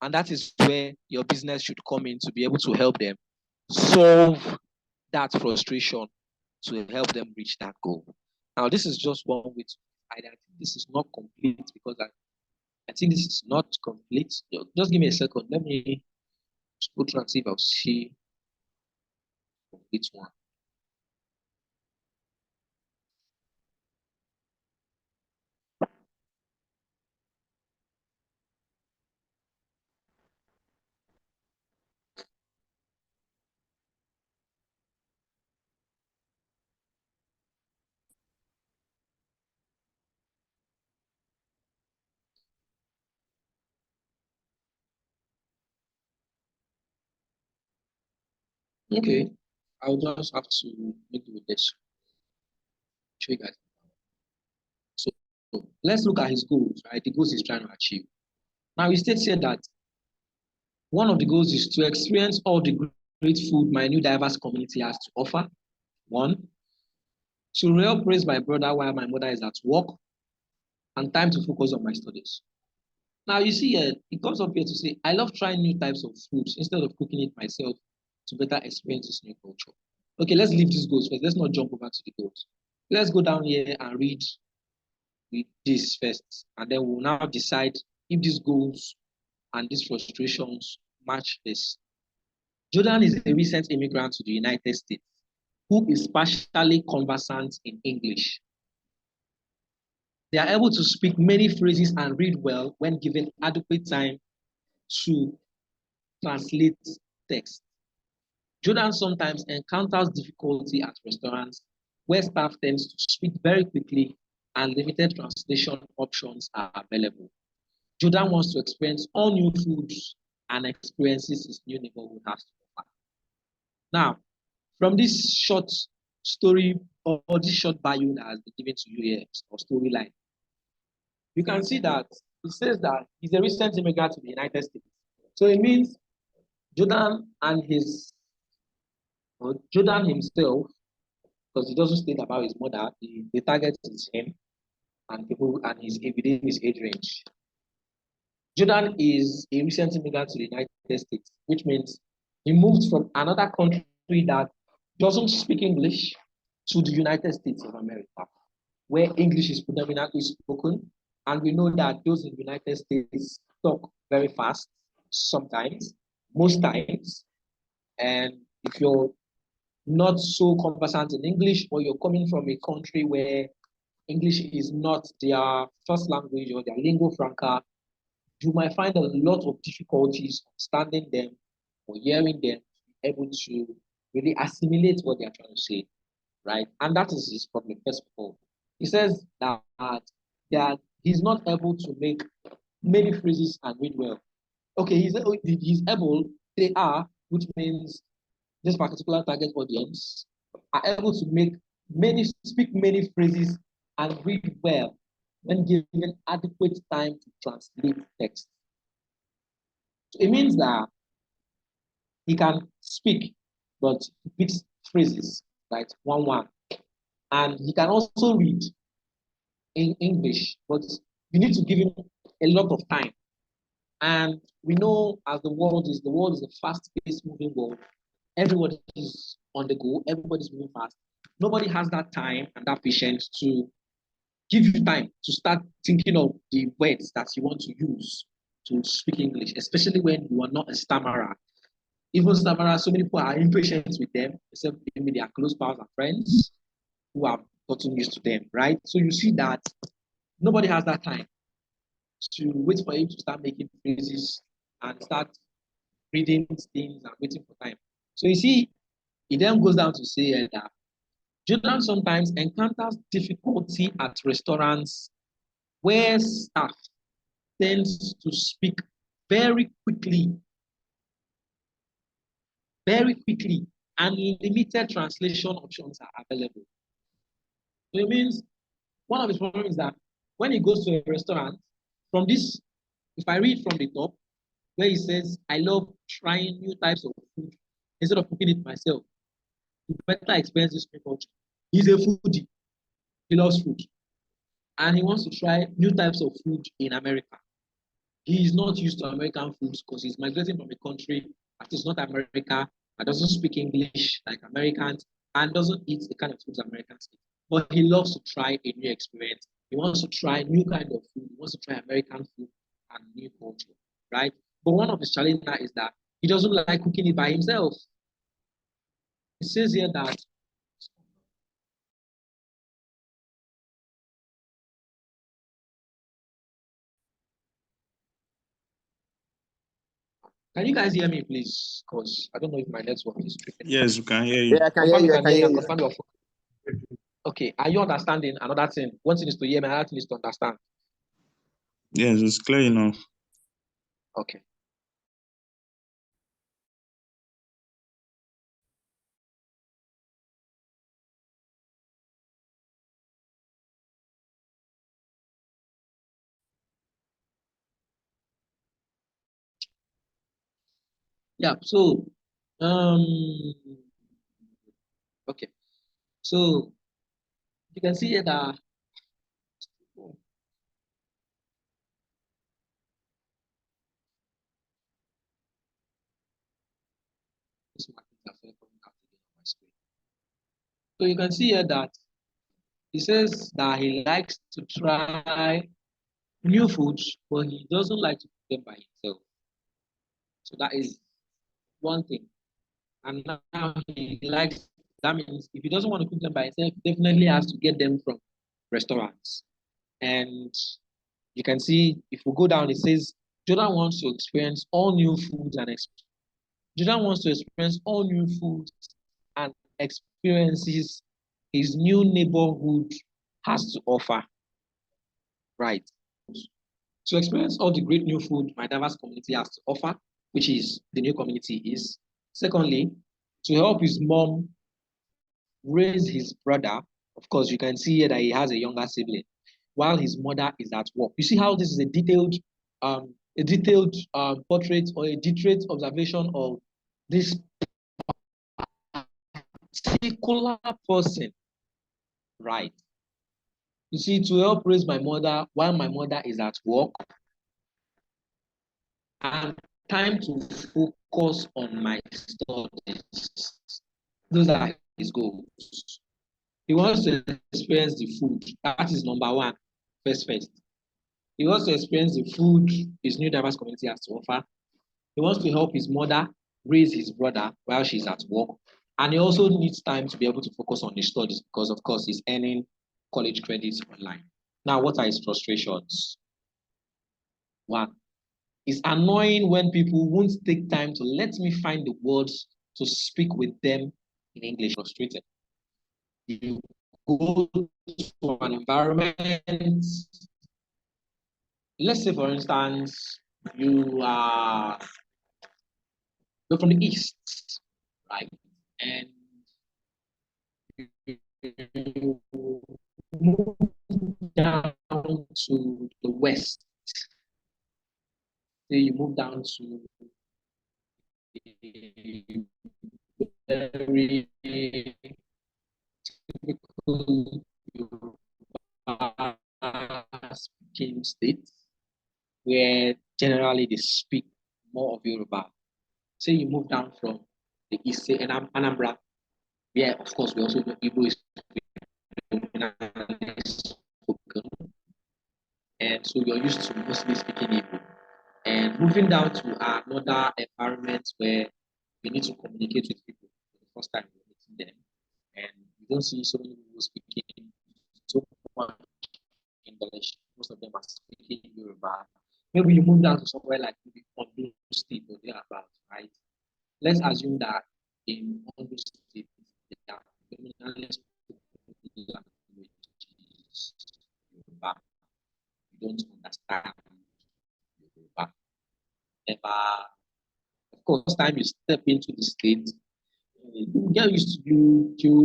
And that is where your business should come in to be able to help them solve that frustration, to help them reach that goal. Now, this is just one way to I think this is not complete because I think this is not complete. Just give me a second. Let me go through and see if I'll see complete one. Okay, I'll just have to make do with this. Show you guys. So let's look at his goals, right? The goals he's trying to achieve. Now, he states here that one of the goals is to experience all the great food my new diverse community has to offer. One, to help raise my brother while my mother is at work, and time to focus on my studies. Now, you see, it comes up here to say, I love trying new types of foods instead of cooking it myself to better experience this new culture. Okay, let's leave these goals first. Let's not jump over to the goals. Let's go down here and read this first, and then we'll now decide if these goals and these frustrations match this. Jordan is a recent immigrant to the United States who is partially conversant in English. They are able to speak many phrases and read well when given adequate time to translate text. Jordan sometimes encounters difficulty at restaurants where staff tends to speak very quickly and limited translation options are available. Jordan wants to experience all new foods and experiences his new neighborhood has to offer. Now, from this short story or this short bio that has been given to you here, or storyline, you can see that it says that he's a recent immigrant to the United States. So it means Jordan and Jordan himself, because he doesn't state about his mother, the target is him and people and his within his age range. Jordan is a recent immigrant to the United States, which means he moved from another country that doesn't speak English to the United States of America, where English is predominantly spoken. And we know that those in the United States talk very fast, sometimes, most times. And if you're not so conversant in English, or you're coming from a country where English is not their first language or their lingua franca, you might find a lot of difficulties understanding them or hearing them, able to really assimilate what they're trying to say, right? And that is his problem, first of all. He says that he's not able to make many phrases and read well. Okay, he's able, they are, which means this particular target audience are able to speak many phrases and read well when given adequate time to translate text. So it means that he can speak, but he picks phrases, right? One. And he can also read in English, but you need to give him a lot of time. And we know as the world is a fast-paced moving world. Everybody is on the go, everybody's moving fast. Nobody has that time and that patience to give you time to start thinking of the words that you want to use to speak English, especially when you are not a stammerer. Even stammerers, so many people are impatient with them, except maybe their close pals and friends who have gotten used to them, right? So you see that nobody has that time to wait for him to start making phrases and start reading things and waiting for time. So you see, it then goes down to say that Jordan sometimes encounters difficulty at restaurants where staff tends to speak very quickly, and limited translation options are available. So it means one of his problems is that when he goes to a restaurant, from this, if I read from the top, where he says, I love trying new types of food instead of cooking it myself to better experience this new culture. He's a foodie. He loves food. And he wants to try new types of food in America. He is not used to American foods because he's migrating from a country that is not America, that doesn't speak English like Americans, and doesn't eat the kind of foods Americans eat. But he loves to try a new experience. He wants to try new kind of food. He wants to try American food and new culture, right? But one of his challenges is that he doesn't like cooking it by himself. It says here that can you guys hear me, please? Because I don't know if my network is tripping. Yes, we can hear you. Yeah, I can hear you. I can hear you. Confirm your phone. Okay, are you understanding? Another thing, one thing is to hear me, another thing is to understand. Yes, it's clear enough. Okay. Yeah, so okay. So you can see here that so you can see here that he says that he likes to try new foods, but he doesn't like to cook them by himself. So that is one thing. And now he likes, that means if he doesn't want to cook them by himself, he definitely has to get them from restaurants. And you can see if we go down, it says Jordan wants to experience all new foods and Jordan wants to experience all new foods and experiences his new neighborhood has to offer. Right. To experience all the great new food my diverse community has to offer, which is the new community is. Secondly, to help his mom raise his brother. Of course, you can see here that he has a younger sibling, while his mother is at work. You see how this is a detailed portrait or a detailed observation of this particular person, right? You see, to help raise my mother while my mother is at work, and time to focus on my studies. Those are his goals. He wants to experience the food. That is number one, first. He wants to experience the food his new diverse community has to offer. He wants to help his mother raise his brother while she's at work. And he also needs time to be able to focus on his studies because, of course, he's earning college credits online. Now, what are his frustrations? One, it's annoying when people won't take time to let me find the words to speak with them in English. Frustrated. You go to an environment, let's say, for instance, you're from the east, right? And you move down to the west. Then you move down to the very typical speaking states where generally they speak more of Yoruba. Say you move down from the east, say Anambra, yeah, of course, we also know Igbo is spoken, and so you're used to mostly speaking Igbo. And moving down to another environment where you need to communicate with people for the first time you're meeting them, and you don't see so many people speaking so much English. Most of them are speaking Yoruba. Maybe you move down to somewhere like maybe Ondo State or thereabouts, right? Let's assume that in Ondo State, they are predominantly speaking language is Yoruba. You don't understand Yoruba. Never, of course, time you step into the state, you get used to you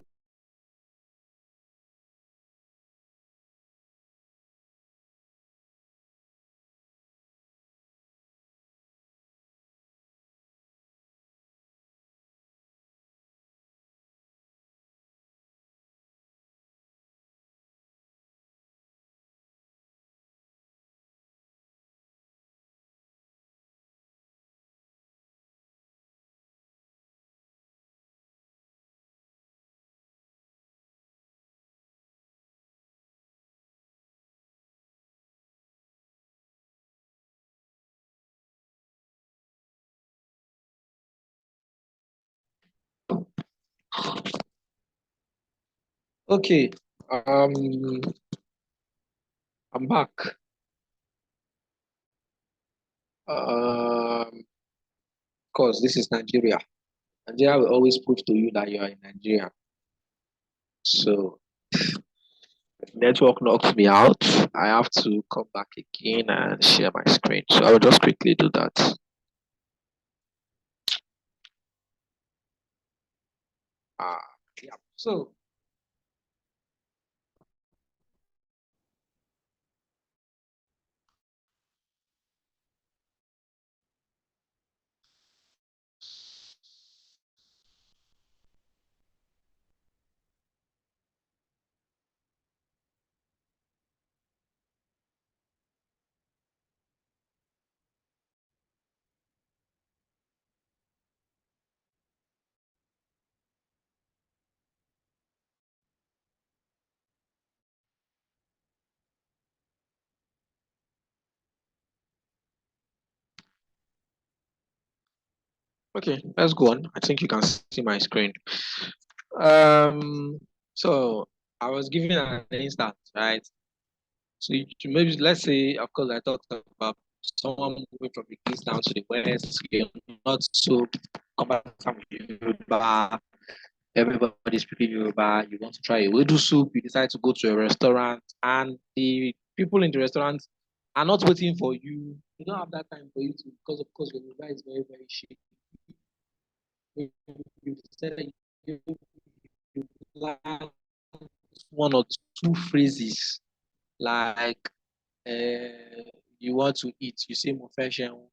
okay. I'm back. Of course, this is Nigeria. Nigeria will always prove to you that you are in Nigeria. So network knocks me out. I have to come back again and share my screen. So I will just quickly do that. Yeah. So Okay, let's go on. I think you can see my screen. So I was giving an instance, right? So maybe let's say, of course, I talked about someone moving from the east down to the west. You're not so comfortable with Yoruba. Everybody's speaking Yoruba. You want to try a wedu soup. You decide to go to a restaurant, and the people in the restaurant are not waiting for you. They don't have that time for you to, because of course Yoruba is very, very shaky. You said you learn one or two phrases like you want to eat, you say mo fẹ́ jẹun,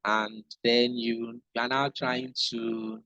and then you are now trying to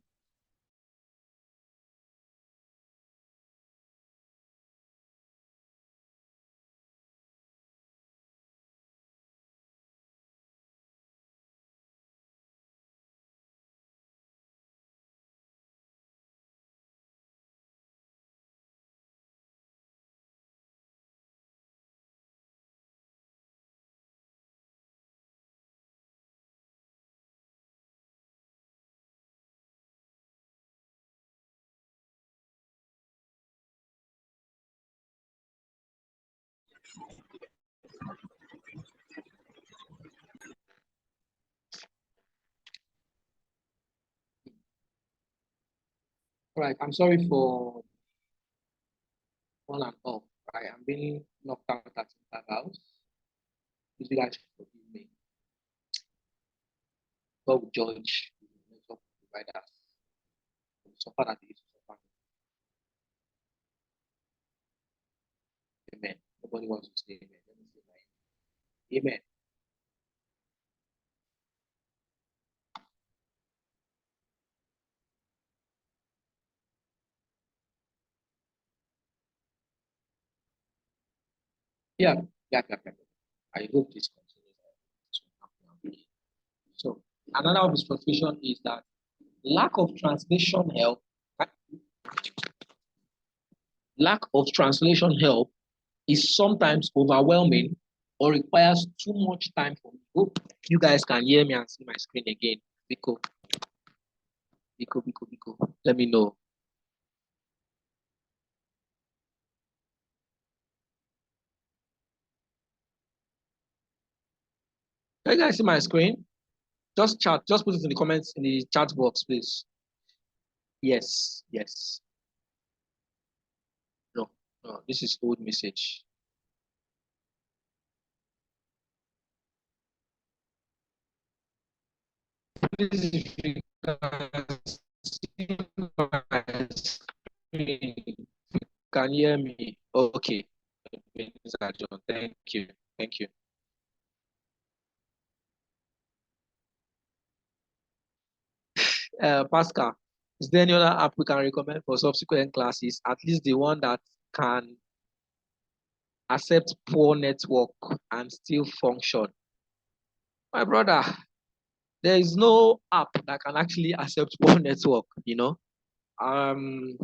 right. I'm sorry for one and all. Right, I'm being knocked out at intervals. Please you guys forgive me. God will judge the network providers. Suffer that they used to suffer. Amen. Nobody wants to say amen. Let me say my amen. Yeah, yeah. I hope this continues. So another of his frustration is that lack of translation help. Lack of translation help is sometimes overwhelming or requires too much time for me. Hope you guys can hear me and see my screen again. Biko. Let me know. Can you guys see my screen? Just chat, just put it in the comments in the chat box, please. Yes. No, this is old message. Please, if you guys see my screen, can you hear me? Okay. John, thank you. Pascal, is there any other app we can recommend for subsequent classes? At least the one that can accept poor network and still function. My brother, there is no app that can actually accept poor network, you know. None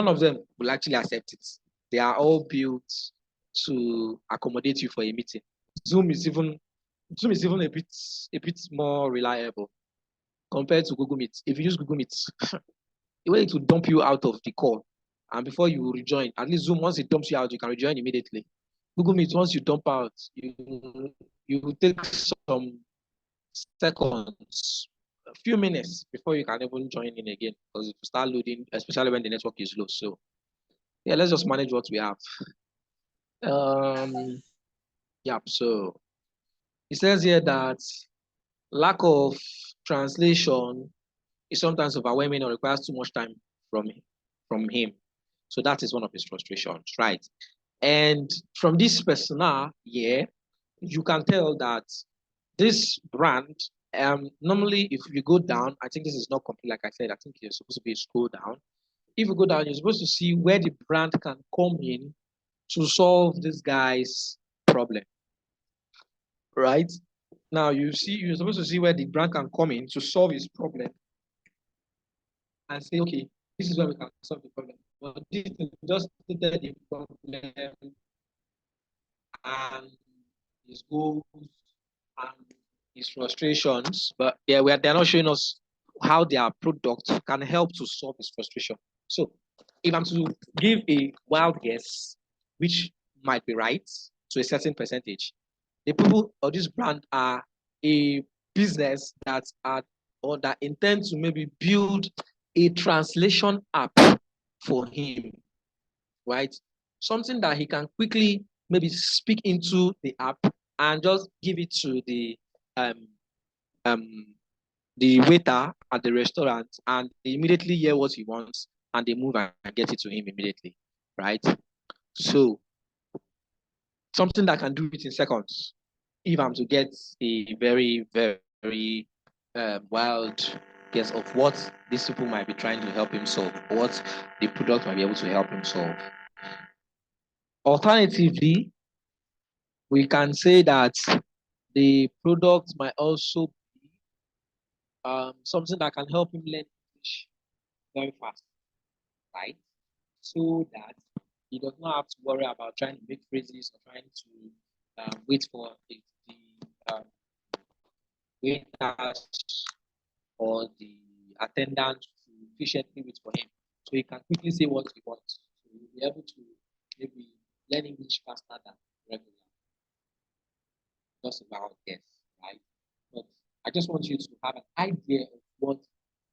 of them will actually accept it. They are all built to accommodate you for a meeting. Zoom is even a bit more reliable compared to Google Meet. If you use Google Meet, the way it will dump you out of the call, and before you rejoin, at least Zoom, once it dumps you out, you can rejoin immediately. Google Meet, once you dump out, you will take some seconds, a few minutes before you can even join in again, because it will start loading, especially when the network is low. So yeah, let's just manage what we have. Yeah, so it says here that lack of translation is sometimes overwhelming or requires too much time from him. So that is one of his frustrations, right? And from this persona, yeah, you can tell that this brand, normally if you go down, I think this is not complete, like I said, I think it's supposed to be a scroll down. If you go down, you're supposed to see where the brand can come in to solve this guy's problem, right? Now you're supposed to see where the brand can come in to solve his problem and say, okay, this is where we can solve the problem. But this is just stated the problem and his goals and his frustrations, but they're not showing us how their product can help to solve his frustration. So if I'm to give a wild guess, which might be right to a certain percentage, the people of this brand are a business that are or that intend to maybe build a translation app for him, right? Something that he can quickly maybe speak into the app and just give it to um, the waiter at the restaurant, and they immediately hear what he wants and they move and get it to him immediately, right? So something that can do it in seconds. If I'm to get a very, very wild guess of what these people might be trying to help him solve, what the product might be able to help him solve. Alternatively, we can say that the product might also be something that can help him learn English very fast, right? So that he does not have to worry about trying to make phrases or trying to wait for the waiters or the attendant to efficiently wait for him. So he can quickly say what he wants. So he'll be able to maybe learn English faster than regular. Just about guess, right? But I just want you to have an idea of what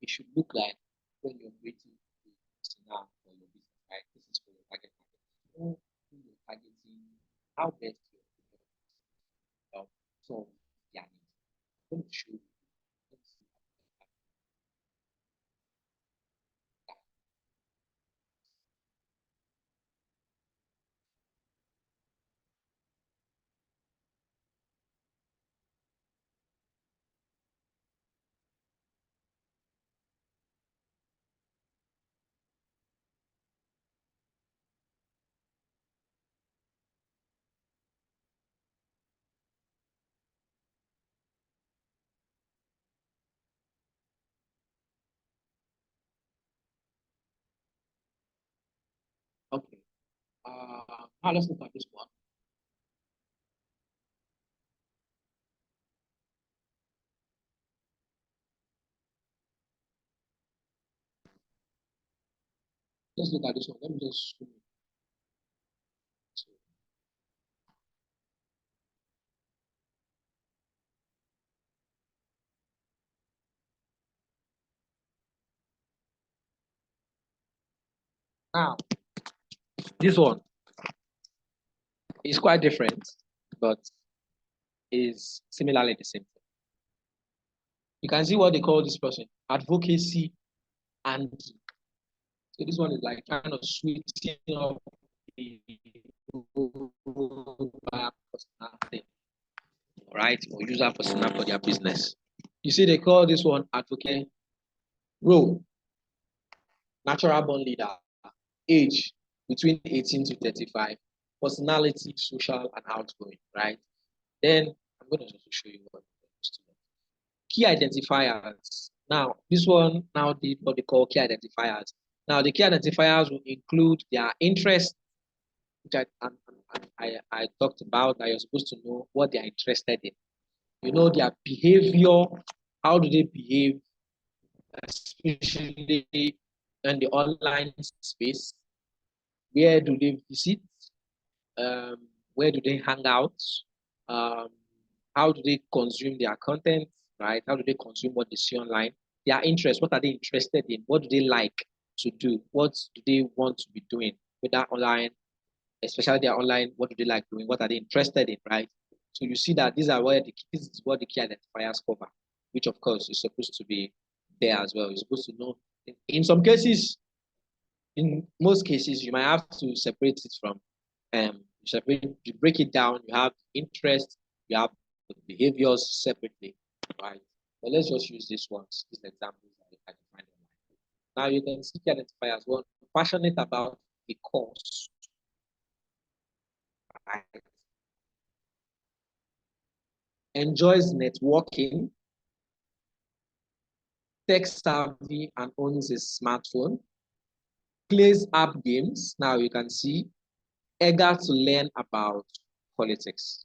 it should look like when you're creating a persona for your business, right? This is for your target market. Know who you're targeting, how best you're so yeah, I'm going to show you. Okay. Now let's look at this one. Let's look at this one. Let me just zoom in. Now, this one is quite different, but is similarly the same thing. You can see what they call this person, advocacy and so this one is like kind of switching up the personal thing, right? Or user persona for their business. You see, they call this one advocate role, natural born leader, age between 18 to 35, personality, social, and outgoing, right? Then I'm going to just show you what key identifiers. Now, this one now what they call key identifiers. Now, the key identifiers will include their interest, which I talked about, that you're supposed to know what they are interested in. You know their behavior, how do they behave, especially in the online space. Where do they visit? Where do they hang out? How do they consume their content, right? How do they consume what they see online? Their interests, what are they interested in? What do they like to do? What do they want to be doing with that online, especially their online, what do they like doing? What are they interested in, right? So you see that this is what the key identifiers cover, which of course is supposed to be there as well. You're supposed to know. In some cases, in most cases, you might have to separate it from you break it down, you have interest, you have the behaviors separately, right? But let's just use these ones, these examples that I can find online. Now you can see identify as well, passionate about the cause, right? Enjoys networking, tech savvy and owns a smartphone, plays app games. Now you can see eager to learn about politics.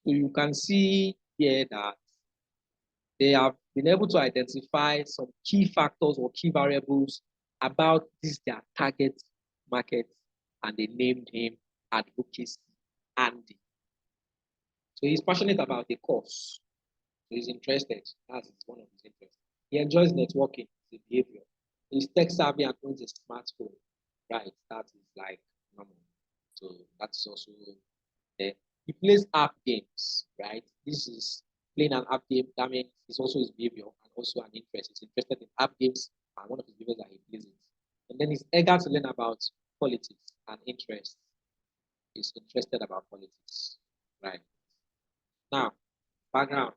So you can see here that they have been able to identify some key factors or key variables about this their target market, and they named him Advocacy Andy. So he's passionate about the cause. So he's interested. That's one of his interests. He enjoys networking, his behavior. He's tech savvy and owns a smartphone. Right, that is like normal. So that's also there. He plays app games, right? This is playing an app game. That means it's also his behavior and also an interest. He's interested in app games, and one of his behaviors that he plays it. And then he's eager to learn about politics and interest. He's interested about politics, right? Now, background.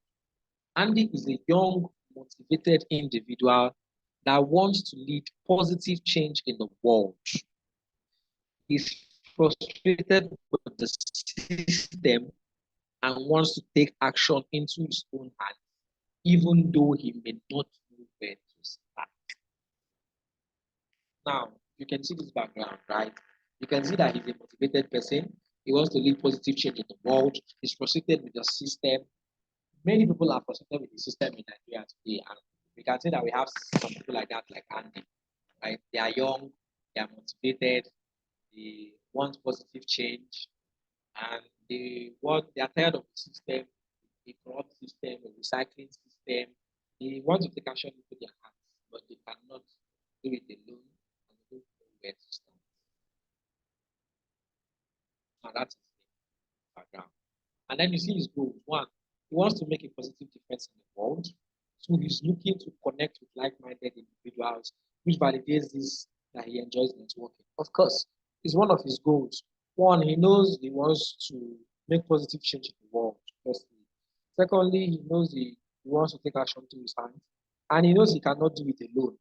Andy is a young, motivated individual that wants to lead positive change in the world. He's frustrated with the system and wants to take action into his own hands, even though he may not know where to start. Now, you can see this background, right? You can see that he's a motivated person. He wants to lead positive change in the world. He's frustrated with the system. Many people are frustrated with the system in Nigeria today, and we can say that we have some people like that, like Andy, right? They are young, they are motivated, they want positive change, and they are tired of the system, the corrupt system, the recycling system. They want to take action into their hands, but they cannot do it alone, and they don't know where to start. And that's his background. And then you see his goals. One, he wants to make a positive difference in the world. So he's looking to connect with like-minded individuals, which validates this that he enjoys networking. Of course, it's one of his goals. One, he knows he wants to make positive change in the world, firstly. Secondly, he knows he wants to take action to his hands, and he knows he cannot do it alone.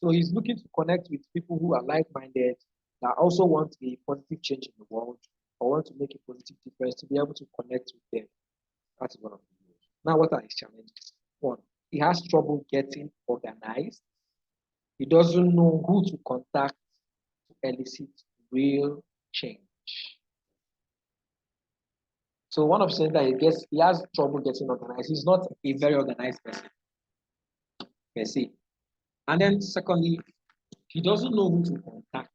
So he's looking to connect with people who are like-minded, that also want a positive change in the world, or want to make a positive difference, to be able to connect with them. That's one of the goals. Now, what are his challenges? One, he has trouble getting organized. He doesn't know who to contact to elicit real change. So one of the things that he has trouble getting organized. He's not a very organized person, per se. And then secondly, he doesn't know who to contact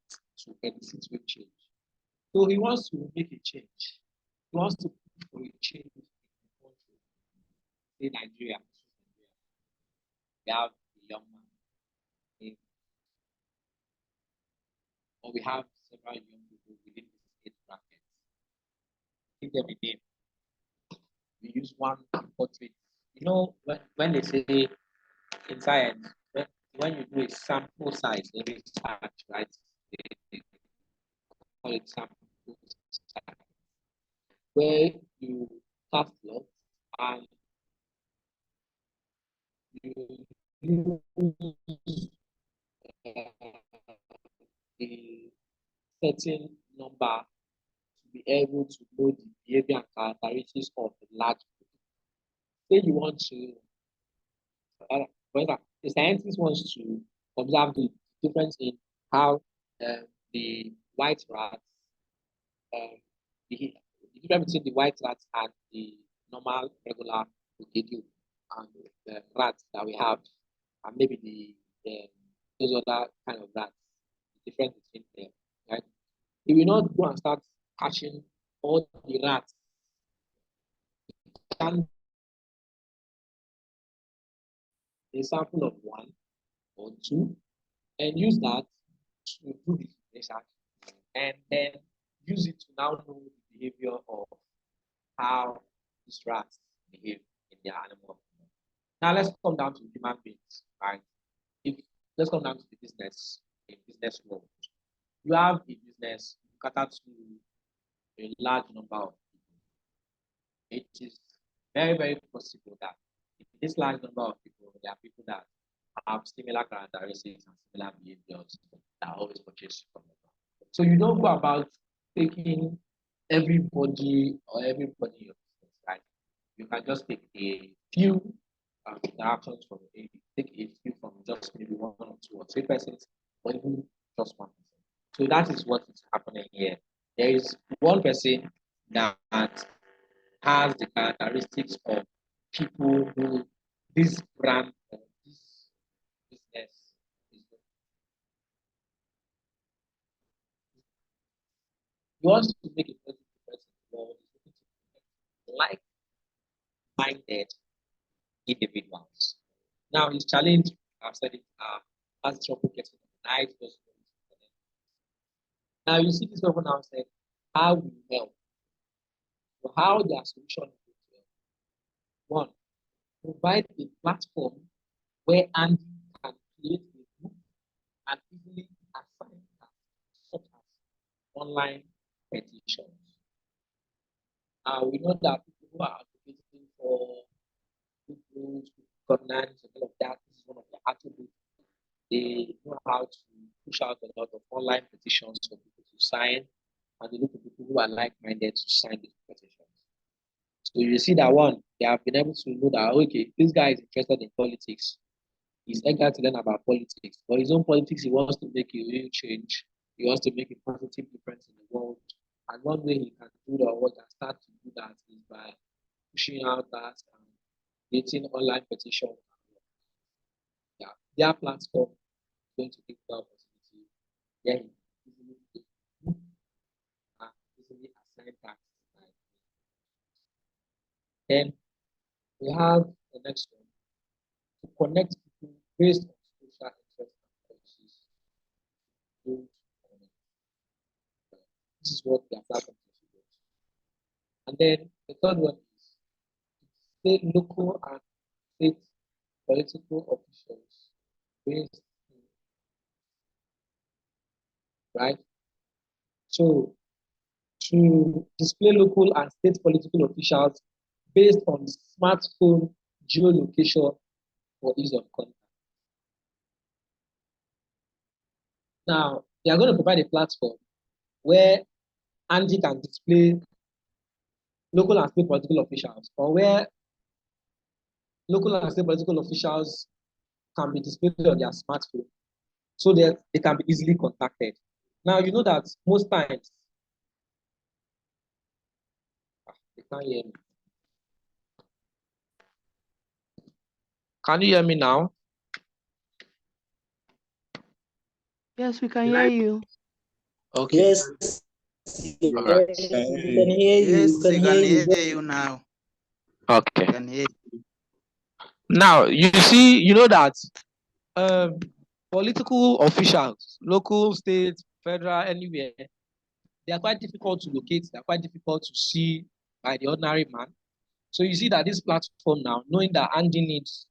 to elicit real change. So he wants to make a change. He wants to push for a change in the country. Say Nigeria. We have a young man, or we have several young people within this age bracket. Give them a name. We use one portrait. You know, when they say in science, when you do a sample size in research, right? They call it sample size, where you cast blood and you use a certain number to be able to know the behavior and characteristics of the large group. Say you want to, the scientist wants to observe the difference in how the white rats, the difference between the white rats and the normal, regular potato and the rats that we have, and maybe those other kind of rats, the difference between them, right? He will not go and start catching all the rats. Can a sample of one or two and use that to do the research, and then use it to now know the behavior of how these rats behave in their animal. Now let's come down to human beings, right? Let's come down to the business, in business world. You have a business, you cater to a large number of people. It is very, very possible that in this large number of people, there are people that have similar characteristics and similar behaviors that always purchase from them. So you don't go about taking everybody or everybody in your business, right? You can just take a few interactions from take a few from just maybe one or two or three persons, or even just one person. So that is what is happening here. There is one person that has the characteristics of minded individuals. Now, his challenge, I've said it, has trouble getting organized. Now, you see this person now said, how we help. So how their solution is going to help. One, provide a platform where Andy can create a group and easily assign tasks, such as online petitions. We know that people who are advocating for good rules, good governance, and all of that, this is one of their attributes. They know how to push out a lot of online petitions for people to sign, and they look for people who are like-minded to sign these petitions. So you see that one, they have been able to know that, okay, this guy is interested in politics. He's eager to learn about politics. For his own politics, he wants to make a real change. He wants to make a positive difference in the world. And one way he can do that, or can start to do that, is by pushing out that and creating online petitions. Yeah, their platform is going to take the opportunity. Yeah, easily easily assign tasks. Then we have the next one, to connect people based on social interest and policies. This is what their platform is. And then the third one is state, local, and state political officials based right? So to display local and state political officials based on smartphone geolocation for ease of contact. Now, they are going to provide a platform where Andy can display local and state political officials, or where local and state political officials can be displayed on their smartphone so that they can be easily contacted. Now, you know that most times, they can't hear me. Can you hear me now? Yes, we can hear you. Okay. Yes, All right. yes, we can hear you. Yes, We can we hear can you. hear you now. Okay. We can hear you. Now, you see, you know that political officials, local, state, federal, anywhere, they are quite difficult to locate. They are quite difficult to see by the ordinary man. So you see that this platform now, knowing that Andy needs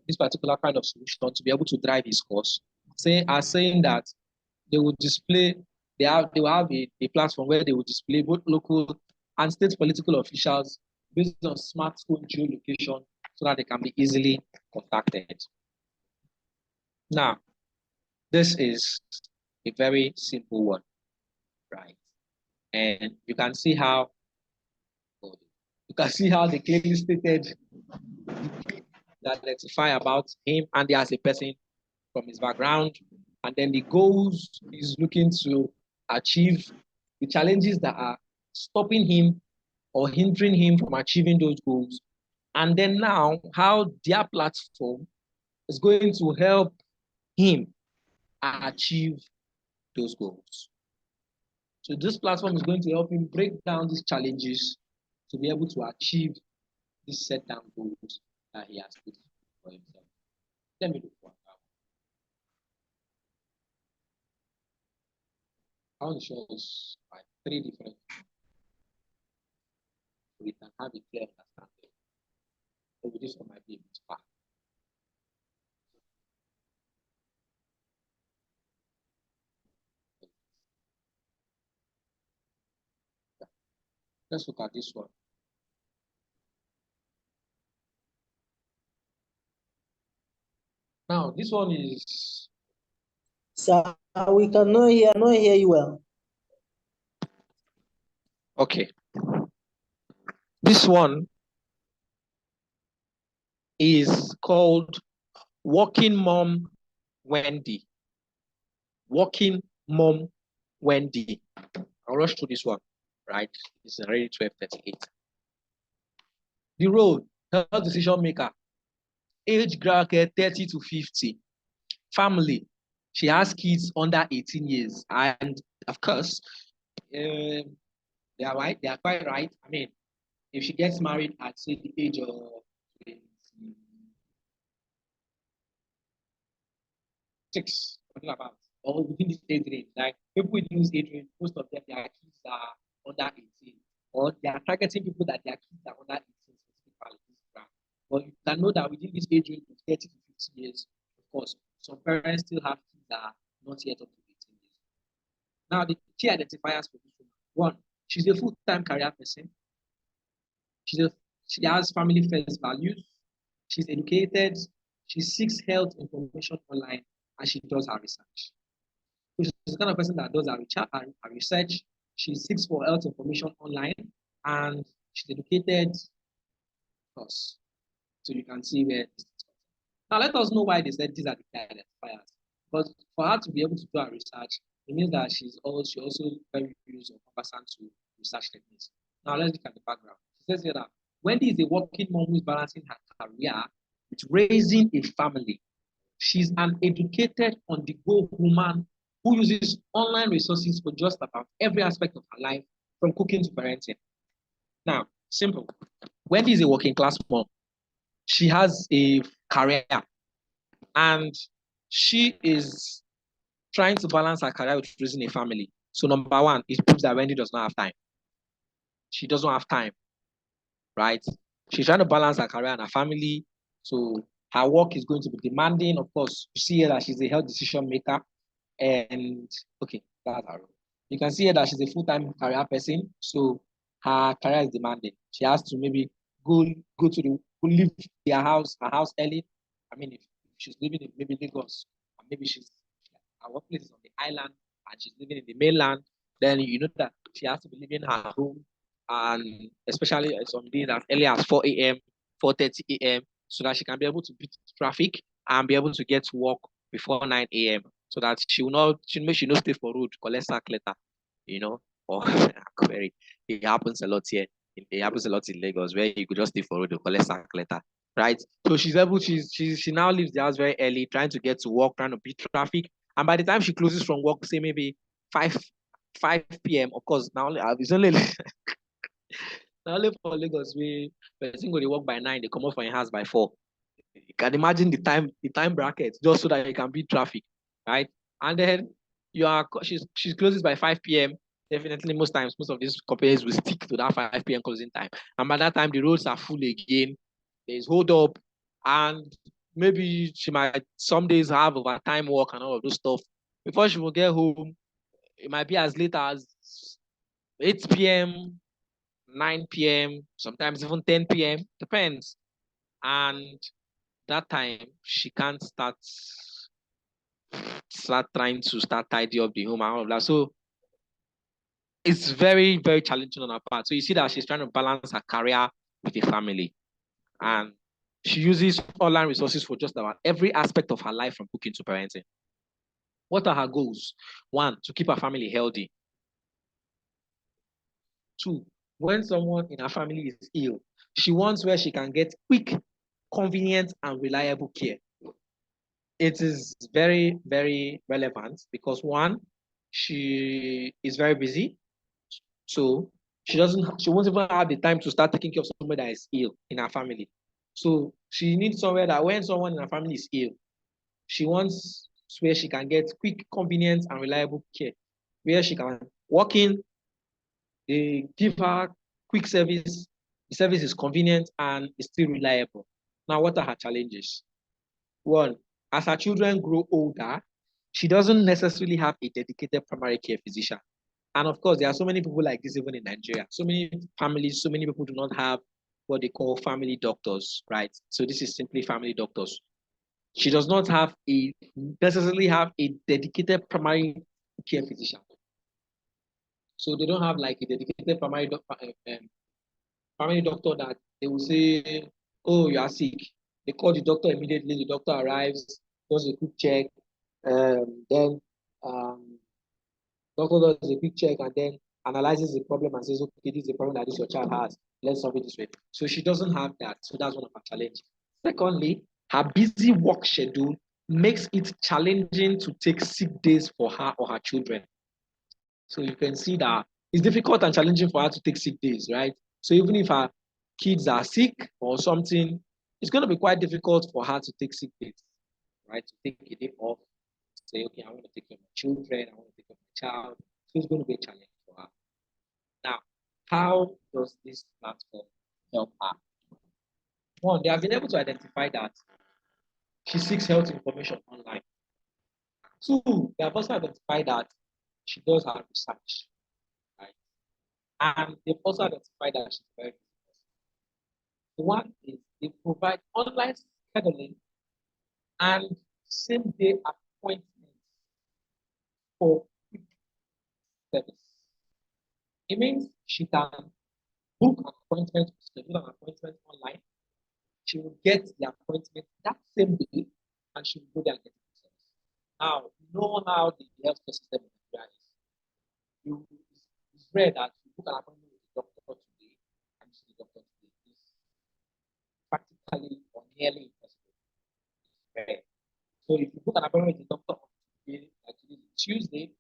this particular kind of solution to be able to drive his course, saying that they will display, they will have a platform where they will display both local and state political officials based on smartphone geolocation so that they can be easily contacted. Now, this is a very simple one, right? And you can see how they clearly stated that identify about him and as a person from his background, and then the goals he's looking to achieve, the challenges that are stopping him or hindering him from achieving those goals, and then now how their platform is going to help him achieve those goals. So this platform is going to help him break down these challenges to be able to achieve these set down goals that he has put for himself. Let me look for that. I want to show us like 3 different so we can have a clear understanding. Maybe this one might be a bit far. Let's look at this one. Now, this one is. Sir, we cannot hear you well. Okay. This one is called Working Mom Wendy. Working Mom Wendy. I'll rush through this one, right? It's already 12:38. The role, health decision maker, age bracket 30 to 50, family, she has kids under 18 years, and of course, they are right. They are quite right. I mean, if she gets married at say the age of 26, something about, or within this age range, like people within this age range, most of them, their kids are under 18, or they are targeting people that their kids are under 18 specifically. But you can know that within this age range of 30 to 50 years, of course, some parents still have kids that are not yet up to 18 years. Now, the key identifiers for this woman: one, she's a full-time career person. She has family first values. She's educated. She seeks health information online, and she does her research. So she's the kind of person that does her research. She seeks for health information online, and she's educated. Of course, so you can see where this is. Now let us know why they said these are the identifiers. But for her to be able to do her research, it means that she also very used or conversant to research techniques. Now let's look at the background. She says here that Wendy is a working mom who is balancing her career with raising a family. She's an educated, on-the-go woman who uses online resources for just about every aspect of her life, from cooking to parenting. Now, simple. Wendy is a working class mom. She has a career, and she is trying to balance her career with raising a family. So number one, it proves that Wendy does not have time. She doesn't have time, right? She's trying to balance her career and her family. So her work is going to be demanding. Of course, you see here that she's a health decision maker. And okay, that's her role. You can see here that she's a full-time career person. So her career is demanding. She has to maybe go leave her house early. I mean, if she's living in maybe Lagos, and maybe her workplace is on the island and she's living in the mainland, then you know that she has to be leaving her home, and especially some days as early as 4 a.m., 4:30 a.m., so that she can be able to beat traffic and be able to get to work before 9 a.m. so that she not stay for road, collect sack letter, or query. It happens a lot here. It happens a lot in Lagos where you could just stay for road to collect sack letter, right? So she now leaves the house very early, trying to get to work, trying to beat traffic. And by the time she closes from work, say maybe 5 p.m., of course, now it's only now only for Lagos, we person go to work by 9, they come off from your house by 4. You can imagine the time bracket just so that you can beat traffic, right? And then she closes by 5 p.m. Definitely, most times, most of these companies will stick to that 5 p.m. closing time. And by that time, the roads are full again. There's hold up, and maybe she might some days have overtime work and all of those stuff. Before she will get home, it might be as late as 8 p.m., 9 p.m., sometimes even 10 p.m. Depends. And that time she can't start trying to tidy up the home and all of that. So it's very, very challenging on her part. So you see that she's trying to balance her career with a family. And she uses online resources for just about every aspect of her life, from cooking to parenting. What are her goals? 1, to keep her family healthy. 2, when someone in her family is ill, she wants where she can get quick, convenient, and reliable care. It is very, very relevant because 1, she is very busy. So she won't even have the time to start taking care of somebody that is ill in her family. So she needs somewhere that when someone in her family is ill, she wants where she can get quick, convenient, and reliable care, where she can walk in, they give her quick service, the service is convenient and is still reliable. Now, what are her challenges? 1, as her children grow older, she doesn't necessarily have a dedicated primary care physician. And of course, there are so many people like this even in Nigeria. So many families, so many people do not have what they call family doctors, right? So this is simply family doctors. She does not necessarily have a dedicated primary care physician. So they don't have like a dedicated family doctor that they will say, oh, you are sick. They call the doctor immediately. The doctor arrives, does a quick check, then doctor does a quick check and then analyzes the problem and says, okay, this is the problem that your child has. Let's solve it this way. So she doesn't have that. So that's one of her challenges. Secondly, her busy work schedule makes it challenging to take sick days for her or her children. So you can see that it's difficult and challenging for her to take sick days, right? So even if her kids are sick or something, it's going to be quite difficult for her to take sick days, right? To take a day off, say, okay, I want to take care of my children, I want to take care of my child. So it's going to be a challenge for her. Now, how does this platform help her? One, they have been able to identify that she seeks health information online. Two, they have also identified that she does her research, right? And they've also identified that she's very busy. One is they provide online scheduling and same day appointments for quick service. It means she can book an appointment, schedule an appointment online. She will get the appointment that same day and she will go there and get the service. Now, you know how the healthcare system in Nigeria is. It's rare that you book an appointment with the doctor today and you see the doctor today. It's practically or nearly impossible. It's rare. So if you book an appointment with the doctor on today, like today is Tuesday,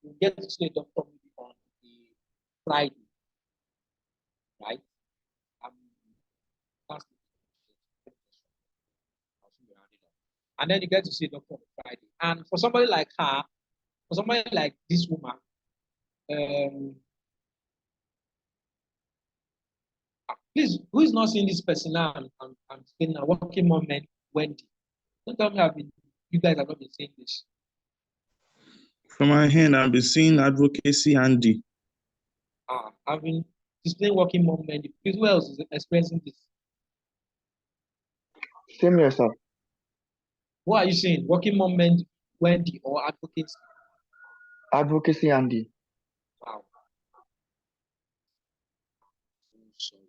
you get to see a doctor maybe on the Friday, right? That's and then you get to see a doctor on Friday. And for somebody like her, for somebody like this woman, please, who is not seeing this person now? I'm saying a working mom, Wendy. Don't tell me you guys have not been saying this. From my hand, I've been seeing advocacy Andy. I've been displaying working mom, Wendy. Please, who else is experiencing this? Same here, sir. What are you saying? Working mom, Wendy, or advocacy? Advocacy Andy. Wow. I'm sorry.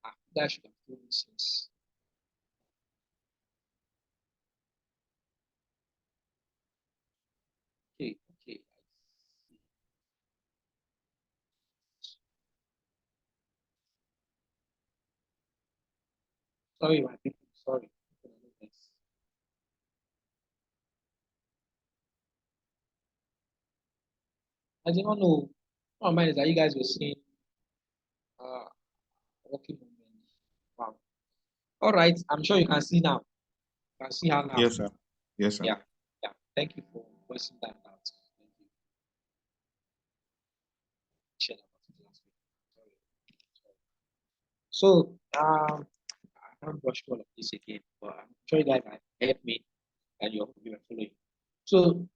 You guys should have told me since. Okay. Sorry, my people. Sorry. I did not know. What my mind is that you guys were seeing working on men. Wow. All right. I'm sure you can see now. You can see her now. Yes, sir. Yes, sir. Yeah. Thank you for voicing that out. Thank you. So I can't brush all of this again, but I'm sure you guys have helped me and you were following. So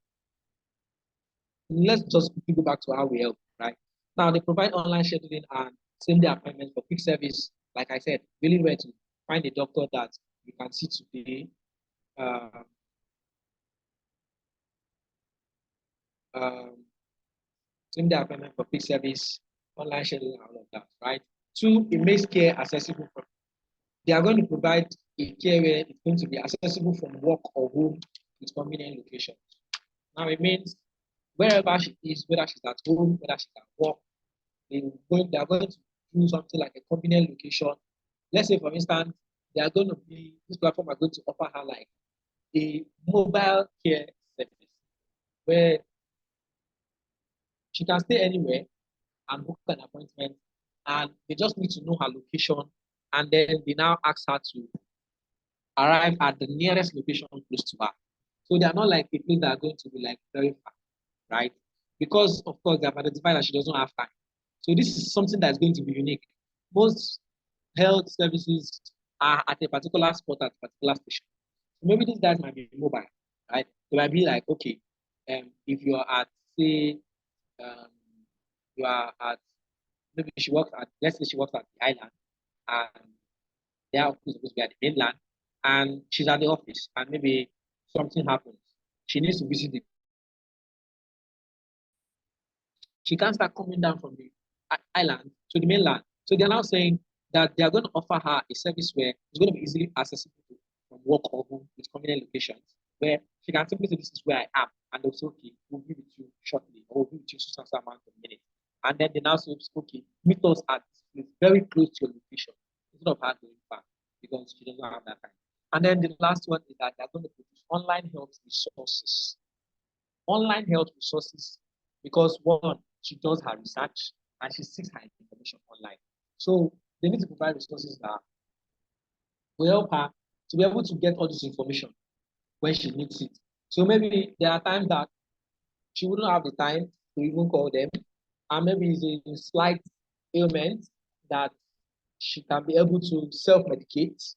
let's just quickly go back to how we help, right? Now they provide online scheduling and same day appointments for quick service. Like I said, really where to find a doctor that you can see today. Same day appointment for quick service, online scheduling, and all of that, right? Two, it makes care accessible. They are going to provide a care where it's going to be accessible from work or home with convenient locations. Now it means wherever she is, whether she's at home, whether she's at work, they are going to do something like a convenient location. Let's say, for instance, this platform are going to offer her like a mobile care service where she can stay anywhere and book an appointment, and they just need to know her location, and then they now ask her to arrive at the nearest location close to her. So they are not like a place that are going to be like very far, right? Because of course they have identified that she doesn't have time. So this is something that is going to be unique. Most health services are at a particular spot at a particular station. So maybe these guys might be mobile, right? They might be like, okay, if you are at say you are at maybe she works at, let's say she works at the island and their office is supposed to be at the mainland and she's at the office and maybe something happens. She needs to visit the, she can't start coming down from the island to the mainland. So they're now saying that they are going to offer her a service where it's going to be easily accessible from work or home with convenient locations where she can simply say, this is where I am. And they'll say, okay, we'll be with you shortly or we'll be with you some amount of minutes. And then they now say, okay, meet us at this place, very close to your location, instead of her going back because she doesn't have that time. And then the last one is that they're going to produce online health resources. Online health resources, because one, she does her research and she seeks her information online. So they need to provide resources that will help her to be able to get all this information when she needs it. So maybe there are times that she wouldn't have the time to even call them, and maybe it's a slight ailment that she can be able to self-medicate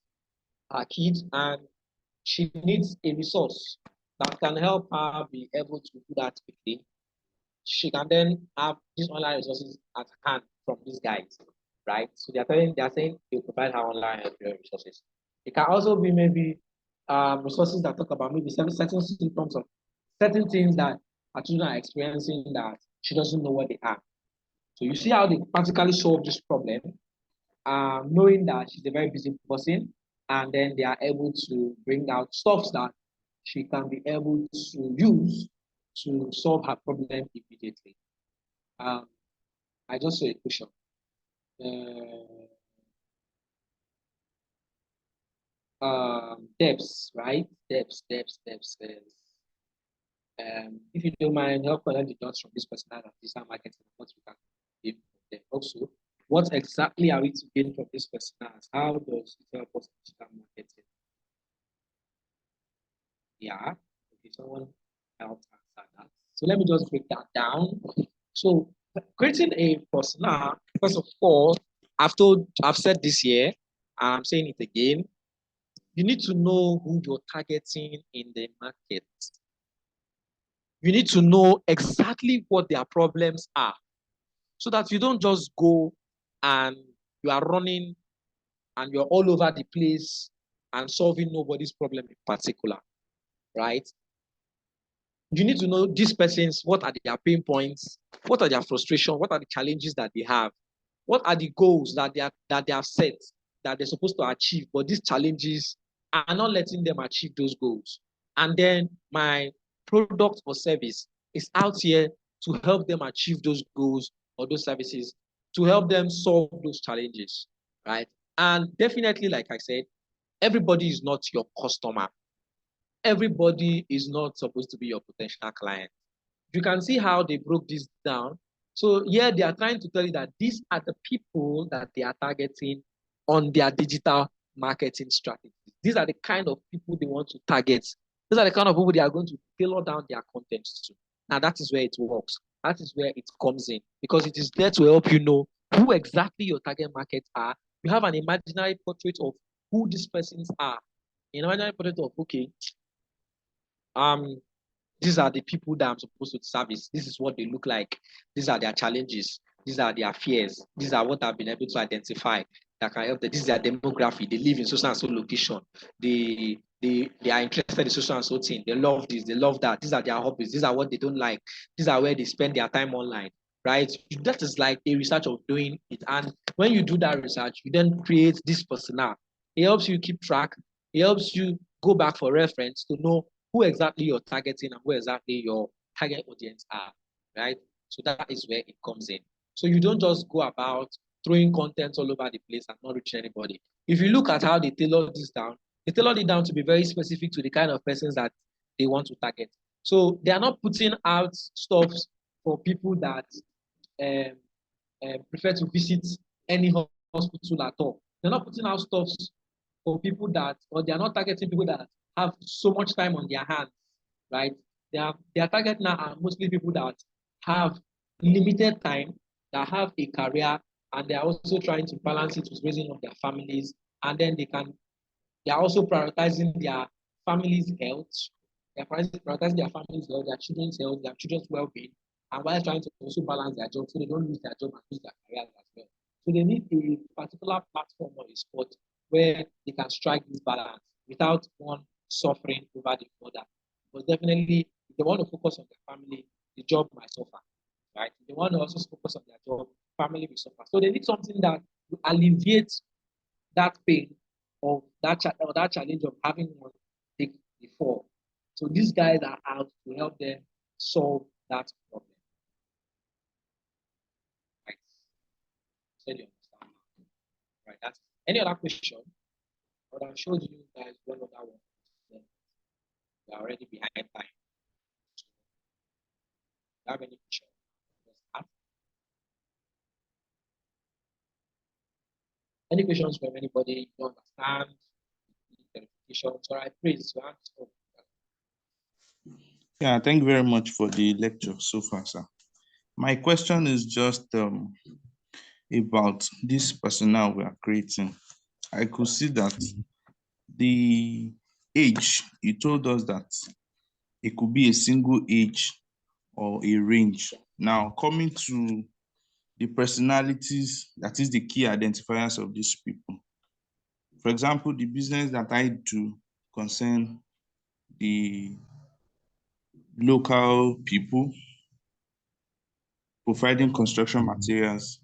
her kids, and she needs a resource that can help her be able to do that quickly. She can then have these online resources at hand from these guys, right? So they are saying they provide her online resources. It can also be maybe resources that talk about maybe certain symptoms of certain things that her children are experiencing that she doesn't know what they are. So you see how they practically solve this problem, knowing that she's a very busy person, and then they are able to bring out stuff that she can be able to use to solve her problem immediately. I just saw a question. Debts, right? Debts. If you don't mind, help collect the dots from this person and digital marketing, what we can gain from them. Also, what exactly are we to gain from this person? How does it help us in digital marketing? Yeah, okay, someone else answer that. So let me just break that down. So creating a persona, first of all, I've said this year, and I'm saying it again. You need to know who you're targeting in the market. You need to know exactly what their problems are, so that you don't just go and you are running and you're all over the place and solving nobody's problem in particular, right? You need to know these persons, what are their pain points, what are their frustrations, what are the challenges that they have, what are the goals that they have set that they're supposed to achieve, but these challenges are not letting them achieve those goals. And then my product or service is out here to help them achieve those goals or those services, to help them solve those challenges, right? And definitely, like I said, everybody is not your customer. Everybody is not supposed to be your potential client. You can see how they broke this down. So here they are trying to tell you that these are the people that they are targeting on their digital marketing strategies. These are the kind of people they want to target. These are the kind of people they are going to tailor down their content to. Now that is where it works. That is where it comes in, because it is there to help you know who exactly your target markets are. You have an imaginary portrait of who these persons are. An imaginary portrait of, okay, these are the people that I'm supposed to service. This is what they look like. These are their challenges. These are their fears. These are what I've been able to identify that can help them. This is their demography. They live in so and so location. They are interested in so and so thing. They love this. They love that. These are their hobbies. These are what they don't like. These are where they spend their time online. Right? That is like a research of doing it. And when you do that research, you then create this persona. It helps you keep track. It helps you go back for reference to know who exactly you're targeting and who exactly your target audience are, right? So that is where it comes in. So you don't just go about throwing content all over the place and not reaching anybody. If you look at how they tailored this down, they tailored it down to be very specific to the kind of persons that they want to target. So they are not putting out stuff for people that prefer to visit any hospital at all. They're not putting out stuff for people that, or they are not targeting people that have so much time on their hands, right? Their target now are mostly people that have limited time, that have a career, and they are also trying to balance it with raising up their families. And then they are also prioritizing their family's health. They are prioritizing their family's health, their children's health, their children's well-being, and while trying to also balance their job so they don't lose their job and lose their careers as well. So they need a particular platform or a spot where they can strike this balance without one suffering over the other. But definitely, if they want to focus on their family, the job might suffer, right? If they want to also focus on their job, family will suffer. So they need something that will alleviate that pain of that challenge of having one take the fall. So these guys are out to help them solve that problem. Right. So you understand. Right. That's any other question? But I showed you guys one other one. Then we are already behind time. So, if you have any question? Just ask. Any questions from anybody? You understand the clarifications? All right, please. Yeah, thank you very much for the lecture so far, sir. My question is just about this personnel we are creating. I could see that the age, you told us that it could be a single age or a range. Now, coming to the personalities, that is the key identifiers of these people. For example, the business that I do concern the local people providing construction materials,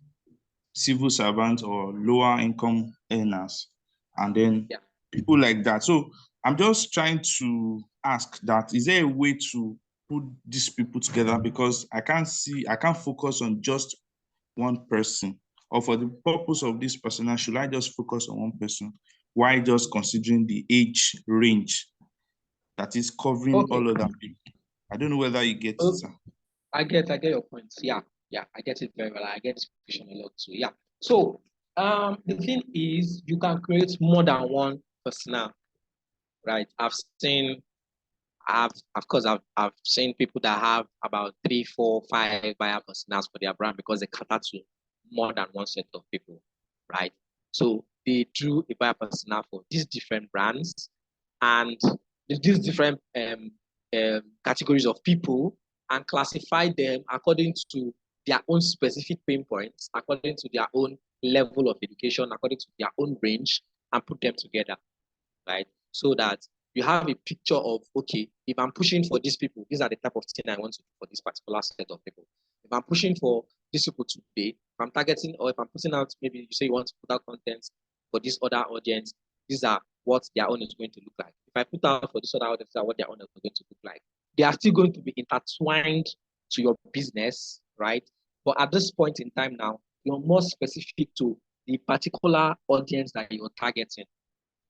civil servants or lower income earners, and then people like that. So I'm just trying to ask that, is there a way to put these people together? Because I can't focus on just one person. Or for the purpose of this personnel, should I just focus on one person? Why just considering the age range that is covering all of them? I don't know whether you get it, sir. I get your points. Yeah, I get it very well. I get this question a lot too. Yeah. So the thing is, you can create more than one personnel, right? I've seen people that have about 3, 4, 5 buyer personas for their brand because they cater to more than one set of people, right? So they do a buyer persona for these different brands and these different categories of people and classify them according to their own specific pain points, according to their own level of education, according to their own range, and put them together, right? So that you have a picture of, okay, if I'm pushing for these people, these are the type of thing I want to do for this particular set of people. If I'm pushing for these people today, if I'm targeting, or if I'm putting out, maybe you say you want to put out content for this other audience, these are what their own is going to look like. If I put out for this other audience, these are what their own is going to look like. They are still going to be intertwined to your business, right? But at this point in time now, you're more specific to the particular audience that you're targeting.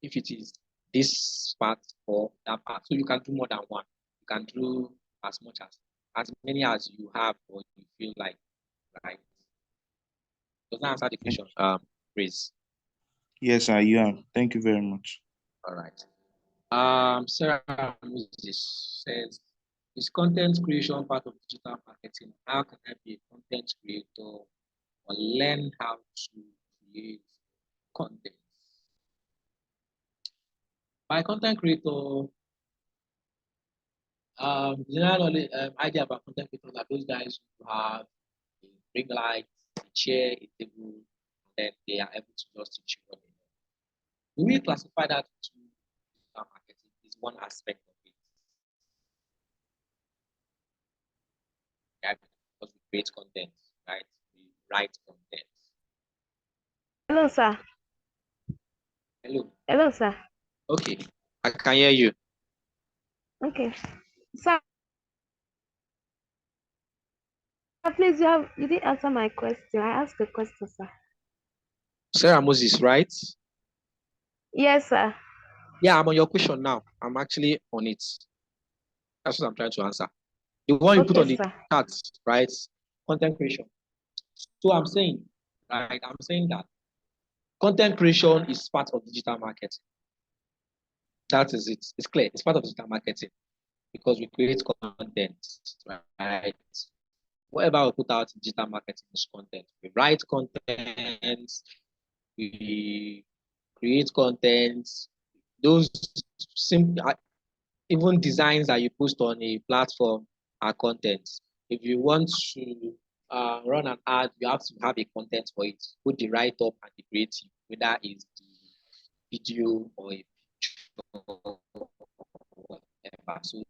If it is this part or that part. So you can do more than one. You can do as many as you have or you feel like, right? Does that answer the question, Chris? Yes, sir, you have. Thank you very much. All right. Sarah Moses says, is content creation part of digital marketing? How can I be a content creator or learn how to create content? By content creator, general idea about content creators are those guys who have a ring light, a chair, a table, and then they are able to just teach you what they know. Do we classify that to digital marketing? Is one aspect of it. Right? Because we create content, right? We write content. Hello, sir. Hello. Hello, sir. Okay, I can hear you. Okay. Sir, please, you didn't answer my question. I asked the question, sir. Sarah Moses, right? Yes, sir. Yeah, I'm on your question now. I'm actually on it. That's what I'm trying to answer. The one you put on the chat, right? Content creation. So I'm saying, right? I'm saying that content creation is part of digital marketing. That is it. It's clear. It's part of digital marketing because we create content, right? Whatever we put out in digital marketing is content. We write content, we create content. Those simple, even designs that you post on a platform are content. If you want to run an ad, you have to have a content for it. Put the write-up and the creative, whether it's the video or a picture or whatever. So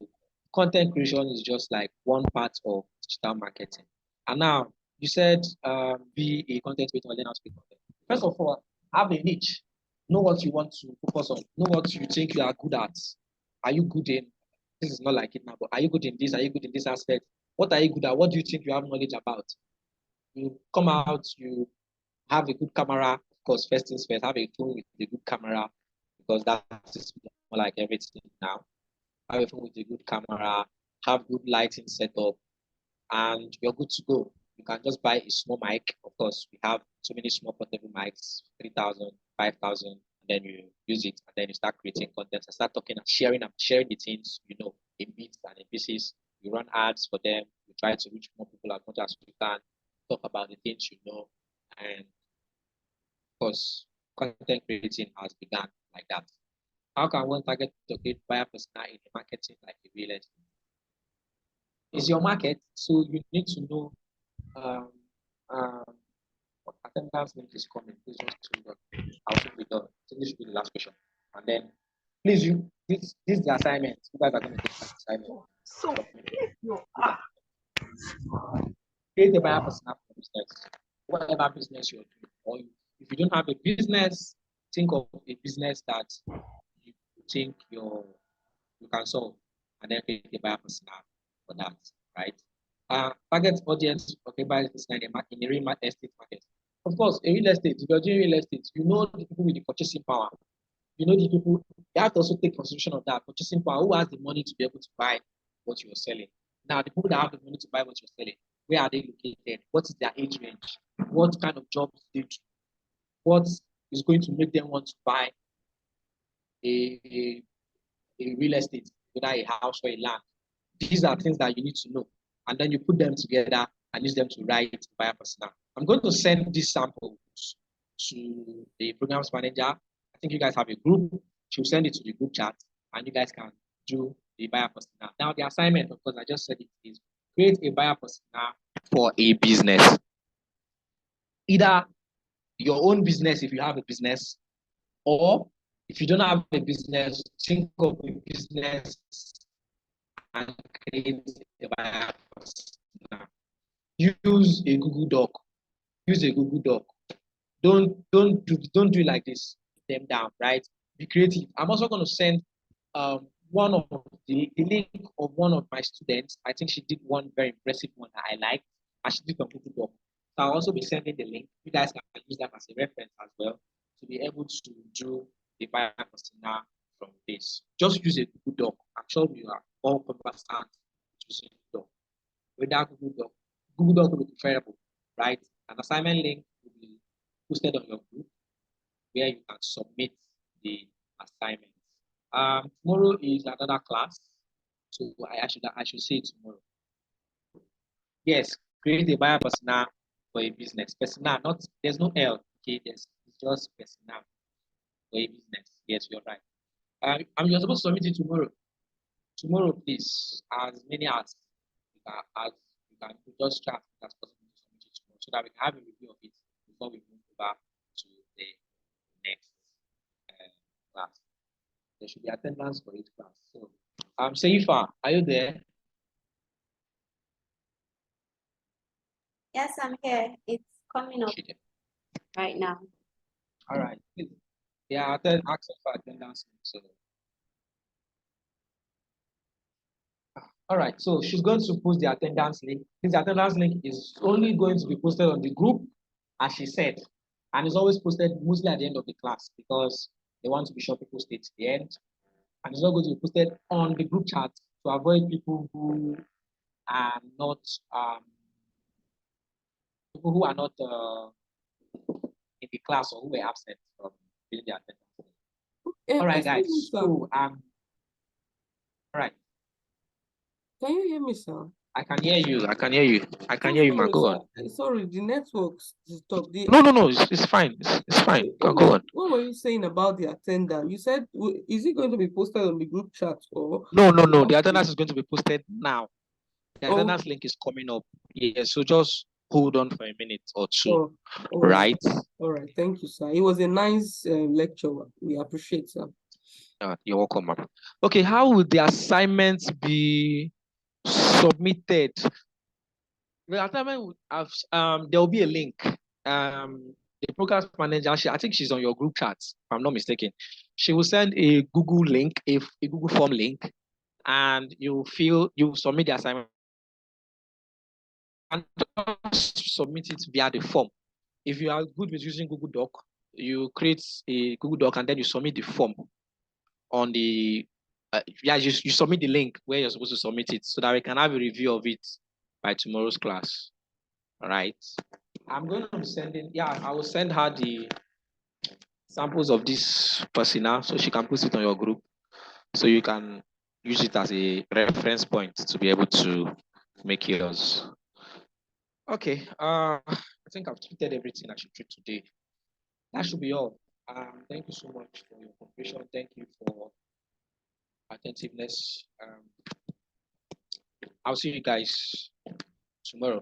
content creation is just like one part of digital marketing. And now you said be a content creator and learn how to create content. First of all, have a niche. Know what you want to focus on. Know what you think you are good at. Are you good in, this is not like it now, but are you good in this? Are you good in this aspect? What are you good at? What do you think you have knowledge about? You come out, you have a good camera. Of course, first things first, have a phone with a good camera because that is more like everything now. Have a phone with a good camera, have good lighting setup, and you're good to go. You can just buy a small mic. Of course, we have so many small portable mics, 3,000, 5,000, and then you use it, and then you start creating content and start talking and sharing the things, in bits and in pieces. You run ads for them. You try to reach more people as much as you can. Talk about the things you know, and of course, content creating has begun like that. How can one target to create buyer persona in marketing like a real estate? It's your market, so you need to know um, um, what attendance link is coming. Please just hold on. I'll soon be done. So this should be the last question. And then, please, this is the assignment. You guys are going to take the assignment. So, create a buyer persona for business. Whatever business you're doing, or if you don't have a business, think of a business that you think you can solve, and then create a buyer persona for that, right? Target audience for a buyer persona in a real estate market. Of course, a real estate, if you're doing real estate, you know the people with the purchasing power. You know the people, you have to also take consideration of that purchasing power. Who has the money to be able to buy what you're selling? Now, the people that have the money to buy what you're selling, where are they located? What is their age range? What kind of jobs do they do? What is going to make them want to buy a real estate, whether a house or a land? These are things that you need to know. And then you put them together and use them to write buyer persona. I'm going to send these samples to the programs manager. I think you guys have a group. She'll send it to the group chat, and you guys can do the buyer persona. Now, the assignment, of course, I just said it is create a buyer persona for a business. Either your own business if you have a business, or if you don't have a business, think of a business and create a buyer persona. Use a Google Doc. Use a Google Doc. Don't do it like this. Them down, right? Be creative. I'm also going to send one of the link of one of my students. I think she did one very impressive one that I liked, and she did on Google Doc. So I'll also be sending the link. You guys can use that as a reference as well to be able to do the buyer persona from this. Just use a Google Doc. I'm sure you are all conversant using Google Doc. Without Google Doc will be preferable, right? An assignment link will be posted on your group where you can submit the assignment. Tomorrow is another class, so I should say tomorrow. Yes, create a buyer persona for a business. Persona, not there's no L. Okay, it's just persona for a business. Yes, you're right. You're supposed to submit it tomorrow. Tomorrow, please, as many as you can just try as possible to submit it tomorrow, so that we can have a review of it before we move over to the next class. There should be attendance for each class. So, Seifa, are you there? Yes, I'm here. It's coming up right now. All right. Yeah, then access for attendance. So, all right. So she's going to post the attendance link. This attendance link is only going to be posted on the group, as she said, and it's always posted mostly at the end of the class because they want to be sure people stay to the end. And it's not going to be posted on the group chat to avoid people who are not in the class or who were absent from filling the attendance. All right, guys. So all right. Can you hear me, sir? I can hear you. I can hear you. I can hear you, man. Go on. Sorry, the networks stopped. No. It's fine. It's fine. Go on. What were you saying about the attendance? You said, is it going to be posted on the group chat or? No. The attendance is going to be posted now. The attendance link is coming up. Yeah. So just hold on for a minute or two. Right. All right. Thank you, sir. It was a nice lecture. We appreciate, sir. You're welcome, ma'am. Okay. How will the assignments be submitted? The assignment would have there will be a link. The program manager, I think she's on your group chat, if I'm not mistaken. She will send a Google link, a Google form link, and you submit the assignment and just submit it via the form. If you are good with using Google Doc, you create a Google Doc and then you submit the form on the you submit the link where you're supposed to submit it so that we can have a review of it by tomorrow's class. All right. I'm going to be sending, I will send her the samples of this personnel so she can put it on your group. So you can use it as a reference point to be able to make yours. Okay. I think I've tweeted everything I should tweet today. That should be all. Thank you so much for your cooperation. Thank you for attentiveness. I'll see you guys tomorrow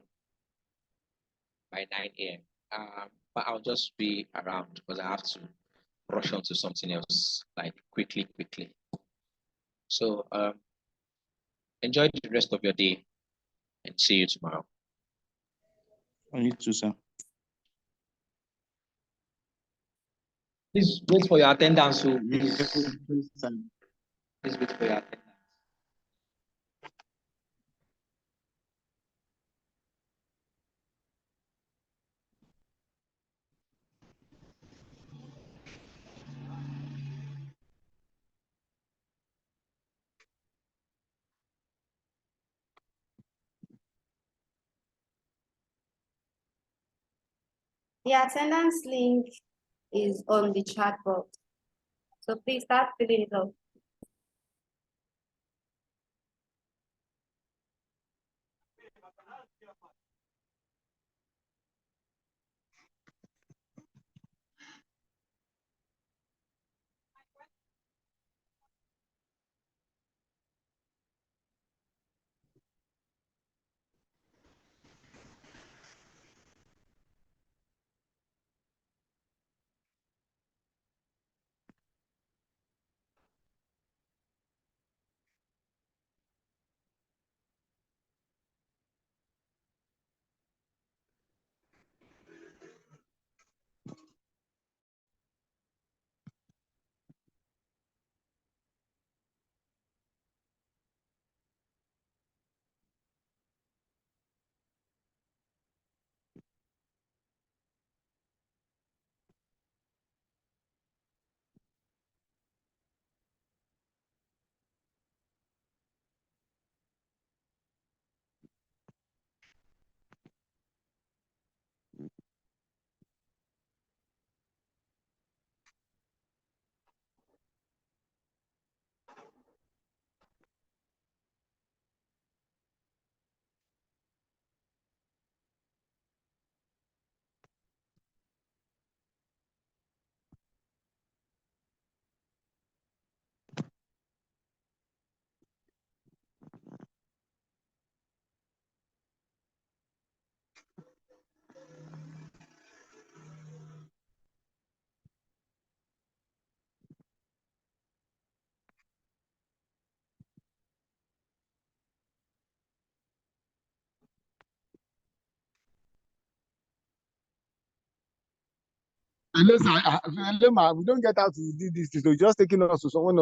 by 9 a.m. But I'll just be around because I have to rush on to something else, like quickly. So enjoy the rest of your day and see you tomorrow. I need to, sir. Please wait for your attendance. So please wait for your attendance. The attendance link is on the chat box. So please start filling it up. Unless we don't get out to do this, so just taking us to someone else.